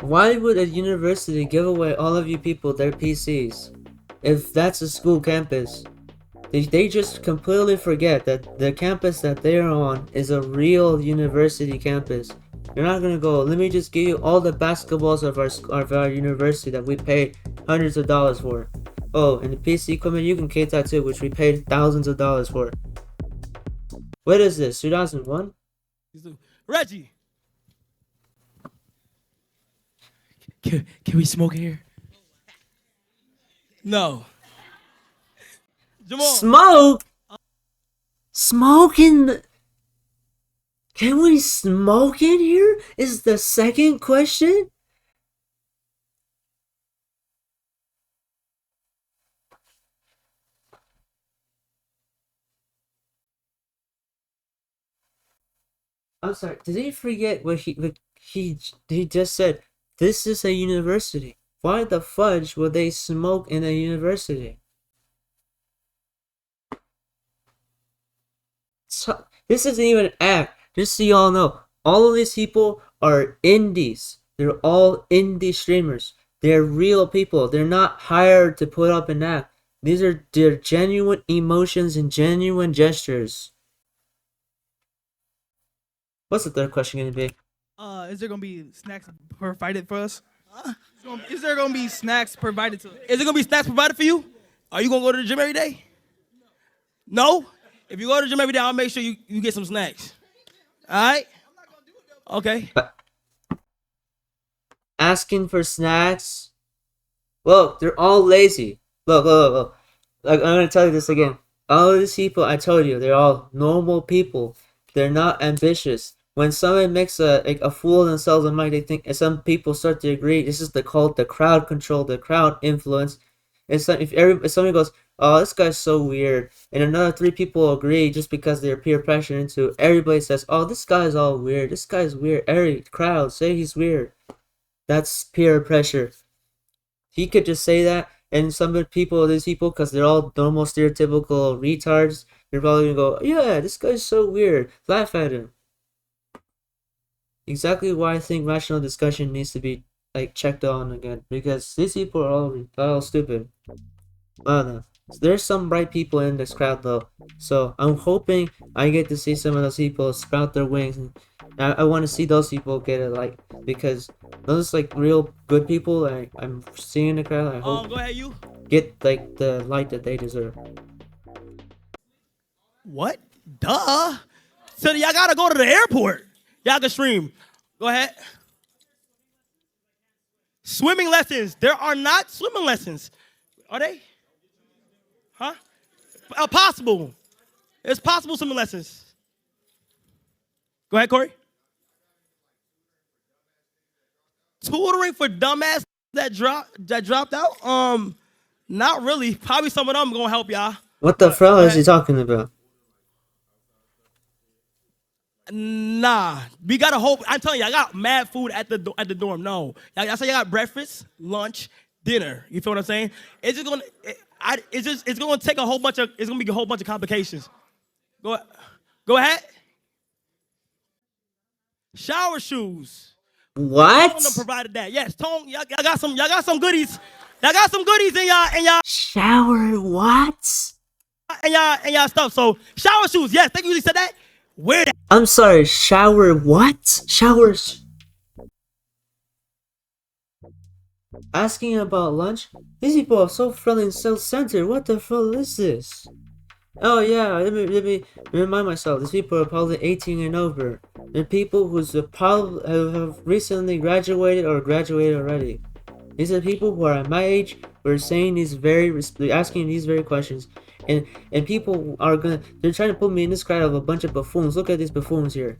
Why would a university give away all of you people their PCs? If that's a school campus, they just completely forget that the campus that they're on is a real university campus. You're not gonna go, let me just give you all the basketballs of our university that we paid hundreds of dollars for. Oh, and the PC equipment, you can keep that too, which we paid thousands of dollars for. What is this, 2001?
Reggie. Can we smoke here? No. Jamal.
Smoke? Smoke in the... Can we smoke in here? Is the second question? I'm sorry, did he forget what he just said? This is a university. Why the fudge would they smoke in a university? So, this isn't even an act. Just so y'all know, all of these people are indies. They're all indie streamers. They're real people. They're not hired to put up an act. These are their genuine emotions and genuine gestures. What's the third question gonna be?
Is there gonna be snacks provided for us? Is there gonna be snacks provided to us?
Is there gonna be snacks provided for you? Are you gonna go to the gym every day? No? If you go to the gym every day, I'll make sure you get some snacks. Alright? Okay.
Asking for snacks? Look, they're all lazy. Look. I'm gonna tell you this again. All of these people, I told you, they're all normal people. They're not ambitious. When someone makes a fool of themselves in mind, they think, and some people start to agree, this is called the crowd control, the crowd influence. It's like if somebody goes, oh, this guy's so weird, and another 3 people agree just because they're peer pressure into. Everybody says, oh, this guy's all weird. This guy's weird. Every crowd say he's weird. That's peer pressure. He could just say that, and some of the people, these people, because they're all normal stereotypical retards, they're probably gonna go, yeah, this guy's so weird. Laugh at him. Exactly why I think rational discussion needs to be like checked on again, because these people are all stupid. Well, no. There's some bright people in this crowd though, so I'm hoping I get to see some of those people sprout their wings, and I want to see those people get it, like, because those like real good people I'm seeing in the crowd. I hope
Go ahead, you.
get like the light that they deserve.
What? Duh. So y'all gotta go to the airport. Y'all can stream. Go ahead. Swimming lessons. There are not swimming lessons. Are they? Huh? Possible. It's possible swimming lessons. Go ahead, Corey. Tutoring for dumbass that dropped out? Not really. Probably some of them gonna help y'all.
What the fuck is he talking about?
Nah, we gotta hope. I'm telling you, I got mad food at the dorm. No, I said I got breakfast, lunch, dinner. You feel what I'm saying? It's just gonna, it's gonna take a whole bunch of. It's gonna be a whole bunch of complications. Go ahead. Shower shoes.
What?
Tone provided that. Yes, Tone. Y'all got some. Y'all got some goodies. Y'all got some goodies in y'all.
Shower what?
And y'all stuff. So shower shoes. Yes, thank you. You said that. Where?
I'm sorry. Shower what? Showers. Asking about lunch? These people are so friendly and self-centered. What the fuck is this? Oh yeah, let me remind myself. These people are probably 18 and over. They're people who have recently graduated or graduated already. These are people who are at my age, who are saying asking these very questions, and people are they're trying to put me in this crowd of a bunch of buffoons. Look at these buffoons here.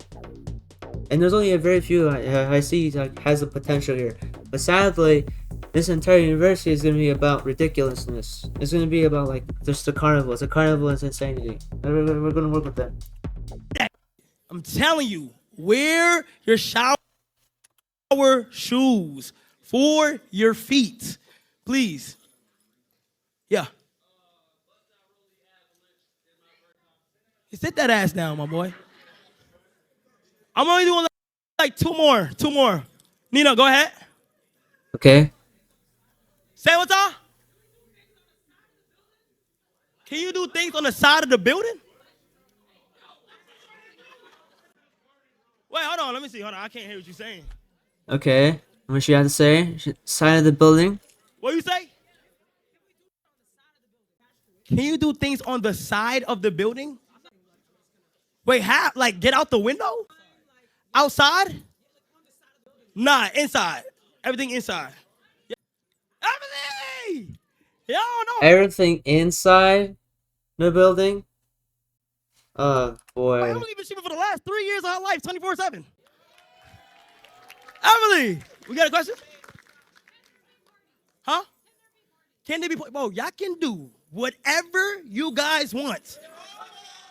And there's only a very few I see like has the potential here. But sadly, this entire university is going to be about ridiculousness. It's going to be about like just the carnival. It's a carnival and insanity. We're going to work with that.
I'm telling you, wear your shower shoes for your feet, please. Yeah. You sit that ass down, my boy. I'm only doing like two more. Nina, go ahead.
Okay.
Say what's up? Can you do things on the side of the building? Wait, hold on. Let me see. Hold on. I can't hear what you're saying.
Okay. What you have to say? Side of the building?
What you say? Can you do things on the side of the building? Wait, how? Like get out the window? Outside? Nah, inside. Everything inside. Everything! Y'all know.
Everything inside the building? Oh, boy.
Wait, Emily been streaming for the last 3 years of her life, 24/7. Emily, we got a question? Huh? Can they be put? Bro, y'all can do whatever you guys want.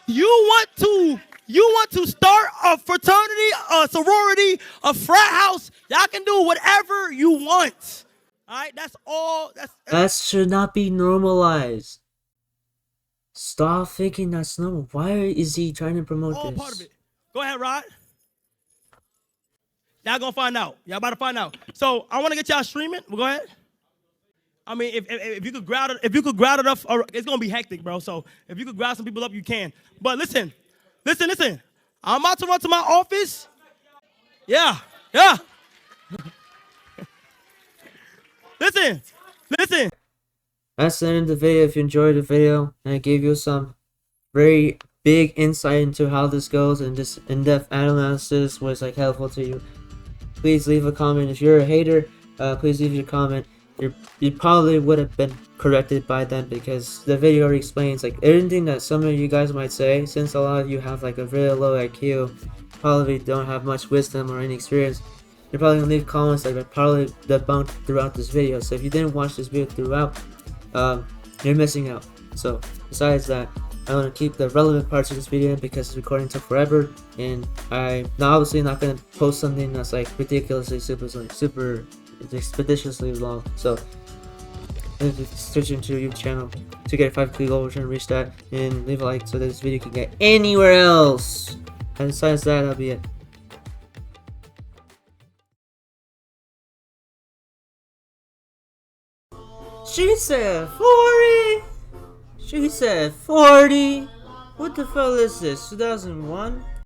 You want to start a fraternity, a sorority, a frat house. Y'all can do whatever you want. All right, that's all.
That should not be normalized. Stop thinking that's normal. Why is he trying to promote
all
this?
part of it. Go ahead, Rod. Y'all gonna find out. Y'all about to find out. So I want to get y'all streaming. Well, go ahead. I mean, if you could grab it up, it's gonna be hectic, bro. So if you could grab some people up, you can. But listen. I'm about to run to my office. Yeah. Listen.
That's the end of the video. If you enjoyed the video and I gave you some very big insight into how this goes and this in-depth analysis was like helpful to you, please leave a comment. If you're a hater, please leave your comment. You probably would have been corrected by then, because the video already explains like everything that some of you guys might say. Since a lot of you have like a really low IQ, probably don't have much wisdom or any experience, you're probably gonna leave comments that are probably debunked throughout this video. So if you didn't watch this video throughout, you're missing out. So besides that, I want to keep the relevant parts of this video in because this recording took forever, and I'm obviously not going to post something that's like ridiculously super expeditiously long. So subscribe to your YouTube channel to get a 5K goal. We're trying to reach that, and leave a like so that this video can get anywhere else. And besides that, that'll be it. She said 40. She said 40. What the fuck is this? 2001?